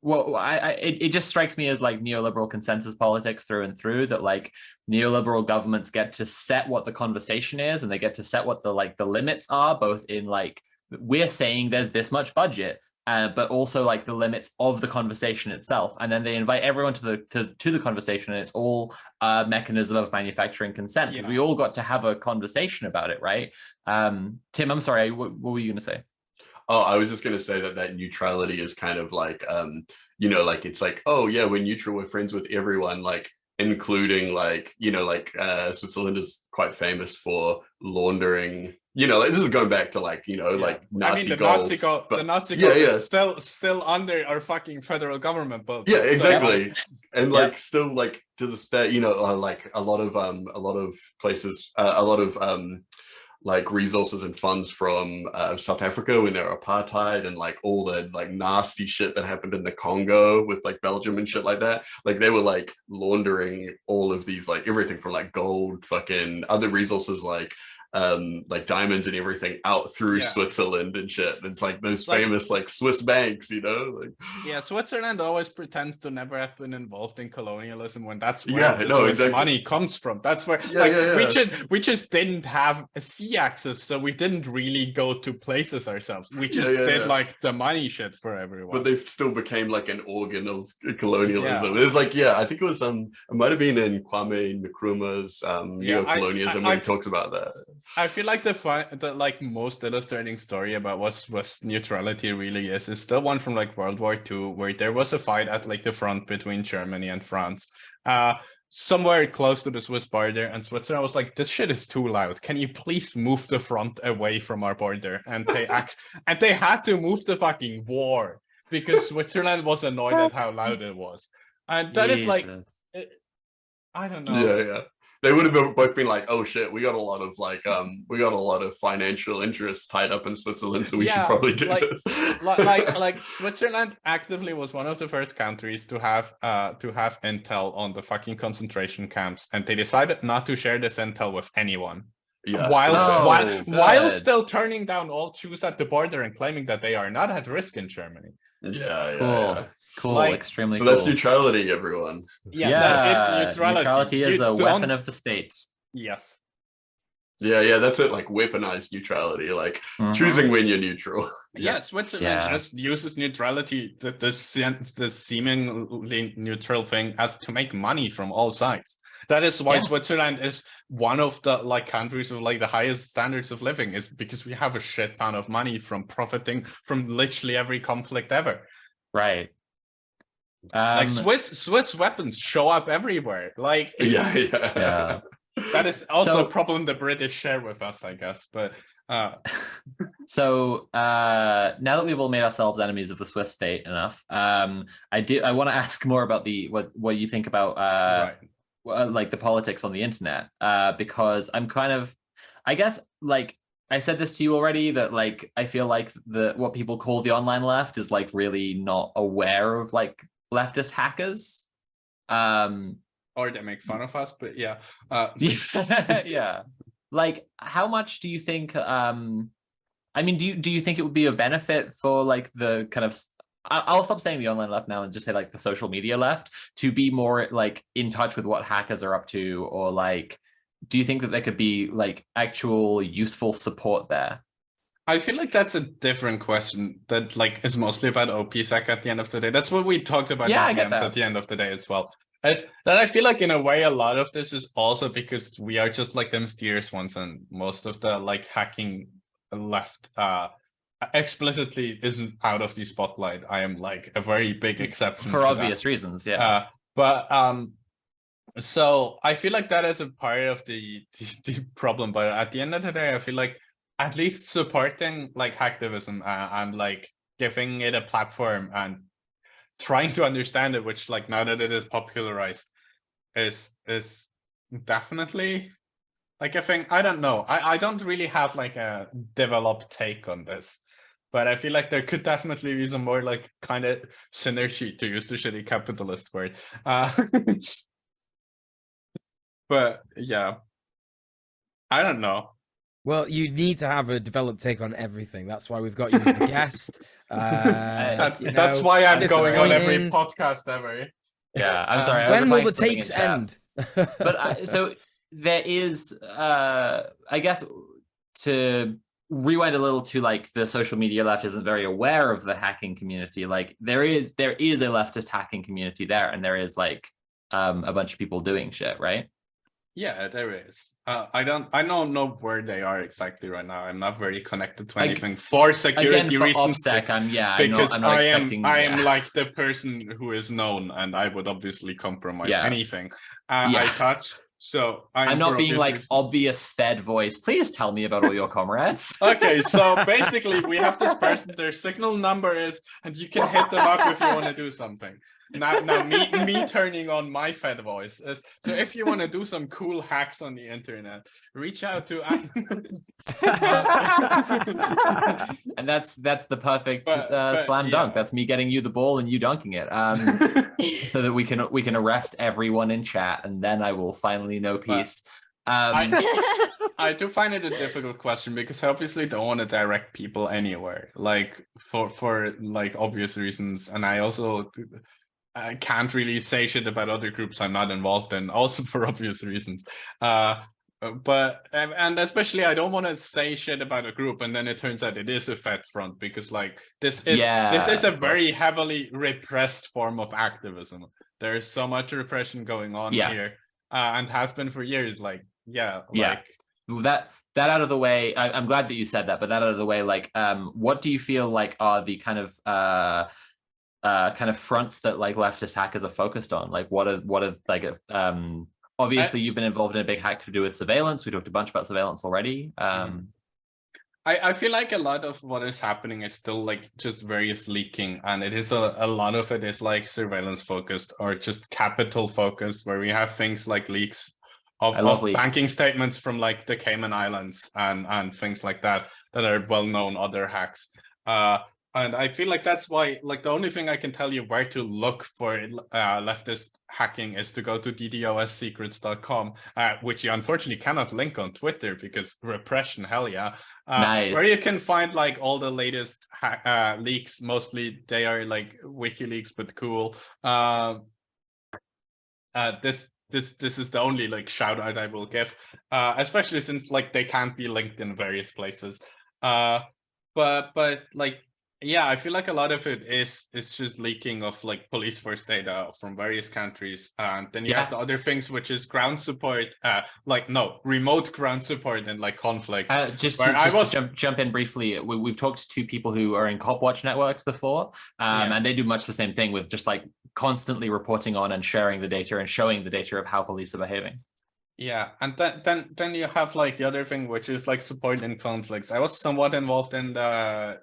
it just strikes me as like neoliberal consensus politics through and through, that like neoliberal governments get to set what the conversation is, and they get to set what the limits are, both in like, we're saying there's this much budget, but also like the limits of the conversation itself, and then they invite everyone to the conversation, and it's all a mechanism of manufacturing consent, because we all got to have a conversation about it, right? Tim, I'm sorry, what were you going to say? Oh, I was just going to say that neutrality is kind of like, like it's like, oh yeah, we're neutral, we're friends with everyone, like including like, Switzerland is quite famous for laundering. This is going back to like, like Nazi gold. The Nazi gold is still under our fucking federal government, but yeah, exactly. And like still like to this day, like a lot of places, like resources and funds from South Africa when they were apartheid, and like all the like nasty shit that happened in the Congo with like Belgium and shit like that. Like they were like laundering all of these, like everything from like gold, fucking other resources like diamonds and everything out through Switzerland and shit. It's like those famous like Swiss banks, like Switzerland always pretends to never have been involved in colonialism when that's where Swiss money comes from. That's where we just didn't have a sea access, so we didn't really go to places ourselves. We just did like the money shit for everyone. But they still became like an organ of colonialism. It was like, I think it was it might have been in Kwame Nkrumah's Neo-Colonialism when he talks about that. I feel like the like most illustrating story about what neutrality really is the one from like World War II, where there was a fight at like the front between Germany and France, somewhere close to the Swiss border, and Switzerland was like, "This shit is too loud. Can you please move the front away from our border?" And they had to move the fucking war because Switzerland was annoyed at how loud it was, and that is like, I don't know. Yeah. They would have both been like, "Oh shit, we got a lot of financial interests tied up in Switzerland, so we should probably do this." like Switzerland actively was one of the first countries to have intel on the fucking concentration camps, and they decided not to share this intel with anyone. Yeah. While still turning down all Jews at the border and claiming that they are not at risk in Germany. Cool, extremely cool. So that's neutrality, everyone. That is neutrality. Neutrality is a weapon of the state. Yes. Yeah, that's it. Like weaponized neutrality, like choosing when you're neutral. Switzerland just uses neutrality, the seemingly neutral thing, as to make money from all sides. That is why Switzerland is one of the like countries with like the highest standards of living, is because we have a shit ton of money from profiting from literally every conflict ever. Right. Like Swiss weapons show up everywhere. Like yeah. That is also a problem the British share with us, I guess. But so now that we've all made ourselves enemies of the Swiss state enough, I want to ask more about what you think about like the politics on the internet, because I'm kind of, I guess, like I said this to you already, that like I feel like what people call the online left is like really not aware of like leftist hackers. Or they make fun of us, but yeah. Yeah. Like, how much do you think? I mean, do you think it would be a benefit for like the kind of? I'll stop saying the online left now and just say like the social media left to be more like in touch with what hackers are up to, or like, do you think that there could be like actual useful support there? I feel like that's a different question that like is mostly about OPSEC at the end of the day. That's what we talked about Yeah, I get DMs that. at the end of the day as well. As that I feel like in a way a lot of this is also because we are just like the mysterious ones, and most of the like hacking left explicitly isn't out of the spotlight. I am like a very big exception For to obvious that. reasons, yeah. So I feel like that is a part of the problem, but at the end of the day, I feel like at least supporting like hacktivism and like giving it a platform and trying to understand it, which like now that it is popularized, is definitely like a thing. I don't know. I don't really have like a developed take on this, but I feel like there could definitely be some more like kind of synergy, to use the shitty capitalist word. But yeah, I don't know. Well, you need to have a developed take on everything. That's why we've got you as a guest. That's why I'm going on every podcast ever. Yeah, I'm sorry. I When will the something in takes chat. end? But so there is, I guess, to rewind a little to like the social media left isn't very aware of the hacking community. Like there is a leftist hacking community there, and there is like a bunch of people doing shit, right? Yeah, there is. I don't know where they are exactly right now. I'm not very connected to anything for security Again, for reasons. OPSEC, I'm because not expecting. I am like the person who is known, and I would obviously compromise anything I touch. So I'm not being like reasons. obvious Fed voice. Please tell me about all your comrades. Okay, so basically we have this person. Their signal number is, and you can hit them up if you want to do something. Now me turning on my Fed voice is, so if you want to do some cool hacks on the internet, reach out to and that's the perfect slam dunk. That's me getting you the ball and you dunking it, so that we can arrest everyone in chat, and then I will finally know peace. I do find it a difficult question because I obviously don't want to direct people anywhere, like for like obvious reasons, and I also can't really say shit about other groups I'm not involved in, also for obvious reasons. But and especially I don't want to say shit about a group and then it turns out it is a Fed front, because like this is a very heavily repressed form of activism. There's so much repression going on here, and has been for years. Like that out of the way. I'm glad that you said that, but that out of the way, like what do you feel like are the kind of fronts that like leftist hackers are focused on? Like what are like obviously you've been involved in a big hack to do with surveillance. We talked a bunch about surveillance already. I feel like a lot of what is happening is still like just various leaking, and it is a lot of it is like surveillance focused or just capital focused, where we have things like leaks of banking statements from like the Cayman Islands and things like that are well-known other hacks. And I feel like that's why, like, the only thing I can tell you where to look for leftist hacking is to go to ddossecrets.com, which you unfortunately cannot link on Twitter because repression, hell yeah. Nice. Where you can find like all the latest leaks. Mostly they are like WikiLeaks, but cool. This is the only like shout out I will give, especially since like they can't be linked in various places. But like, yeah, I feel like a lot of it is just leaking of like police force data from various countries, and then you have the other things, which is ground support, remote ground support and like conflicts. Just to jump in briefly, we've talked to people who are in cop watch networks before, and they do much the same thing with just like constantly reporting on and sharing the data and showing the data of how police are behaving. Yeah, and then you have like the other thing, which is like support in conflicts. I was somewhat involved in the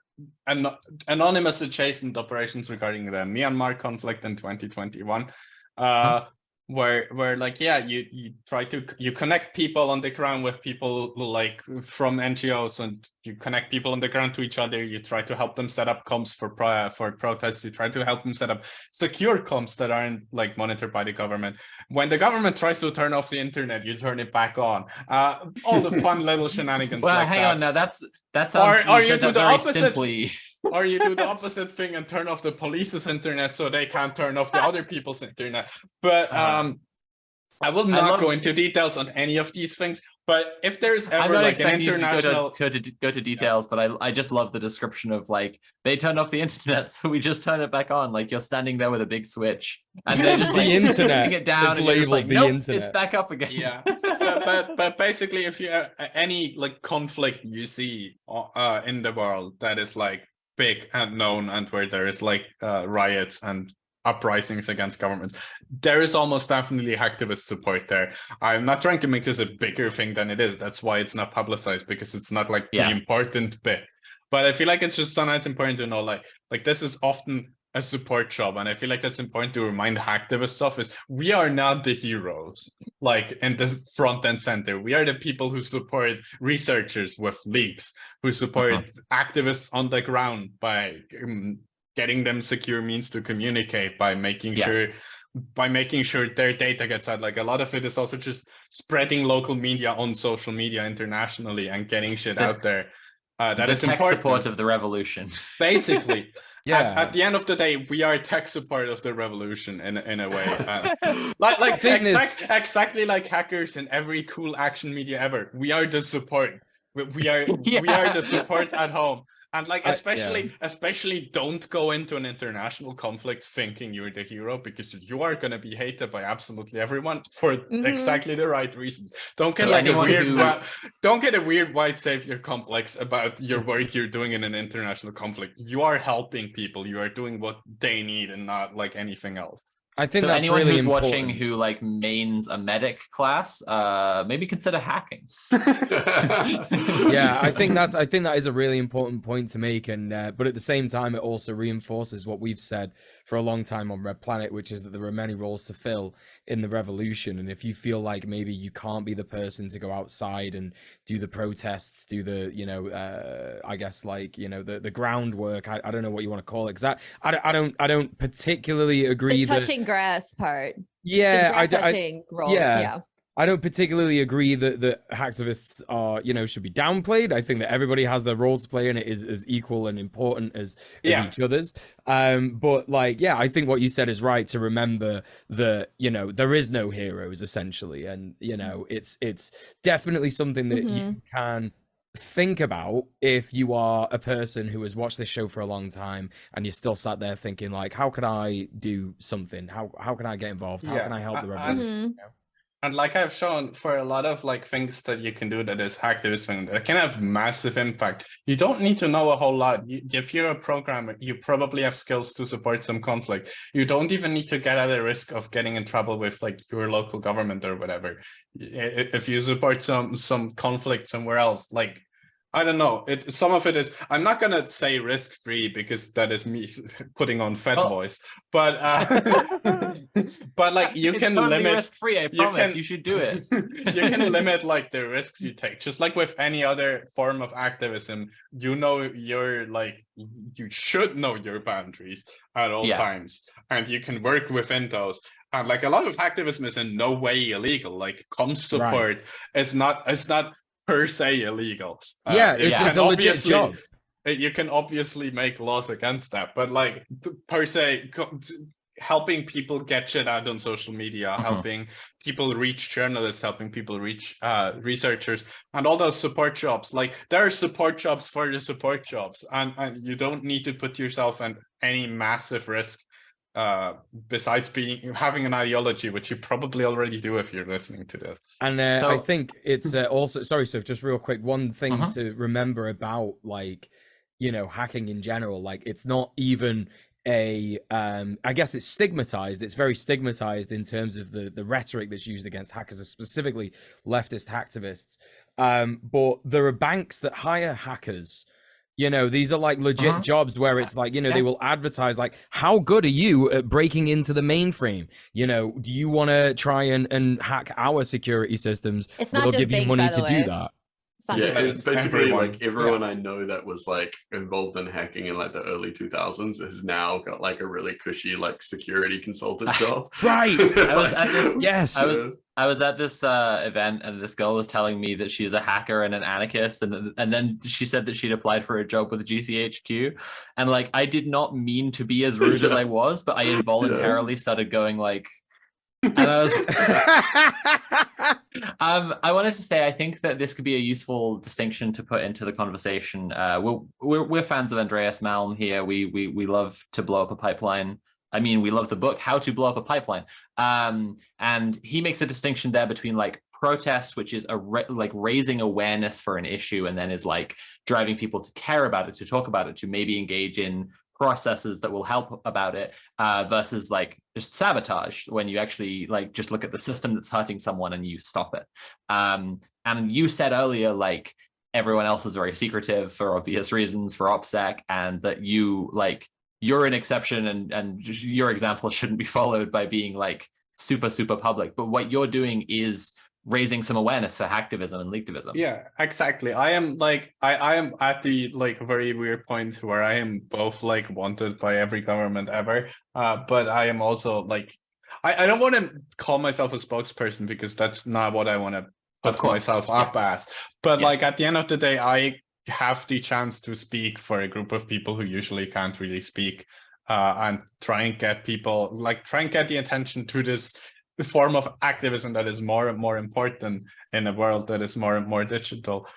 anonymous adjacent operations regarding the Myanmar conflict in 2021. where like, yeah, you try to connect people on the ground with people like from NGOs, and you connect people on the ground to each other. You try to help them set up comms for protests. You try to help them set up secure comms that aren't like monitored by the government. When the government tries to turn off the internet, you turn it back on. All the fun little shenanigans. Well, like hang that. on now. That sounds Or you do the very opposite. simply. Or you do the opposite thing and turn off the police's internet so they can't turn off the other people's internet. But I will not go into details on any of these things. But if there's ever like an international, go to details, but I just love the description of like they turned off the internet, so we just turn it back on. Like you're standing there with a big switch, and they're just like The internet putting it down, is and you're just like, labeled the nope, internet. it's back up again. yeah. But basically, if you any like conflict you see in the world that is like big and known, and where there is like riots and uprisings against governments, there is almost definitely hacktivist support there. I'm not trying to make this a bigger thing than it is. That's why it's not publicized, because it's not like the important bit. But I feel like it's just sometimes important to know like this is often a support job, and I feel like that's important to remind hacktivists of, is we are not the heroes like in the front and center. We are the people who support researchers with leaks, who support activists on the ground by getting them secure means to communicate, by making sure their data gets out. Like a lot of it is also just spreading local media on social media internationally and getting shit out there. That is tech important. support of the revolution. Basically. Yeah. At the end of the day, we are tech support of the revolution in a way. Exactly like hackers and every cool action media ever. We are the support. We are the support at home. And like especially don't go into an international conflict thinking you're the hero, because you are going to be hated by absolutely everyone for exactly the right reasons. Don't get don't get a weird white savior complex about your work you're doing in an international conflict. You are helping people. You are doing what they need and not like anything else. I think so that's anyone really who's important. watching who like mains a medic class, maybe consider hacking. Yeah, I think that is a really important point to make, and but at the same time, it also reinforces what we've said for a long time on Red Planet, which is that there are many roles to fill in the revolution, and if you feel like maybe you can't be the person to go outside and do the protests, do the I guess like the groundwork, I don't know what you want to call it, because I don't particularly agree the touching grass part. Yeah, touching roles. Yeah. I don't particularly agree that hacktivists are, should be downplayed. I think that everybody has their role to play, and it is as equal and important as each other's. But like, yeah, I think what you said is right, to remember that, there is no heroes essentially. And, it's definitely something that you can think about if you are a person who has watched this show for a long time and you're still sat there thinking like, how can I do something? How can I get involved? How can I help the revolution? And like I've shown, for a lot of like things that you can do that is hacktivism, that can have massive impact. You don't need to know a whole lot. If you're a programmer, you probably have skills to support some conflict. You don't even need to get at the risk of getting in trouble with like your local government or whatever. If you support some conflict somewhere else, like, I don't know. Some of it is, I'm not going to say risk-free because that is me putting on Fed voice, but but like you can totally limit risk-free. I promise you should do it. You can limit like the risks you take, just like with any other form of activism. You should know your boundaries at all times, and you can work within those. And like a lot of activism is in no way illegal. Like comms support is not per se illegal. It's a legit job. You can obviously make laws against that, but like per se, helping people get shit out on social media, helping people reach journalists, helping people reach researchers, and all those support jobs. Like there are support jobs for the support jobs, and you don't need to put yourself at any massive risk. Besides having an ideology, which you probably already do if you're listening to this. And I think it's also, sorry, so just real quick, one thing to remember about like, hacking in general, like it's not even I guess it's stigmatized. It's very stigmatized in terms of the rhetoric that's used against hackers, specifically leftist hacktivists. But there are banks that hire hackers You know, these are like legit jobs where it's like, you know, Yeah. they will advertise like, how good are you at breaking into the mainframe? You know, do you want to try and hack our security systems? It's not We'll just give you banks, money by the to do way. that. It's not Yeah, just that banks. is basically everyone. like everyone I know that was like involved in hacking in like the early 2000s has now got like a really cushy like security consultant job. Right. I was at this. Yes. I was at this event, and this girl was telling me that she's a hacker and an anarchist, and then she said that she'd applied for a job with GCHQ, and like I did not mean to be as rude as I was, but I involuntarily started going like, and I was. I wanted to say I think that this could be a useful distinction to put into the conversation. We're fans of Andreas Malm here. We love to blow up a pipeline. I mean, we love the book How to Blow Up a Pipeline. And he makes a distinction there between like protest, which is like raising awareness for an issue, and then is like driving people to care about it, to talk about it, to maybe engage in processes that will help about it, versus like just sabotage, when you actually like just look at the system that's hurting someone and you stop it. And you said earlier, like everyone else is very secretive for obvious reasons for OPSEC, and that you like you're an exception, and your example shouldn't be followed by being like super public. But what you're doing is raising some awareness for hacktivism and leaktivism. Yeah, exactly. I am like I am at the like very weird point where I am both like wanted by every government ever, but I am also like I don't want to call myself a spokesperson, because that's not what I want to put myself up as. But like at the end of the day, I have the chance to speak for a group of people who usually can't really speak, and try and get the attention to this form of activism that is more and more important in a world that is more and more digital.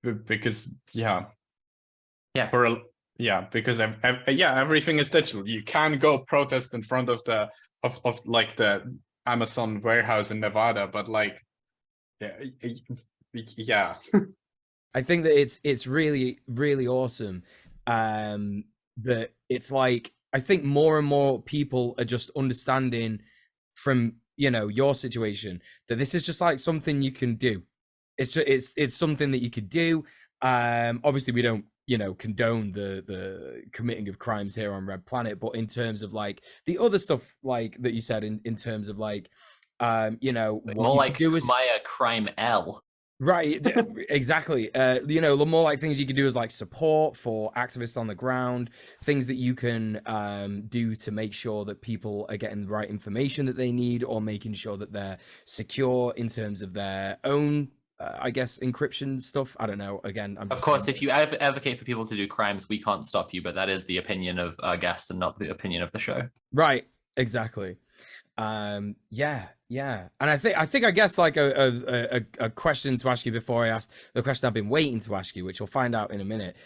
Because everything is digital. You can go protest in front of the like the Amazon warehouse in Nevada, but like yeah. I think that it's really awesome that it's like, I think more and more people are just understanding from, you know, your situation, that this is just like something you can do. It's just it's something that you could do. Obviously we don't, you know, condone the committing of crimes here on Red Planet, but in terms of like the other stuff like that you said in terms of like you know, what more you like could do is Maya crimew. Right, exactly. You know, the more like things you can do is like support for activists on the ground, things that you can do to make sure that people are getting the right information that they need, or making sure that they're secure in terms of their own, I guess, encryption stuff. I don't know. Again, I'm just of course, saying. if you advocate for people to do crimes, we can't stop you, but that is the opinion of our guest and not the opinion of the show. Right, exactly. Yeah, and I think I guess like a question to ask you before I ask the question I've been waiting to ask you, which we'll find out in a minute,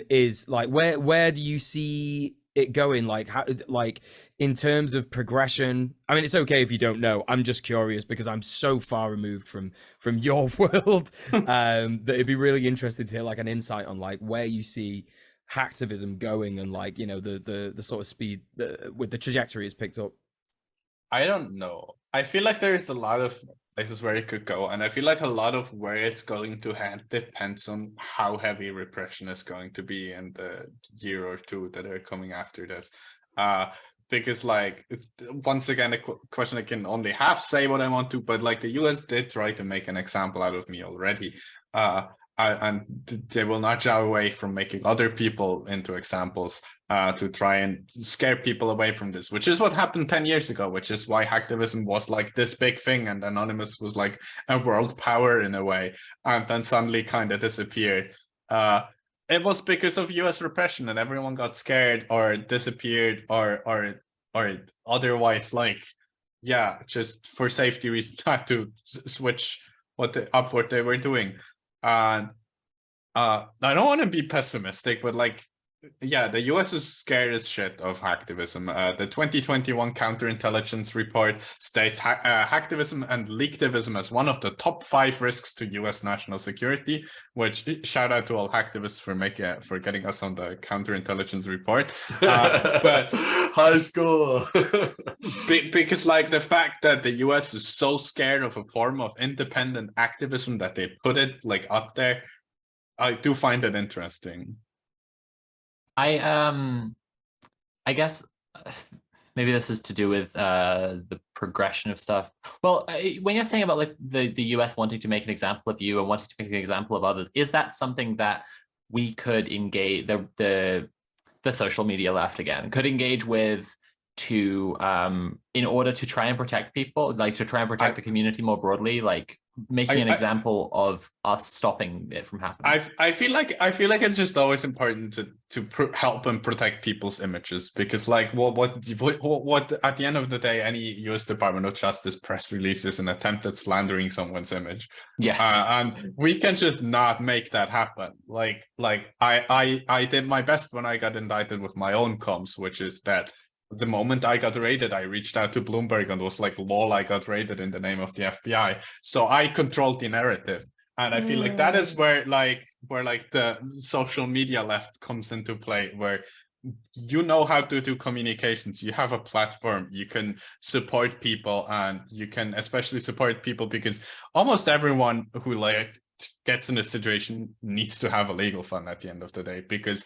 is like where do you see it going, like how, like in terms of progression? I mean, it's okay if you don't know. I'm just curious because I'm so far removed from your world that it'd be really interesting to hear like an insight on like where you see hacktivism going, and like, you know, the sort of speed with the trajectory it's picked up. I don't know. I feel like there's a lot of places where it could go, and I feel like a lot of where it's going to head depends on how heavy repression is going to be in the year or two that are coming after this. Because like, once again, a question I can only half say what I want to, but like the US did try to make an example out of me already. And they will not shy away from making other people into examples to try and scare people away from this, which is what happened 10 years ago, which is why hacktivism was like this big thing, and Anonymous was like a world power in a way, and then suddenly kind of disappeared. It was because of US repression, and everyone got scared or disappeared or otherwise, like, just for safety reasons, had to switch what they were doing. And I don't want to be pessimistic, but like, the US is scared as shit of hacktivism. The 2021 counterintelligence report states hacktivism and leaktivism as one of the top 5 risks to US national security, which shout out to all hacktivists for getting us on the counterintelligence report. But high score. Because like the fact that the US is so scared of a form of independent activism that they put it like up there, I do find it interesting. I guess maybe this is to do with the progression of stuff. Well, when you're saying about like the US wanting to make an example of you and wanting to make an example of others, is that something that we could engage the social media left again could engage with to in order to try and protect people, like to try and protect the community more broadly, like making an example of us stopping it from happening? I feel like it's just always important to help and protect people's images, because like what at the end of the day, any U.S. Department of Justice press release is an attempt at slandering someone's image. Yes. And we can just not make that happen. Like I did my best when I got indicted with my own comms, which is that the moment I got raided, I reached out to Bloomberg and was like, lol, I got raided in the name of the FBI. So I controlled the narrative. And I feel like that is where the social media left comes into play, where you know how to do communications. You have a platform, you can support people, and you can especially support people because almost everyone who like gets in this situation needs to have a legal fund at the end of the day, because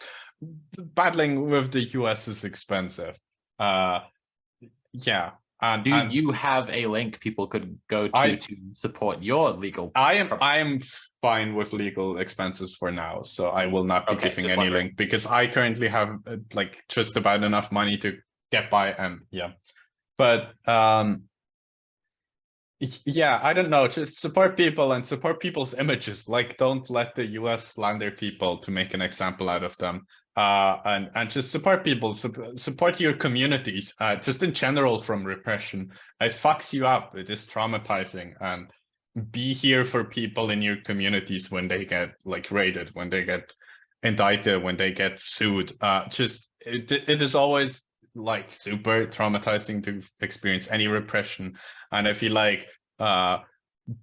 battling with the US is expensive. Yeah. And you have a link people could go to support your legal? I am fine with legal expenses for now, so I will not be giving any link, because I currently have like just about enough money to get by, and yeah. But yeah, I don't know, just support people and support people's images. Like, don't let the US slander people to make an example out of them. And just support people, support your communities, just in general from repression. It fucks you up, it is traumatizing, and be here for people in your communities when they get like raided, when they get indicted, when they get sued. It is always like super traumatizing to experience any repression. And I feel like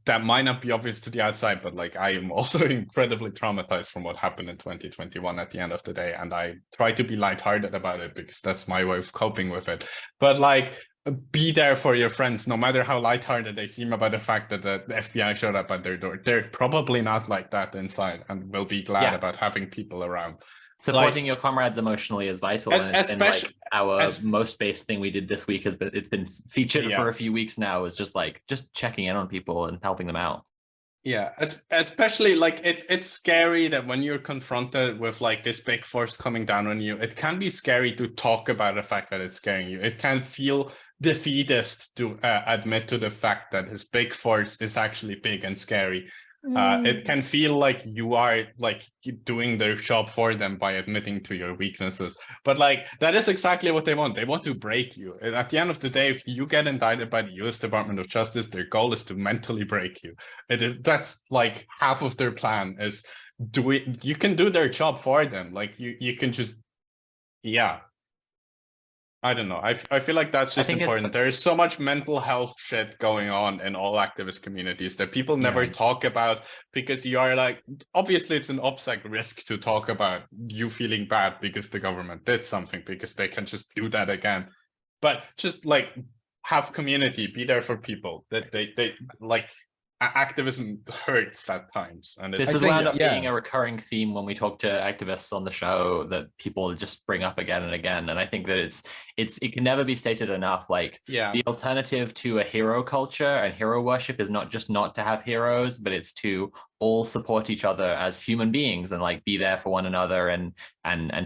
that might not be obvious to the outside, but like I am also incredibly traumatized from what happened in 2021 at the end of the day, and I try to be lighthearted about it because that's my way of coping with it. But like, be there for your friends, no matter how lighthearted they seem about the fact that the FBI showed up at their door. They're probably not like that inside, and will be glad about having people around. Supporting your comrades emotionally is vital, and it's been like our most base thing we did this week. It's been featured for a few weeks now. Is just checking in on people and helping them out. Yeah, especially like it's scary that when you're confronted with like this big force coming down on you, it can be scary to talk about the fact that it's scaring you. It can feel defeatist to admit to the fact that this big force is actually big and scary. It can feel like you are like doing their job for them by admitting to your weaknesses, but like that is exactly what they want. They want to break you. At the end of the day, if you get indicted by the US Department of Justice, their goal is to mentally break you. That's like half of their plan is you can do their job for them. Like you can just, yeah. I don't know. I feel like that's just important. There is so much mental health shit going on in all activist communities that people never talk about, because you are like, obviously it's an OPSEC risk to talk about you feeling bad because the government did something, because they can just do that again. But just like have community, be there for people. That they like, activism hurts at times, and this is wound up being a recurring theme when we talk to activists on the show that people just bring up again and again. And I think that it can never be stated enough. Like, the alternative to a hero culture and hero worship is not just not to have heroes, but it's to all support each other as human beings and like be there for one another and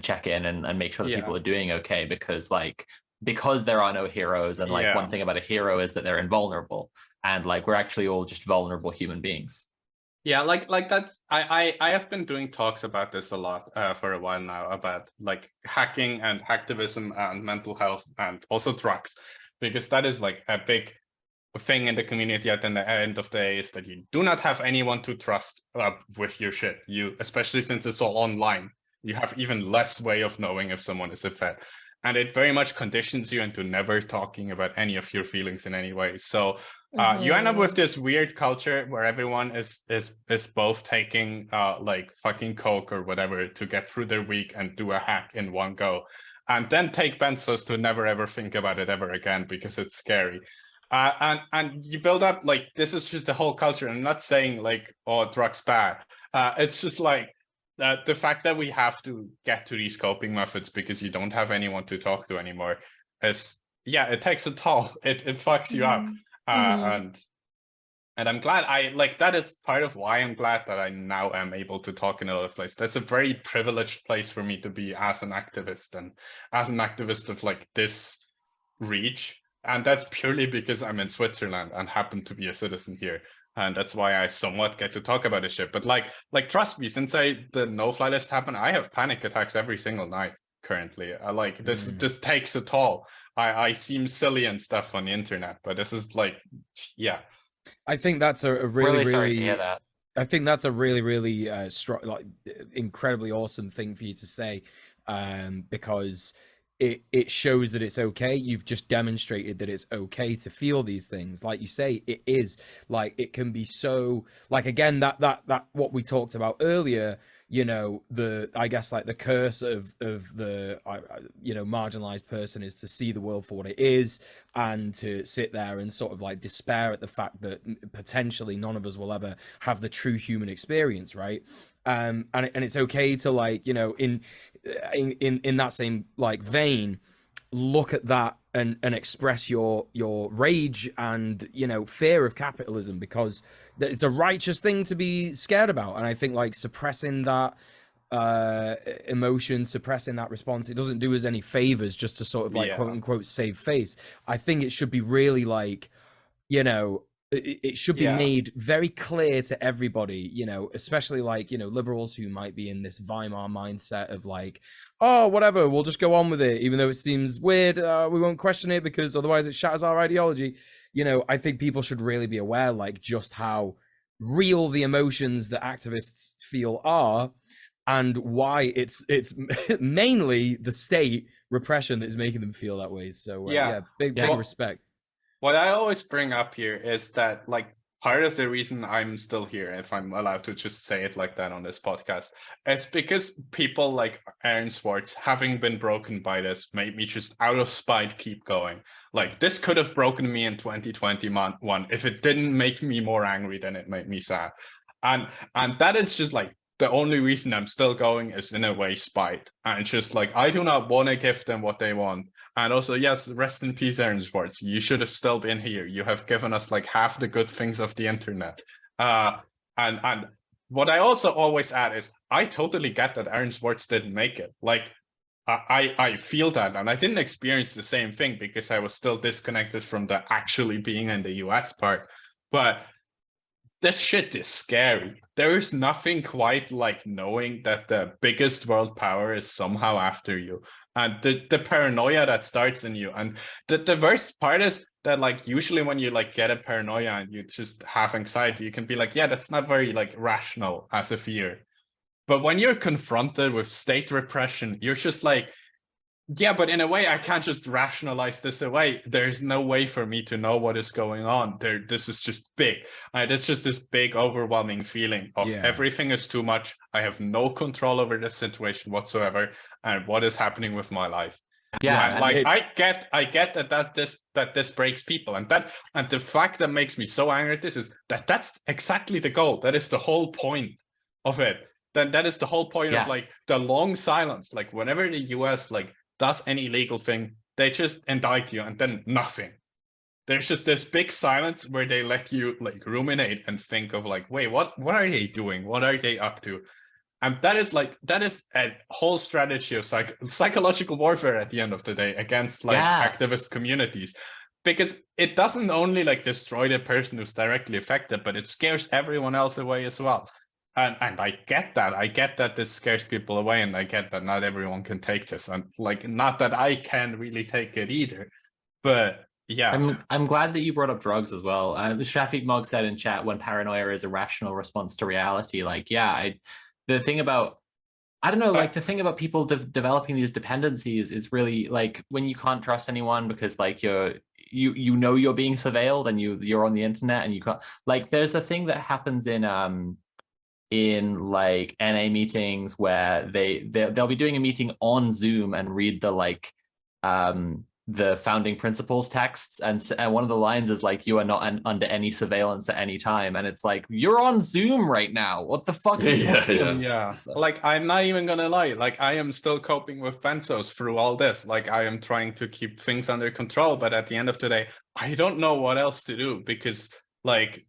check in and make sure that people are doing okay, because there are no heroes, and like one thing about a hero is that they're invulnerable. And like, we're actually all just vulnerable human beings. Yeah, like that's I have been doing talks about this a lot for a while now, about like hacking and hacktivism and mental health and also drugs, because that is like a big thing in the community at the end of the day, is that you do not have anyone to trust with your shit. You, especially since it's all online, you have even less way of knowing if someone is a threat. And it very much conditions you into never talking about any of your feelings in any way. So you end up with this weird culture where everyone is both taking like fucking coke or whatever to get through their week and do a hack in one go, and then take benzos to never ever think about it ever again because it's scary. And you build up like, this is just the whole culture. I'm not saying like, oh, drugs bad. It's just like, the fact that we have to get to these coping methods because you don't have anyone to talk to anymore is, yeah, it takes a toll. It fucks you up. And I'm glad that is part of why I'm glad that I now am able to talk in a lot of places. That's a very privileged place for me to be as an activist, and as an activist of like this reach. And that's purely because I'm in Switzerland and happen to be a citizen here. And that's why I somewhat get to talk about this shit. But like trust me, since the no-fly list happened, I have panic attacks every single night currently. This takes a toll. I seem silly and stuff on the internet, but this is like, yeah. I think that's a really sorry to hear that. I think that's a really strong, like, incredibly awesome thing for you to say, because it shows that it's okay. You've just demonstrated that it's okay to feel these things. Like you say, it is, like, it can be so, like, again, that what we talked about earlier, you know, I guess like the curse of the you know, marginalized person is to see the world for what it is, and to sit there and sort of like despair at the fact that potentially none of us will ever have the true human experience, right? And it's okay to, like, you know, in that same like vein, look at that and express your rage and, you know, fear of capitalism, because it's a righteous thing to be scared about. And I think like suppressing that emotion, suppressing that response, it doesn't do us any favors just to sort of like quote unquote save face. I think it should be really like, you know, it should be made very clear to everybody, you know, especially like, you know, liberals who might be in this Weimar mindset of like, oh, whatever, we'll just go on with it, even though it seems weird, we won't question it because otherwise it shatters our ideology. You know, I think people should really be aware, like, just how real the emotions that activists feel are, and why it's mainly the state repression that is making them feel that way. So big respect. What I always bring up here is that, like, part of the reason I'm still here, if I'm allowed to just say it like that on this podcast, is because people like Aaron Swartz, having been broken by this, made me just out of spite keep going. Like, this could have broken me in 2021 if it didn't make me more angry than it made me sad. And that is just like the only reason I'm still going is in a way spite. And it's just like, I do not want to give them what they want. And also, yes, rest in peace, Aaron Swartz. You should have still been here. You have given us like half the good things of the internet. And what I also always add is, I totally get that Aaron Swartz didn't make it. Like, I feel that, and I didn't experience the same thing because I was still disconnected from the actually being in the US part. But this shit is scary. There is nothing quite like knowing that the biggest world power is somehow after you, and the paranoia that starts in you. And the worst part is that, like, usually when you like get a paranoia and you just have anxiety, you can be like, yeah, that's not very like rational as a fear. But when you're confronted with state repression, you're just like, yeah, but in a way, I can't just rationalize this away. There's no way for me to know what is going on. This is just big. It's just this big, overwhelming feeling of everything is too much. I have no control over this situation whatsoever, and what is happening with my life. Yeah, like I get that this breaks people, and the fact that makes me so angry at this is that's exactly the goal. That is the whole point of it. Then that is the whole point of like the long silence. Like, whenever the US like does any legal thing, they just indict you and then nothing. There's just this big silence where they let you like ruminate and think of like, wait, what are they doing? What are they up to? And that is a whole strategy of psychological warfare at the end of the day against like activist communities, because it doesn't only like destroy the person who's directly affected, but it scares everyone else away as well. And I get that this scares people away, and I get that not everyone can take this, and like, not that I can really take it either, but yeah. I'm glad that you brought up drugs as well. The Shafiq Mogg said in chat, when paranoia is a rational response to reality, like, the thing about, I don't know, like, the thing about people developing these dependencies is really like when you can't trust anyone because like you know you're being surveilled and you're on the internet and you can't, like, there's a thing that happens in like NA meetings where they'll be doing a meeting on Zoom and read the like the founding principles texts, and one of the lines is like, "You are not under any surveillance at any time," and it's like, you're on Zoom right now. What the fuck? Are you talking Yeah. Like, I'm not even gonna lie. Like, I am still coping with benzos through all this. Like, I am trying to keep things under control, but at the end of the day, I don't know what else to do because, like,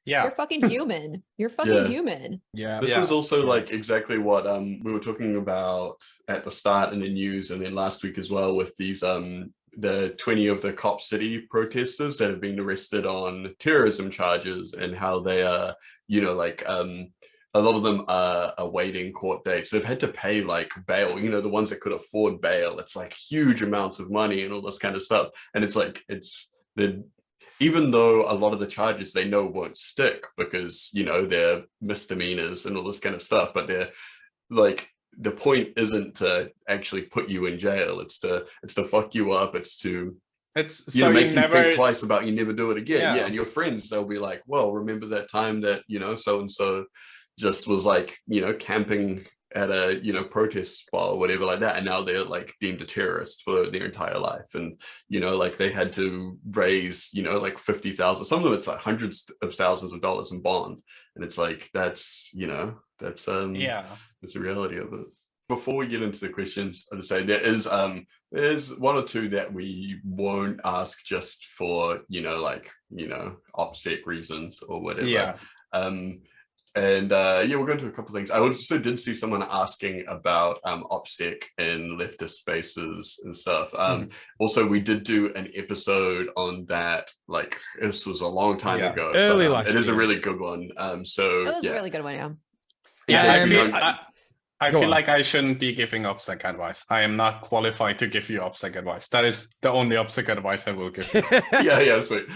yeah, You're fucking human. You're fucking human. Yeah. This is also like exactly what we were talking about at the start in the news, and then last week as well, with these the 20 of the Cop City protesters that have been arrested on terrorism charges, and how they are, you know, like a lot of them are awaiting court dates. They've had to pay like bail, you know, the ones that could afford bail. It's like huge amounts of money and all this kind of stuff. And it's like, even though a lot of the charges they know won't stick because, you know, they're misdemeanors and all this kind of stuff, but they're like, the point isn't to actually put you in jail. It's to fuck you up. It's to make you think twice about you never do it again. Yeah. And your friends, they'll be like, well, remember that time that, you know, so-and-so just was like, you know, camping at a, you know, protest spot or whatever like that, and now they're like deemed a terrorist for their entire life. And, you know, like they had to raise, you know, like 50,000, some of them it's like hundreds of thousands of dollars in bond, and it's like, that's, you know, that's that's the reality of it. Before we get into the questions, I'd say there's one or two that we won't ask just for, you know, like, you know, OPSEC reasons or whatever. And we'll go into a couple of things. I also did see someone asking about OPSEC in leftist spaces and stuff. Also, we did do an episode on that, like, this was a long time ago. Early last year. It is a really good one. So It was a really good one, I feel like I shouldn't be giving OPSEC advice. I am not qualified to give you OPSEC advice. That is the only OPSEC advice I will give you. Sweet.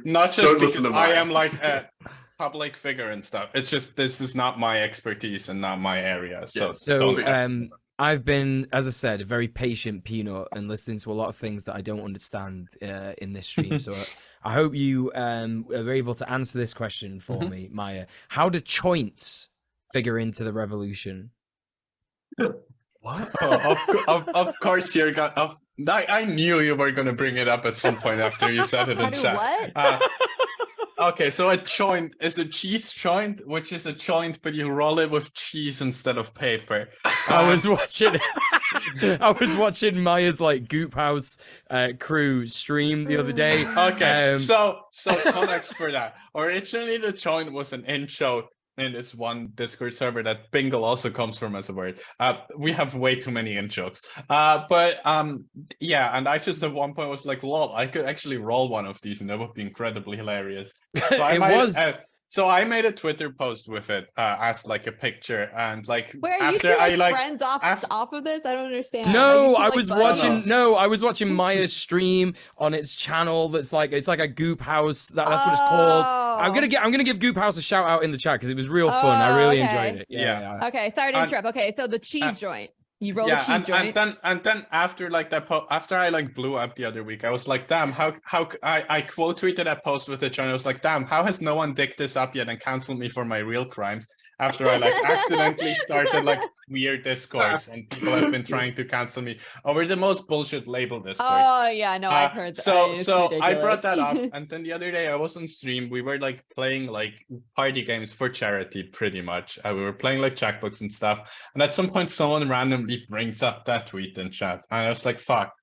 Not just because I am like a public figure and stuff. It's just, this is not my expertise and not my area. So I've been, as I said, a very patient peanut and listening to a lot of things that I don't understand in this stream. So I hope you are able to answer this question for me, Maya. How do choints figure into the revolution? What? Of course you're gonna. I knew you were gonna bring it up at some point after you said it in chat. What? Okay, so a joint is a cheese joint, which is a joint, but you roll it with cheese instead of paper. I was watching Maya's like Goop House crew stream the other day. Okay, so context for that. Originally, the joint was an intro in this one Discord server that bingle also comes from as a word. We have way too many in jokes. Yeah, and I just at one point was like, lol, I could actually roll one of these and that would be incredibly hilarious. So I made a Twitter post with it as like a picture, and like where are after you two, I like friends off of this? I don't understand. No, I was watching Maya's stream on its channel. That's like, it's like a Goop House. That's what it's called. I'm gonna give Goop House a shout out in the chat because it was real fun. I really enjoyed it. Yeah. Okay, sorry to interrupt. Okay, so the cheese joint. You roll a cheese joint. And then after like that after I like blew up the other week, I was like, damn, how I quote tweeted that post with the channel. I was like, damn, how has no one dicked this up yet and canceled me for my real crimes? After I like accidentally started like weird discourse and people have been trying to cancel me over the most bullshit label discourse. Oh yeah, no, I've heard that. So I brought that up, and then the other day I was on stream. We were like playing like party games for charity, pretty much. We were playing like checkbooks and stuff, and at some point someone randomly brings up that tweet in chat, and I was like, fuck.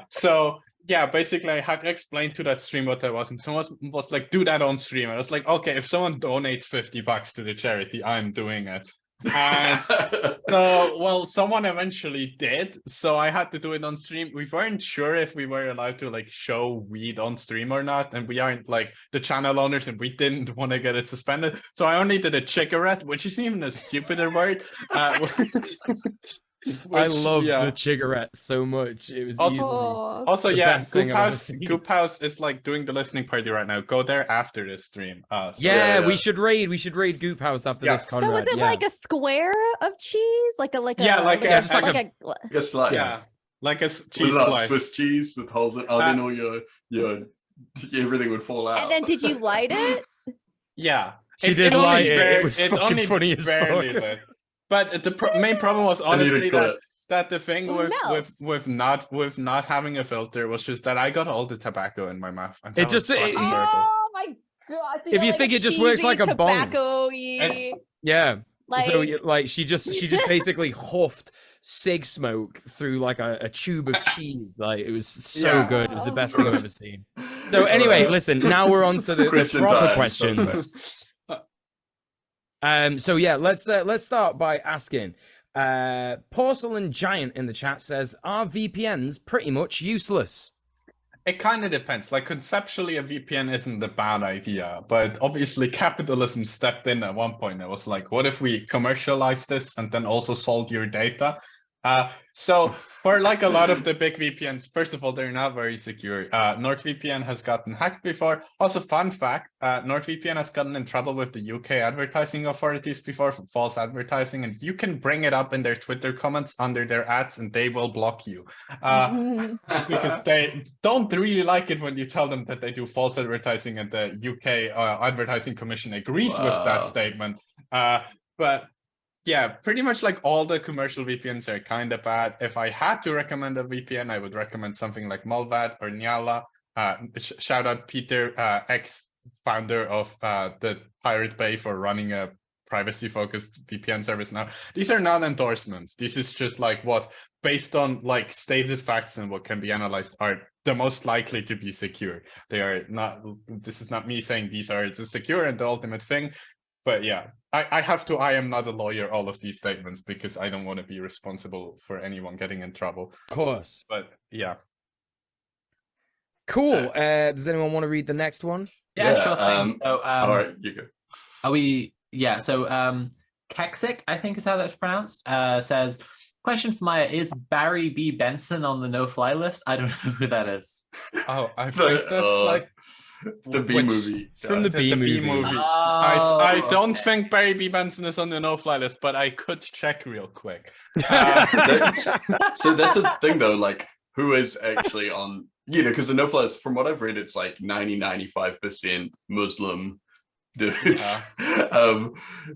So yeah, basically I had to explain to that stream what that was, and someone was like, do that on stream. I was like, okay, if someone donates $50 to the charity, I'm doing it. And so, someone eventually did, so I had to do it on stream. We weren't sure if we were allowed to like show weed on stream or not, and we aren't like the channel owners, and we didn't want to get it suspended, so I only did a cigarette, which isn't even a stupider word. I love the cigarette so much. It was also yeah, Goop House is like doing the listening party right now. Go there after this stream. We should raid Goop House after this, Conrad. So was it like a square of cheese, like a slice? Yeah, like a cheese slice. Swiss cheese with holes in it. Then all your everything would fall out. And then did you light it? Yeah, she did light it. It was fucking funny as fuck. But the main problem was honestly that that the thing It melts. with not having a filter was just that I got all the tobacco in my mouth. And It that was just- fucking terrible. Oh my god! If you think it just works like a bong. tobacco-y, Yeah. So like like she just basically huffed cig smoke through like a tube of cheese. Like it was so Yeah. good. It was the best thing I've ever seen. So anyway, listen. Now we're on to the Question proper time. questions. So yeah, let's start by asking. Porcelain Giant in the chat says, "Are VPNs pretty much useless?" It kind of depends. Like conceptually, a VPN isn't a bad idea, but obviously capitalism stepped in at one point. It was like, what if we commercialize this and then also sold your data? So for like a lot of the big VPNs, first of all, they're not very secure. NordVPN has gotten hacked before. Also, fun fact, NordVPN has gotten in trouble with the UK advertising authorities before for false advertising, and you can bring it up in their Twitter comments under their ads and they will block you. Because they don't really like it when you tell them that they do false advertising, and the UK Advertising Commission agrees with that statement. But yeah, pretty much like all the commercial VPNs are kind of bad. If I had to recommend a VPN, I would recommend something like Mulvad or Nyala. Shout out Peter, ex-founder of the Pirate Bay, for running a privacy-focused VPN service now. These are not endorsements. This is just like what, based on like stated facts and what can be analyzed, are the most likely to be secure. They are not, this is not me saying these are the secure and the ultimate thing. But yeah, I have to, I am not a lawyer, all of these statements, because I don't want to be responsible for anyone getting in trouble. Of course. But yeah. Cool. Does anyone want to read the next one? Yeah, Yeah, sure thing. So all right, you go. are we so Kexic, I think is how that's pronounced, says, question for Maya, is Barry B. Benson on the no-fly list? I don't know who that is. Oh, I think that's like the B movie. It's from the B movie. Oh, I don't okay. think Barry B. Benson is on the no-fly list, but I could check real quick. So that's a thing though, like who is actually on, because the no-fly list, from what I've read, it's like 95% Muslim dudes.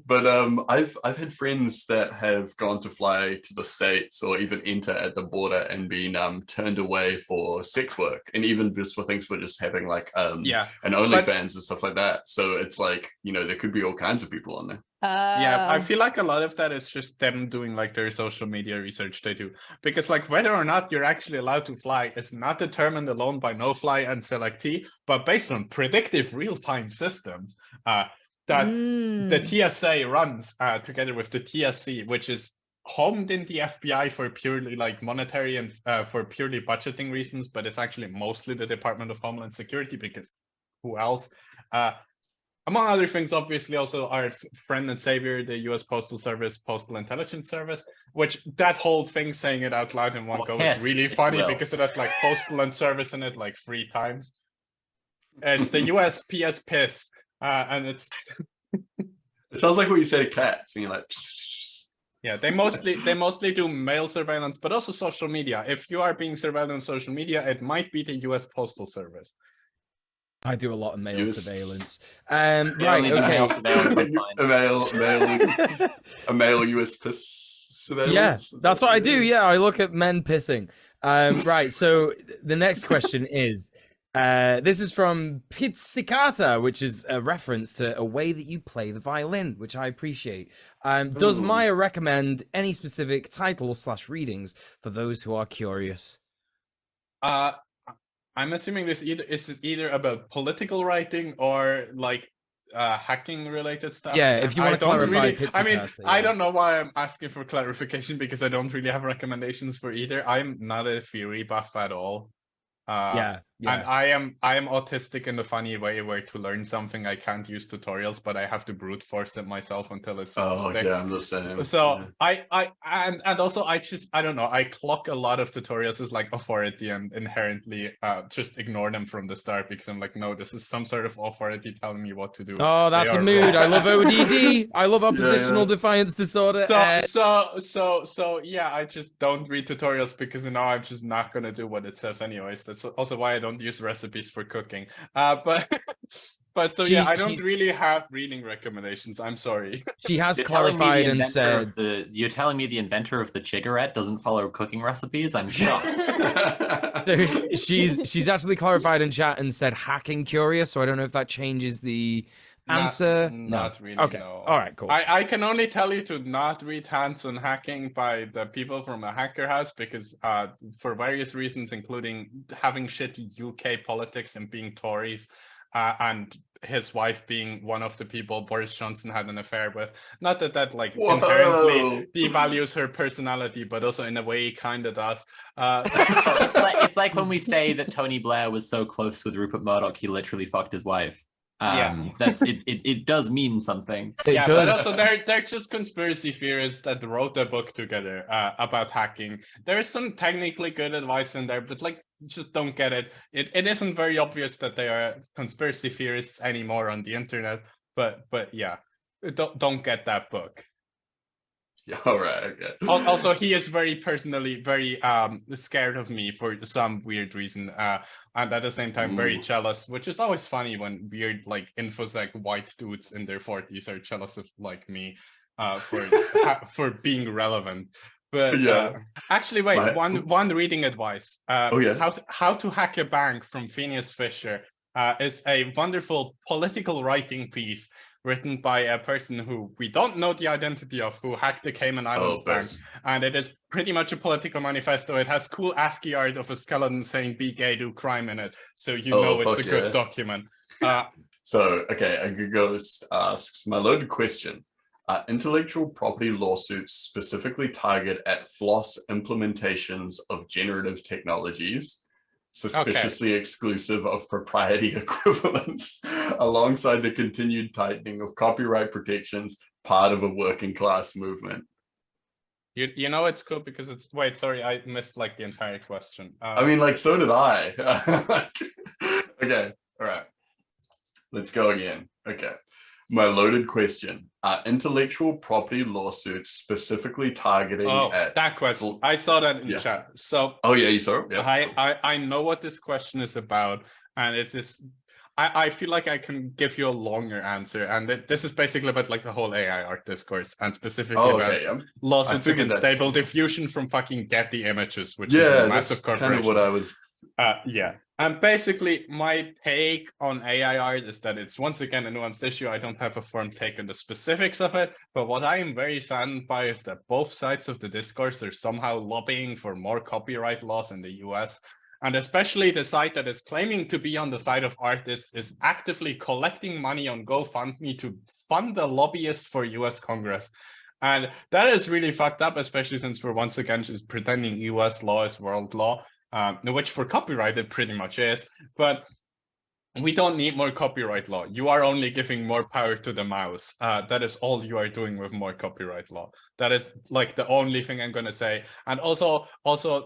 But I've had friends that have gone to fly to the States or even enter at the border and been turned away for sex work, and even just for things for just having like an OnlyFans and stuff like that. So it's like, there could be all kinds of people on there. Yeah, I feel like a lot of that is just them doing like their social media research they do, because like whether or not you're actually allowed to fly is not determined alone by no-fly and selectee, but based on predictive real-time systems that the TSA runs together with the TSC, which is homed in the FBI for purely like monetary and for purely budgeting reasons, but it's actually mostly the Department of Homeland Security, because who else? Among other things, obviously, also our friend and savior, the U.S. Postal Service, Postal Intelligence Service, which that whole thing, saying it out loud in one go, is really funny because it has like postal and service in it like 3 times. It's the USPS piss, and it's. It sounds like what you say to cats, and you're like. Yeah, they mostly do mail surveillance, but also social media. If you are being surveilled on social media, it might be the U.S. Postal Service. I do a lot of mail surveillance. Right, okay. A male US piss surveillance. Yeah, that's what I do. Yeah, I look at men pissing. Right, so the next question is, this is from Pizzicata, which is a reference to a way that you play the violin, which I appreciate. Does Maya recommend any specific title/readings for those who are curious? I'm assuming this is either about political writing or like hacking related stuff. Yeah, if you want to clarify. I don't know why I'm asking for clarification, because I don't really have recommendations for either. I'm not a theory buff at all. And I am autistic in the funny way where to learn something I can't use tutorials, but I have to brute force it myself until it's sticks. Yeah, I'm the same. So and also I don't know, I clock a lot of tutorials as like authority and inherently just ignore them from the start, because I'm like, no, this is some sort of authority telling me what to do. Oh, that's a mood. I love ODD. I love oppositional defiance disorder. So yeah, I just don't read tutorials, because now I'm just not gonna do what it says anyways. That's also why I don't use recipes for cooking. But But so She- yeah, I don't she's- really have reading recommendations. I'm sorry. She has You're telling me the clarified and inventor of said you're telling me the inventor of the cigarette doesn't follow cooking recipes? I'm shocked. so she's actually clarified in chat and said hacking curious, so I don't know if that changes the answer. Not really. Okay. No. All right, cool. I can only tell you to not read Hands on Hacking by the people from a hacker house because for various reasons, including having shitty UK politics and being Tories, and his wife being one of the people Boris Johnson had an affair with. Not that that like Whoa. inherently devalues her personality, but also in a way he kind of does. It's like when we say that Tony Blair was so close with Rupert Murdoch, he literally fucked his wife. That's it. It does mean something. It Yeah, does. but also they're just conspiracy theorists that wrote a book together about hacking. There is some technically good advice in there, but like just don't get it. It isn't very obvious that they are conspiracy theorists anymore on the internet. But yeah, don't get that book. Yeah, all right. Okay. Also, he is very personally very scared of me for some weird reason, and at the same time very jealous, which is always funny when weird like infosec white dudes in their 40s are jealous of like me for being relevant. But Yeah. actually, wait, My- one reading advice. Oh, yeah. How to Hack a Bank from Phineas Fisher is a wonderful political writing piece written by a person who we don't know the identity of, who hacked the Cayman Islands Bank. thanks. And it is pretty much a political manifesto. It has cool ASCII art of a skeleton saying "Be gay, do crime" in it, so you know it's a fuck good yeah. document. So, okay, a ghost asks, my loaded question. Intellectual property lawsuits specifically target at floss implementations of generative technologies, suspiciously exclusive of propriety equivalents, alongside the continued tightening of copyright protections, part of a working class movement. You know it's cool because it's wait, sorry, I missed like the entire question. I mean, like, so did I. Okay, all right. Let's go again. Okay. My loaded question. Are intellectual property lawsuits specifically targeting at... that question. I saw that in chat. So Oh, yeah, you saw it? Yeah. I know what this question is about, and it's this. I feel like I can give you a longer answer, and this is basically about like the whole AI art discourse, and specifically about lawsuits against stable diffusion from fucking Getty Images, which is a massive corporation. Kind of what I was... Yeah. And basically, my take on AI art is that it's once again a nuanced issue. I don't have a firm take on the specifics of it, but what I am very saddened by is that both sides of the discourse are somehow lobbying for more copyright laws in the US. And especially the side that is claiming to be on the side of artists is actively collecting money on GoFundMe to fund a lobbyist for US Congress. And that is really fucked up, especially since we're once again just pretending US law is world law. Which for copyright it pretty much is, but we don't need more copyright law. You are only giving more power to the mouse. That is all you are doing with more copyright law. That is like the only thing I'm going to say. And also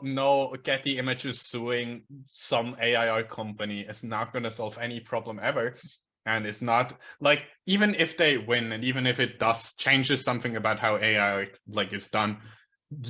no Getty Images suing some AI art company is not going to solve any problem ever. And it's not like, even if they win and even if it does changes something about how AI art like is done,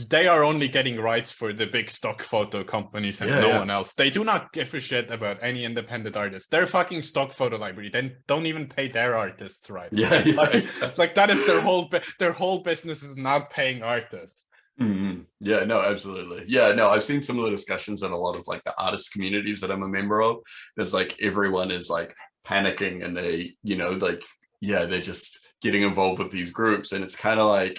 they are only getting rights for the big stock photo companies and no one else. They do not give a shit about any independent artists. Their fucking stock photo library, they don't even pay their artists right. Like that is their whole business is not paying artists. Mm-hmm. Yeah, no, absolutely. Yeah, no, I've seen similar discussions in a lot of like the artist communities that I'm a member of. There's like everyone is like panicking and they, you know, like, yeah, they're just getting involved with these groups, and it's kind of like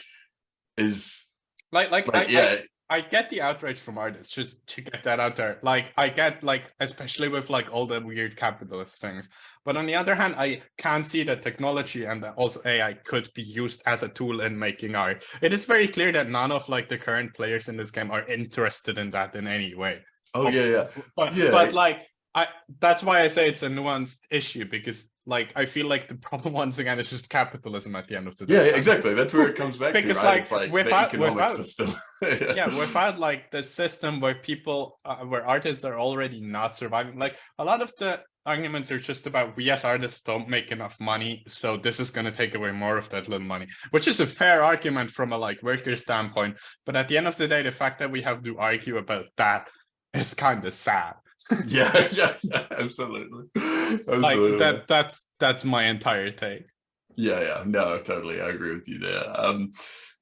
I get the outrage from artists, just to get that out there. Like, I get, like, especially with, like, all the weird capitalist things. But on the other hand, I can see that technology and also AI could be used as a tool in making art. It is very clear that none of, like, the current players in this game are interested in that in any way. But like, that's why I say it's a nuanced issue, because like I feel like the problem once again is just capitalism at the end of the day. Yeah, exactly. That's where it comes back because to, right? It's like without, the economic system. Without like the system where people, where artists are already not surviving. Like a lot of the arguments are just about we as artists don't make enough money, so this is going to take away more of that little money, which is a fair argument from a like worker standpoint. But at the end of the day, the fact that we have to argue about that is kind of sad. Yeah, absolutely. Like that's my entire take. Yeah, no, totally, I agree with you there.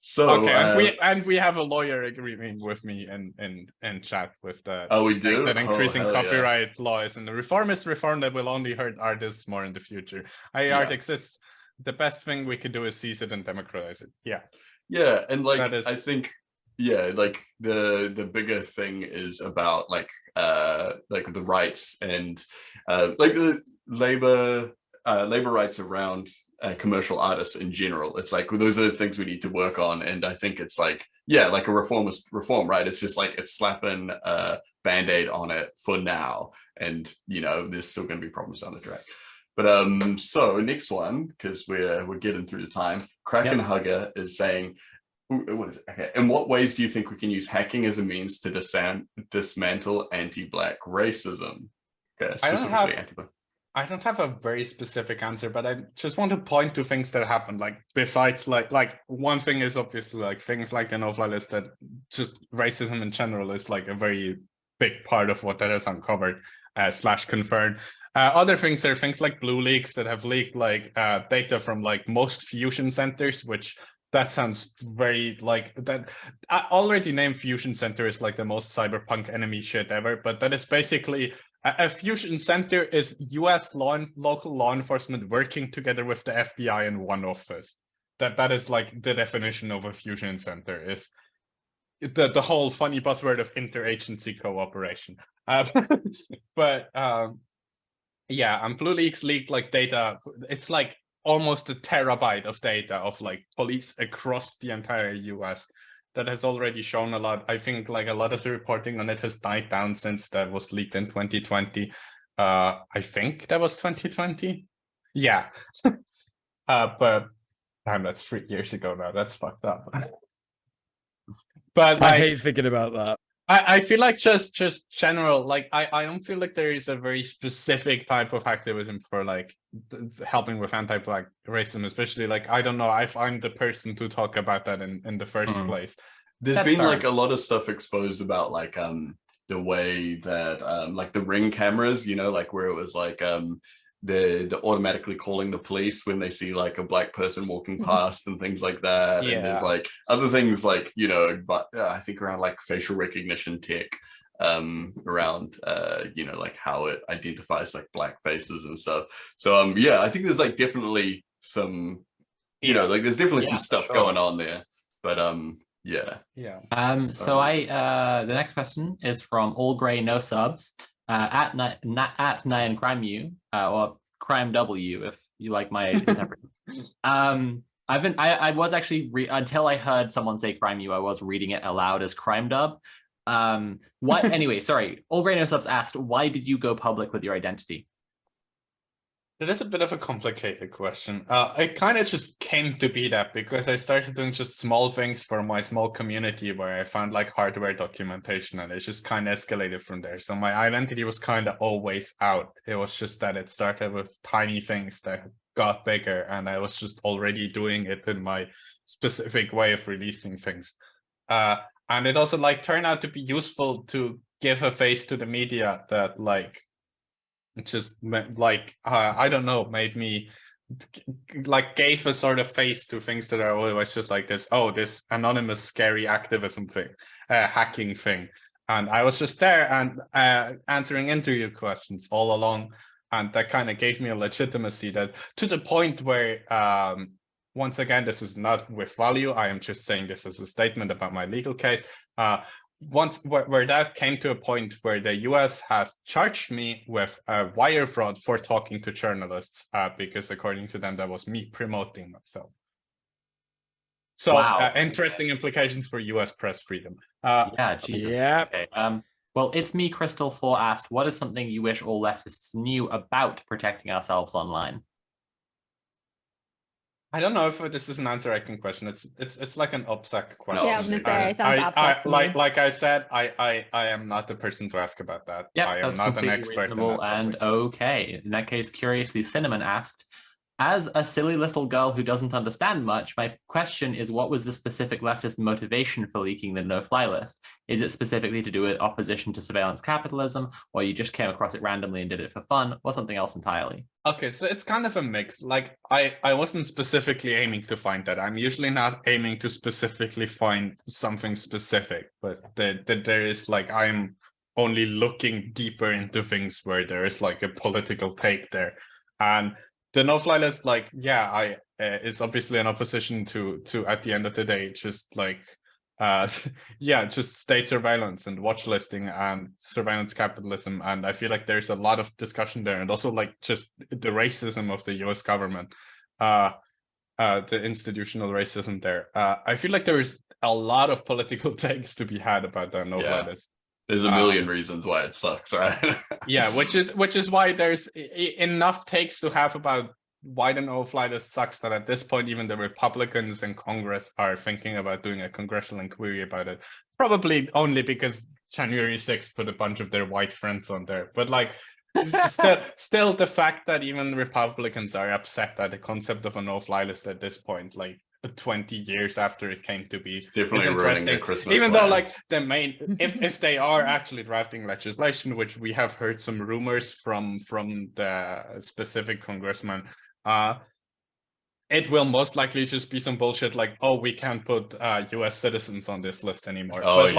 So Okay, and we have a lawyer agreeing with me in chat with the we do that increasing hell yeah. copyright law is in the reform that will only hurt artists more in the future. Art exists. The best thing we could do is seize it and democratize it. Yeah, and like That is- I think like the bigger thing is about like the rights and like the labor rights around commercial artists in general. It's like those are the things we need to work on, and I think it's like like a reform, right? It's just like it's slapping a band-aid on it for now, and there's still going to be problems down the track. But so next one, because we're getting through the time. Kraken Hugger is saying, what is it? Okay. In what ways do you think we can use hacking as a means to dismantle anti-Black racism? Okay, specifically anti-Black. I don't have a very specific answer, but I just want to point to things that happened. Like besides, like one thing is obviously like things like the no-fly list, that just racism in general is like a very big part of what that has uncovered / confirmed. Other things are things like blue leaks that have leaked like data from like most fusion centers, which that sounds very like that. I already named fusion center as like the most cyberpunk enemy shit ever, but that is basically a fusion center is US local law enforcement working together with the FBI in one office. That is like the definition of a fusion center, is the whole funny buzzword of interagency cooperation. But and Blue Leaks leaked like data. It's like almost a terabyte of data of like police across the entire US that has already shown a lot. I think like a lot of the reporting on it has died down since that was leaked in 2020. I think that was 2020. Yeah. But damn, that's 3 years ago now. That's fucked up. But I hate thinking about that. I feel like just general, like I don't feel like there is a very specific type of activism for like helping with anti-Black racism, especially like, I don't know if I'm the person to talk about that in the first place. There's been like a lot of stuff exposed about like the way that like the Ring cameras, like where it was like they're automatically calling the police when they see like a Black person walking past and things like that. And there's like other things like, but I think around like facial recognition tech around like how it identifies like Black faces and stuff. So I think there's like definitely some like there's definitely some stuff going on there, but so the next question is from All Grey No Subs at Nyan crimew or crimew if you like my Asian temper. I was actually until I heard someone say crimew, I was reading it aloud as crime dub. Anyway, sorry. All Grey No Subs asked, why did you go public with your identity? It is a bit of a complicated question. It kind of just came to be that because I started doing just small things for my small community where I found like hardware documentation, and it just kind of escalated from there. So my identity was kind of always out. It was just that it started with tiny things that got bigger, and I was just already doing it in my specific way of releasing things. And it also like turned out to be useful to give a face to the media that like just like I don't know, made me like gave a sort of face to things that are always just like this anonymous scary activism thing, hacking thing, and I was just there and answering interview questions all along, and that kind of gave me a legitimacy that to the point where once again, this is not with value, I am just saying this as a statement about my legal case. Once where that came to a point where the US has charged me with wire fraud for talking to journalists, because according to them, that was me promoting myself. So wow. Interesting implications for US press freedom. Jesus. Yeah. Okay. Well, it's me, Crystal 4 asked, what is something you wish all leftists knew about protecting ourselves online? I don't know if this is an answer I can question. It's like an OPSEC question. Yeah, I was gonna say it sounds OPSEC to me. Like I said, I am not the person to ask about that. Yeah, I am not an expert in that and okay. In that case, Curiously Cinnamon asked, As a silly little girl who doesn't understand much, my question is, what was the specific leftist motivation for leaking the no-fly list? Is it specifically to do with opposition to surveillance capitalism, or you just came across it randomly and did it for fun, or something else entirely? Okay, so it's kind of a mix. Like, I wasn't specifically aiming to find that. I'm usually not aiming to specifically find something specific, but there is like, I'm only looking deeper into things where there is like a political take there. And the no-fly list, like, yeah, I is obviously an opposition to at the end of the day, just like yeah, just state surveillance and watch listing and surveillance capitalism. And I feel like there's a lot of discussion there, and also like just the racism of the US government, the institutional racism there. I feel like there is a lot of political takes to be had about the no-fly list. There's a million reasons why it sucks, right? Yeah, which is why there's enough takes to have about why the no-fly list sucks, that at this point even the Republicans in Congress are thinking about doing a congressional inquiry about it. Probably only because January 6th put a bunch of their white friends on there. But like, still the fact that even Republicans are upset at the concept of a no-fly list at this point, like 20 years after it came to be, Definitely ruining their Christmas even plans. though like the main, if they are actually drafting legislation, which we have heard some rumors from the specific congressman, it will most likely just be some bullshit like, oh, we can't put US citizens on this list anymore. Oh,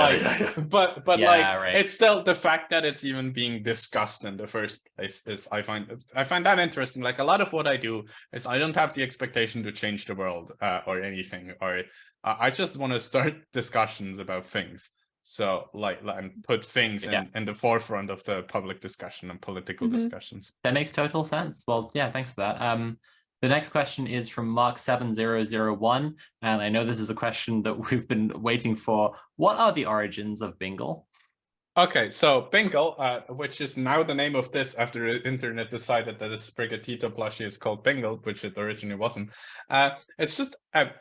but Yeah, like, right. it's still the fact that it's even being discussed in the first place is I find that interesting. Like, a lot of what I do is I don't have the expectation to change the world or anything, or I just want to start discussions about things. So like and put things in the forefront of the public discussion and political discussions. That makes total sense. Well, yeah, thanks for that. The next question is from Mark7001, and I know this is a question that we've been waiting for. What are the origins of Bingle? Okay, so Bingle, which is now the name of this after the internet decided that a Sprigatito plushie is called Bingle, which it originally wasn't. It's just,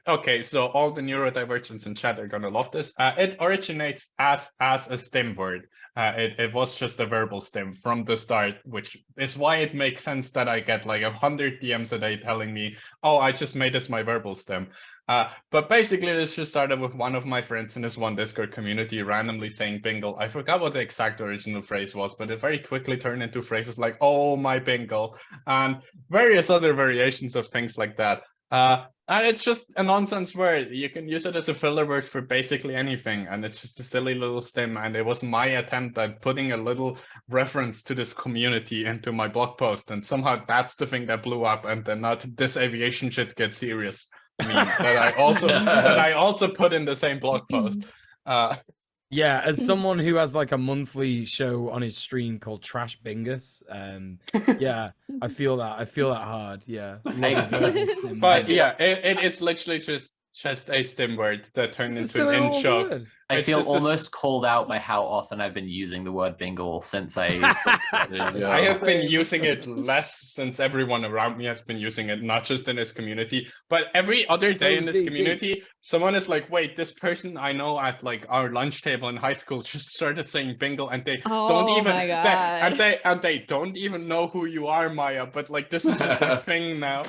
okay, so all the neurodivergents in chat are gonna love this. It originates as a STEM word. It was just a verbal stem from the start, which is why it makes sense that I get like 100 DMs a day telling me, oh, I just made this my verbal stem. But basically, this just started with one of my friends in this one Discord community randomly saying Bingle. I forgot what the exact original phrase was, but it very quickly turned into phrases like, oh, my Bingle, and various other variations of things like that. And it's just a nonsense word. You can use it as a filler word for basically anything, and it's just a silly little stem. And it was my attempt at putting a little reference to this community into my blog post, and somehow that's the thing that blew up. And then not this aviation shit gets serious that I also put in the same blog post. Yeah, as someone who has like a monthly show on his stream called Trash Bingus, yeah, I feel that hard. Yeah, but yeah, it is literally just a stem word that turned into an in-show. I feel almost called out by how often I've been using the word Bingle since I I have been using it less since everyone around me has been using it, not just in this community, but every other day in this community, someone is like, wait, this person I know at like our lunch table in high school just started saying Bingle, and they don't even they don't even know who you are, Maya, but like this is just a thing now.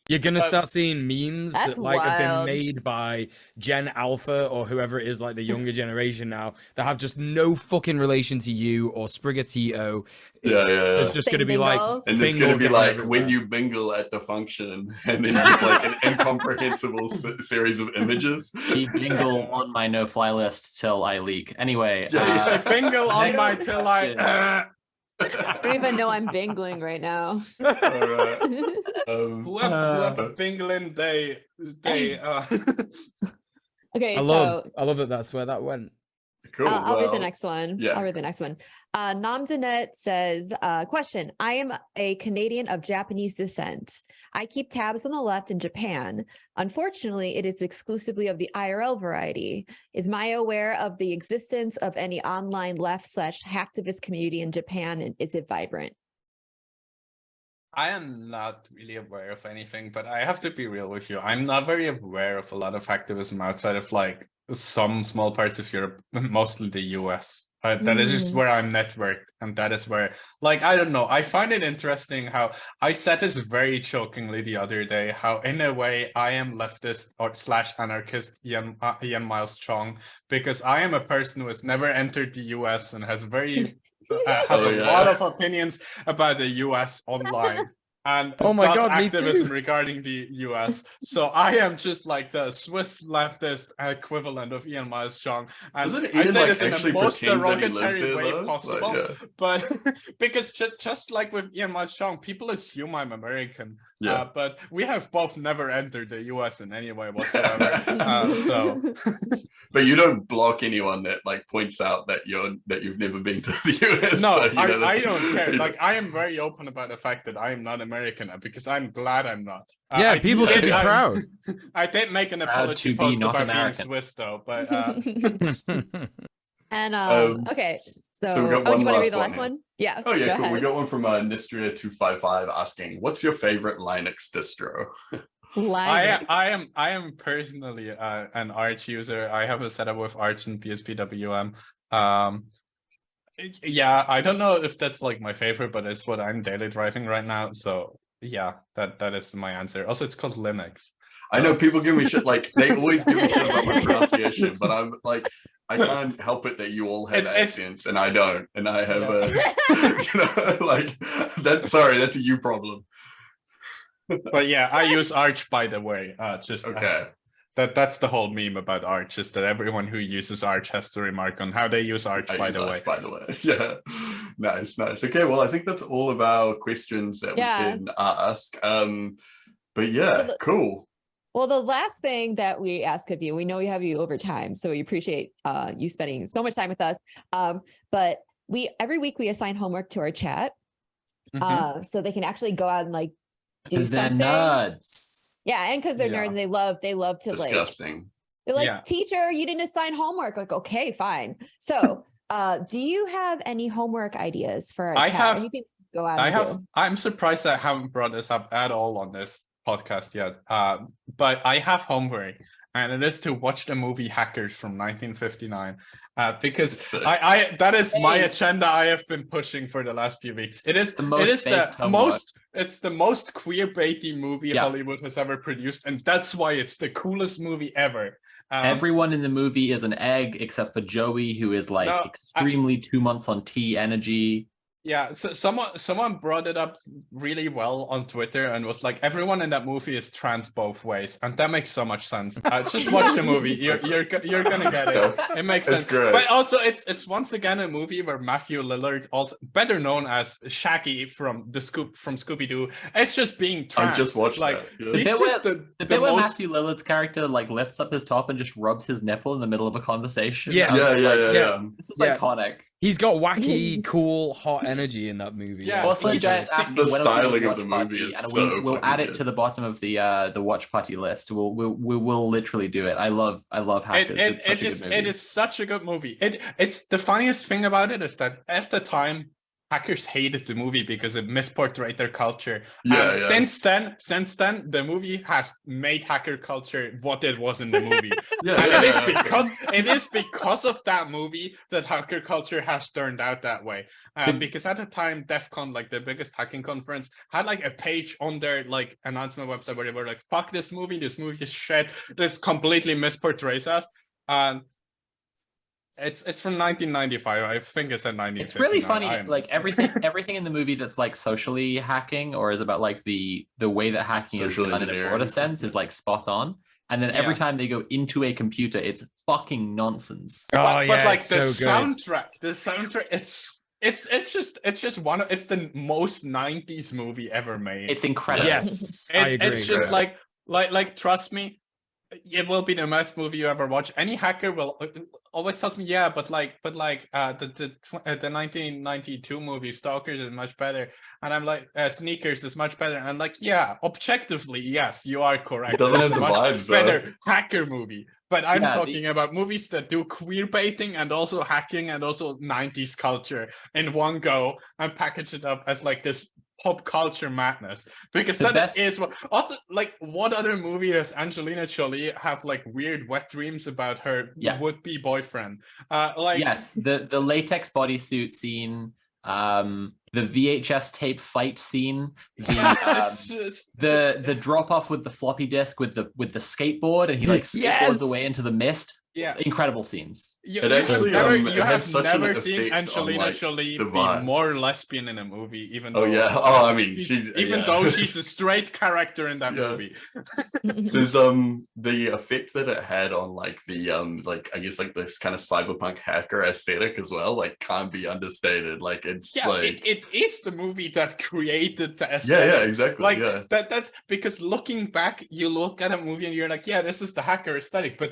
You're gonna start seeing memes that like wild. have been made by Gen Alpha or whoever it is, like the younger generation now, that have just no fucking relation to you or Sprigatito. It's just gonna be like, and it's gonna be like when you bingle at the function, and then just like an incomprehensible series of images. Keep Bingle on my no-fly list till I leak. Anyway, Bingle on my till I. I don't even know I'm bingling right now. All right. Whoever bingling they Okay, I love that that's where that went. Cool. I'll read the next one. Yeah. I'll read the next one. Namdanet says, question, I am a Canadian of Japanese descent. I keep tabs on the left in Japan. Unfortunately, it is exclusively of the IRL variety. Is Maya aware of the existence of any online left/hacktivist community in Japan, and is it vibrant? I am not really aware of anything, but I have to be real with you. I'm not very aware of a lot of hacktivism outside of like some small parts of Europe, mostly the US. That is just where I'm networked, and that is where, like, I don't know. I find it interesting how I said this very jokingly the other day, how in a way I am leftist or / anarchist Ian Miles Chong, because I am a person who has never entered the US and has has a lot of opinions about the US online. And Oh my does God, me activism too. regarding the US. So I am just like the Swiss leftist equivalent of Ian Miles Chong. And Doesn't I Ian, say like, this in the actually most pretend that he lives derogatory here, way though? possible. Like, yeah. But because just like with Ian Miles Chong, people assume I'm American. Yeah. But we have both never entered the US in any way whatsoever. So But you don't block anyone that like points out that you've never been to the US. no, so, you know, I don't care. you know. Like, I am very open about the fact that I am not American, because I'm glad I'm not. Yeah, people should be I- proud. I did make an Proud apology to be post not about being American. Swiss, though, but And okay, so we got do one you want to read the last last one one? Yeah. Oh yeah, go cool. We ahead. got one from Nistria255 asking, "What's your favorite Linux distro?" Linux. I am personally an Arch user. I have a setup with Arch and BSPWM. Yeah, I don't know if that's like my favorite, but it's what I'm daily driving right now. So yeah, that is my answer. Also, it's called Linux. I know people give me shit, like they always give me shit about my pronunciation, but I'm like, I can't help it that you all have accents and I don't, and I have you know, like that's a you problem. But yeah, I use Arch, by the way. Just Okay. That's the whole meme about Arch, is that everyone who uses Arch has to remark on how they use Arch, by the way. By the way. Yeah. Nice. Okay, well, I think that's all of our questions that we can ask. But yeah, cool. Well, the last thing that we ask of you, we know we have you over time, so we appreciate you spending so much time with us. But every week we assign homework to our chat, so they can actually go out and like do something. They're nerds. Yeah, and because they're nerds, they love to disgusting. They're like, teacher, you didn't assign homework. Like, okay, fine. So, do you have any homework ideas for our chat? Anything to go out and do? I'm surprised I haven't brought this up at all on this podcast yet. But I have homework, and it is to watch the movie Hackers from 1959. Because that is my agenda I have been pushing for the last few weeks. It's the most queer-baity movie Hollywood has ever produced, and that's why it's the coolest movie ever. Everyone in the movie is an egg except for Joey, who is like extremely 2 months on tea energy. Yeah, so someone brought it up really well on Twitter and was like, everyone in that movie is trans both ways, and that makes so much sense. Just watch the movie; you're gonna get it. It makes sense. Great. But also, it's once again a movie where Matthew Lillard, also better known as Shaggy from Scooby Doo, it's just being trans. I just watched like that. The bit where Matthew Lillard's character like lifts up his top and just rubs his nipple in the middle of a conversation. Yeah. This is iconic. He's got wacky, cool, hot energy in that movie. Yeah. Also, Jess asked the me when styling of watch the party, movie is and so we'll add it good. to the bottom of the watch party list. We will literally do it. I love Hackers. It's such a good movie. It is such a good movie. It's the funniest thing about it is that at the time, hackers hated the movie because it misportrayed their culture. Since then, the movie has made hacker culture what it was in the movie. It is because of that movie that hacker culture has turned out that way. Because at the time, DEF CON, like the biggest hacking conference, had like a page on their like announcement website where they were like, "Fuck this movie is shit. This completely misportrays us." It's from 1995. I think it's 1959. It's really funny. Like everything in the movie that's like socially hacking or is about like the way that hacking is done in a broader sense is like spot on. And then every time they go into a computer, it's fucking nonsense. But like the soundtrack, it's the most 90s movie ever made. It's incredible. Yes, I agree. It's just like trust me, it will be the best movie you ever watch. Any hacker will always tells me, but the 1992 movie Stalkers is much better, and I'm like, Sneakers is much better, and I'm like, objectively, yes, you are correct. It doesn't have the much vibes, better hacker movie. But I'm talking about movies that do queer baiting and also hacking and also 90s culture in one go and package it up as like this pop culture madness, because The that best- is what. Also, like, what other movie does Angelina Jolie have like weird wet dreams about her Yeah. would-be boyfriend? Like, yes, the latex bodysuit scene, the VHS tape fight scene, it's just the drop off with the floppy disk with the skateboard, and he like skateboards Yes! away into the mist. Yeah. Incredible scenes. You, It you actually, never, it you has have such an never seen effect on, Angelina like, Jolie the be vibe. more lesbian in a movie, even Oh though yeah. Oh, I mean, even yeah. though she's a straight character in that Yeah. movie. There's the effect that it had on like the like I guess like this kind of cyberpunk hacker aesthetic as well, like can't be understated. Like it's Yeah, like it is the movie that created the yeah, aesthetic. exactly. Like yeah. that's because looking back, you look at a movie and you're like, yeah, this is the hacker aesthetic, but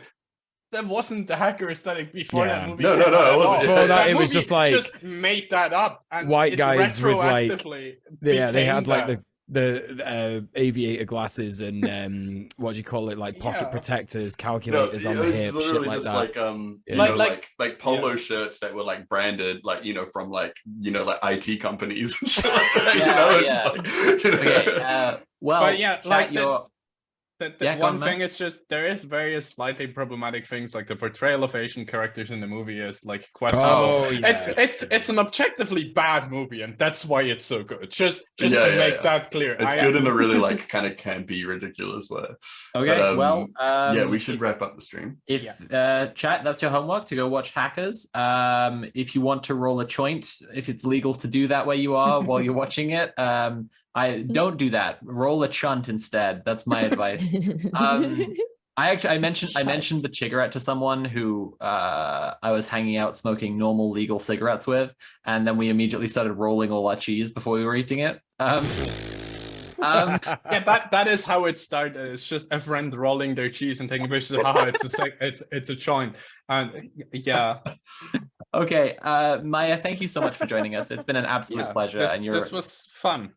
that wasn't the hacker aesthetic before Yeah. that movie. No, came no, out it at wasn't. all. Before that, That it was movie just like just made that up, and white it guys with, like, retroactively Yeah, they had became like the aviator glasses and what do you call it, like pocket Yeah. protectors, No, calculators on the it's hip, shit literally like just that. like Yeah. you know, Like- like polo shirts that were like branded like from like like IT companies and shit like that. Yeah, It's yeah. just like, Okay, well, But yeah, chat like your The Yeah, go one on, thing Matt. is just there is various slightly problematic things, like the portrayal of Asian characters in the movie is like questionable. Oh, yeah. It's an objectively bad movie, and that's why it's so good. Just Yeah, to yeah, make yeah. that clear. it's good in a really like kind of campy, ridiculous way. Okay, But, well, yeah, we should if- wrap up the stream. If chat, that's your homework to go watch Hackers. If you want to roll a joint, if it's legal to do that where you are while you're watching it, I don't do that. Roll a chunt instead. That's my advice. I mentioned the cigarette to someone who I was hanging out smoking normal legal cigarettes with, and then we immediately started rolling all our cheese before we were eating it. Yeah, that is how it started. It's just a friend rolling their cheese and taking pictures. Haha, it's a joint, and yeah. Okay, Maya, thank you so much for joining us. It's been an absolute pleasure, and This was fun.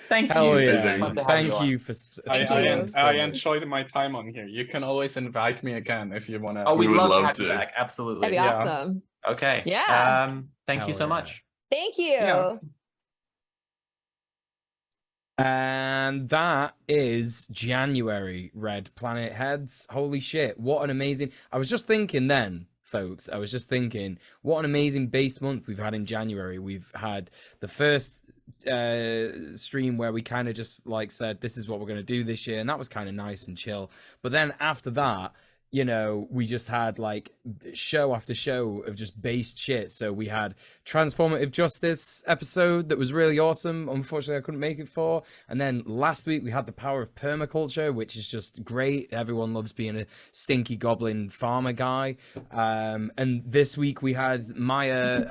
Thank Hell you. yeah! Fun to have Thank on. you for. Thank you. I enjoyed my time on here. You can always invite me again if you want to. Oh, We we'd would love love to have to. you back. Absolutely. That'd be Yeah. awesome. Okay. Yeah. Thank Hell you so yeah. much. Thank you. Yeah. And that is January, Red Planet Heads. Holy shit, what an amazing... I was just thinking then, folks, what an amazing base month we've had in January. We've had the first stream where we kind of just like said, this is what we're going to do this year, and that was kind of nice and chill. But then after that, we just had like show after show of just based shit. So we had Transformative Justice episode that was really awesome. Unfortunately, I couldn't make it for. And then last week we had the power of permaculture, which is just great. Everyone loves being a stinky goblin farmer guy. And this week we had Maia,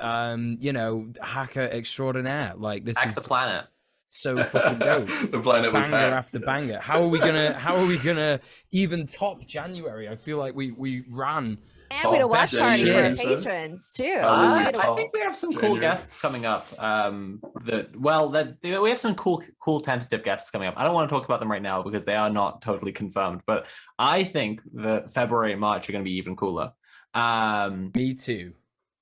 hacker extraordinaire. Like this Hack is the planet. so fucking dope. The planet was Banger hacked. after banger. How are we gonna even top January? I feel like we ran. And we had a watch best party for our shit. patrons too. Oh, We had a- I think we have some cool January. guests coming up. We have some cool tentative guests coming up. I don't want to talk about them right now because they are not totally confirmed. But I think that February and March are going to be even cooler. Me too.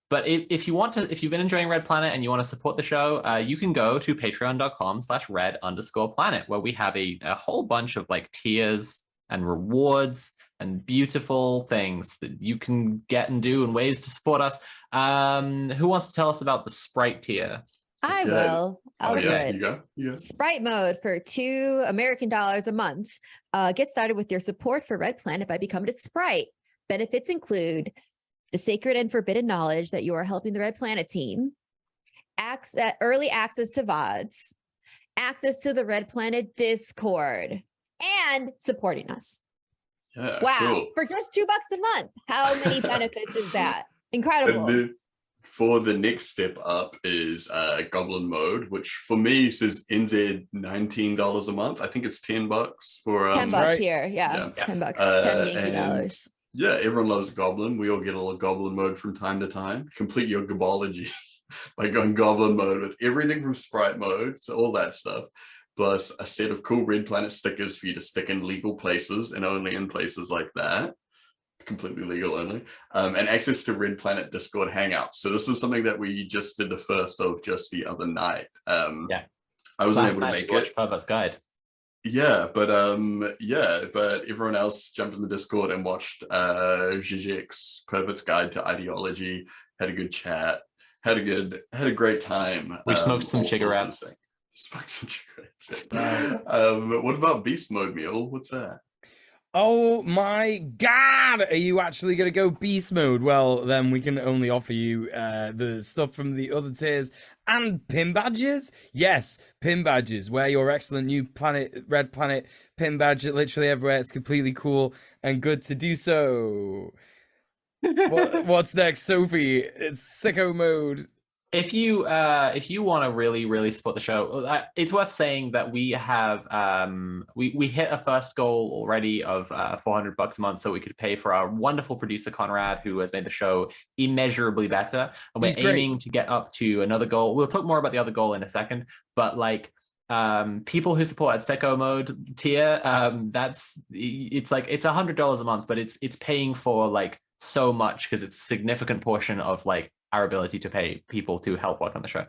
But if you've been enjoying Red Planet and you want to support the show, you can go to patreon.com/red_planet, where we have a whole bunch of like tiers and rewards and beautiful things that you can get and do and ways to support us. Who wants to tell us about the Sprite tier? I Good. will. I'll do yeah, it. you go. Sprite mode for $2 American a month. Get started with your support for Red Planet by becoming a Sprite. Benefits include the sacred and forbidden knowledge that you are helping the Red Planet team, early access to VODs, access to the Red Planet Discord, and supporting us. Yeah, Wow. cool. For just $2 a month. How many benefits is that? And Incredible. then for the next step up is Goblin Mode, which for me says NZ $19 a month. I think it's $10 for $10 right. here. Yeah. Yeah. $10. Uh, 10 Yankee and- dollars. Yeah, everyone loves Goblin. We all get a little Goblin Mode from time to time. Complete your gobology by going Goblin Mode with everything from Sprite Mode, so all that stuff. Plus a set of cool Red Planet stickers for you to stick in legal places and only in places like that. Completely legal only. And access to Red Planet Discord Hangouts. So this is something that we just did the first of just the other night. I wasn't Last able to night make we watched it. Pervert's Guide. Yeah, but everyone else jumped in the Discord and watched Zizek's Pervert's Guide to Ideology, had a good chat, had a great time. We smoked some all sorts of cigarettes. things. Smoked some cigarettes. Right. What about Beast Mode, Mule? What's that? Oh my god, are you actually going to go beast mode? Well, then we can only offer you the stuff from the other tiers and pin badges. Yes, pin badges. Wear your excellent new planet, red planet pin badge literally everywhere. It's completely cool and good to do so. What's next, Sophie? It's sicko mode. If you want to really support the show, it's worth saying that we have we hit a first goal already of $400 a month, so we could pay for our wonderful producer Conrad, who has made the show immeasurably better, and we're aiming to get up to another goal. We'll talk more about the other goal in a second, but like people who support at sicko mode tier, it's $100 a month, but it's paying for like so much because it's a significant portion of like our ability to pay people to help work on the show.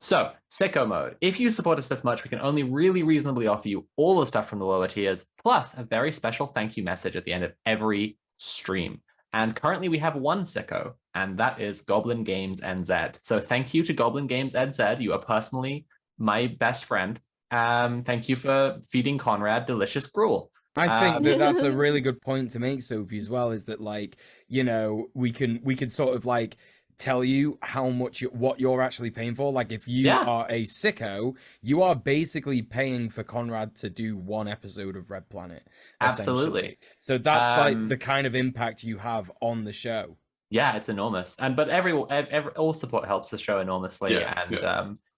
So sicko mode, if you support us this much, we can only really reasonably offer you all the stuff from the lower tiers, plus a very special thank you message at the end of every stream. And currently we have one sicko, and that is Goblin Games NZ. So thank you to Goblin Games NZ. You are personally my best friend. Thank you for feeding Conrad delicious gruel. I think that's a really good point to make, Sophie, as well, is that, like, you know, we can sort of like tell you how much what you're actually paying for. Like, if you are a sicko, you are basically paying for Conrad to do one episode of Red Planet. Absolutely. So that's like the kind of impact you have on the show. Yeah, it's enormous. But all support helps the show enormously,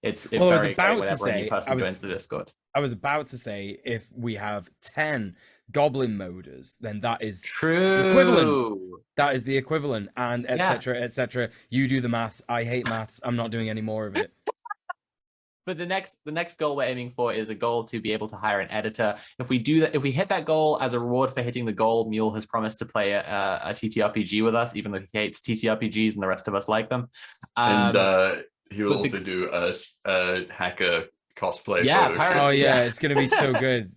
it's very exciting whenever a new person joins the Discord. I was about to say, if we have 10 goblin moders, then that is true. The equivalent. That is the equivalent, and etc. etc. You do the maths. I hate maths. I'm not doing any more of it. But the next goal we're aiming for is a goal to be able to hire an editor. If we do that, if we hit that goal, as a reward for hitting the goal, Mule has promised to play a TTRPG with us, even though he hates TTRPGs and the rest of us like them. And he will also do a hacker cosplay. Yeah, photo oh yeah, it's gonna be so good.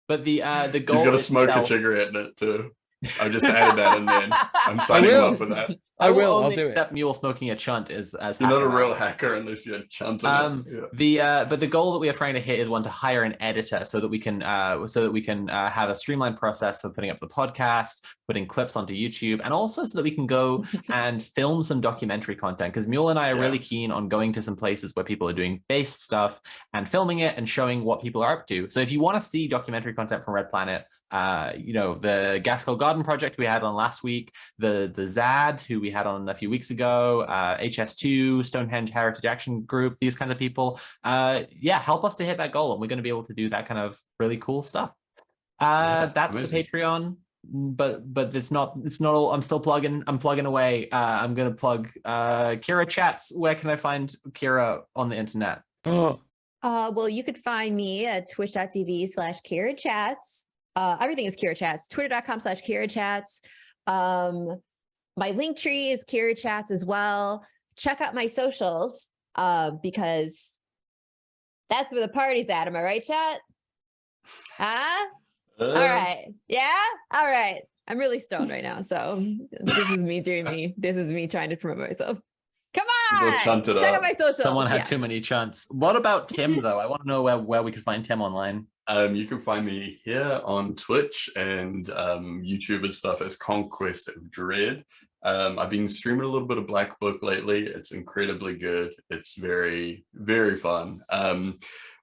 But the goal, he's gonna smoke a cigarette in it too. I've just added that in there. I'm signing up for that. I'll do it. Except Mule smoking a chunt as you're not a real hacker unless you're chunting. But the goal that we are trying to hit is one to hire an editor so that we can have a streamlined process for putting up the podcast, putting clips onto YouTube, and also so that we can go and film some documentary content, because Mule and I are really keen on going to some places where people are doing based stuff and filming it and showing what people are up to. So if you want to see documentary content from Red Planet, the Gaskell Garden project we had on last week, the Zad, who we had on a few weeks ago, HS2, Stonehenge Heritage Action Group, these kinds of people, help us to hit that goal, and we're going to be able to do that kind of really cool stuff. That's amazing. The Patreon, but it's not all. I'm plugging away. I'm going to plug Kira Chats. Where can I find Kira on the internet? Well, you could find me at twitch.tv/Kira Chats. Everything is Kira Chats. Twitter.com/Kira Chats. My link tree is Kira Chats as well. Check out my socials because that's where the party's at. Am I right, chat? Huh? All right. Yeah? All right. I'm really stoned right now. So this is me doing me. This is me trying to promote myself. Come on. Check out my socials. Someone had too many chunts. What about Tim, though? I want to know where we can find Tim online. You can find me here on Twitch and YouTube and stuff as Conquest of Dread. I've been streaming a little bit of Black Book lately. It's incredibly good. It's very, very fun.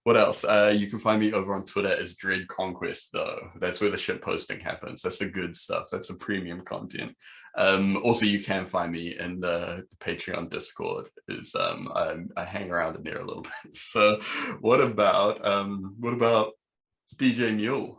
What else? You can find me over on Twitter as Dread Conquest, though. That's where the shit posting happens. That's the good stuff. That's the premium content. Also, you can find me in the Patreon Discord. I hang around in there a little bit. So, what about DJ Mule?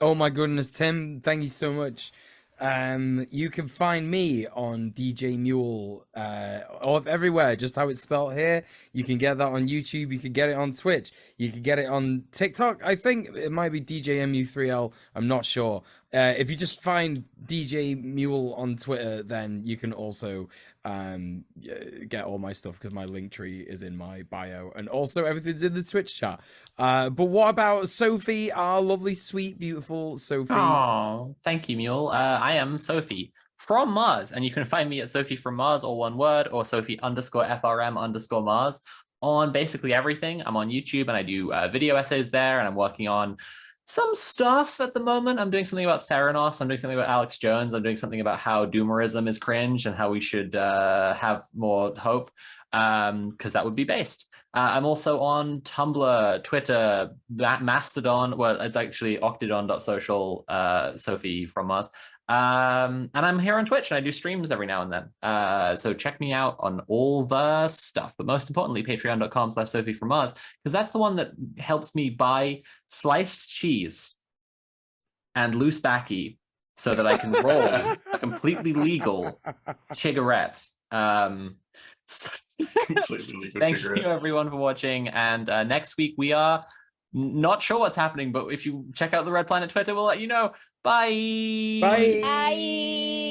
Oh my goodness, Tim! Thank you so much. You can find me on DJ Mule or everywhere, just how it's spelled here. You can get that on YouTube. You can get it on Twitch. You can get it on TikTok. I think it might be DJ MU3L. I'm not sure. If you just find DJ Mule on Twitter, then you can also get all my stuff because my link tree is in my bio, and also everything's in the Twitch chat. But what about Sophie, our lovely, sweet, beautiful Sophie? Oh, thank you, Mule. I am Sophie from Mars, and you can find me at Sophie from Mars, all one word, or Sophie_FRM_Mars on basically everything. I'm on YouTube and I do video essays there, and I'm working on some stuff at the moment. I'm doing something about Theranos. I'm doing something about Alex Jones. I'm doing something about how doomerism is cringe and how we should have more hope, because that would be based. I'm also on Tumblr, Twitter, Mastodon. Well, it's actually octodon.social, Sophie from Mars. And I'm here on Twitch and I do streams every now and then. So check me out on all the stuff. But most importantly, patreon.com/Sophie from Mars, because that's the one that helps me buy sliced cheese and loose backy so that I can roll a completely legal cigarette. So thank you everyone for watching. And next week we are not sure what's happening, but if you check out the Red Planet Twitter, we'll let you know. Bye. Bye. Bye.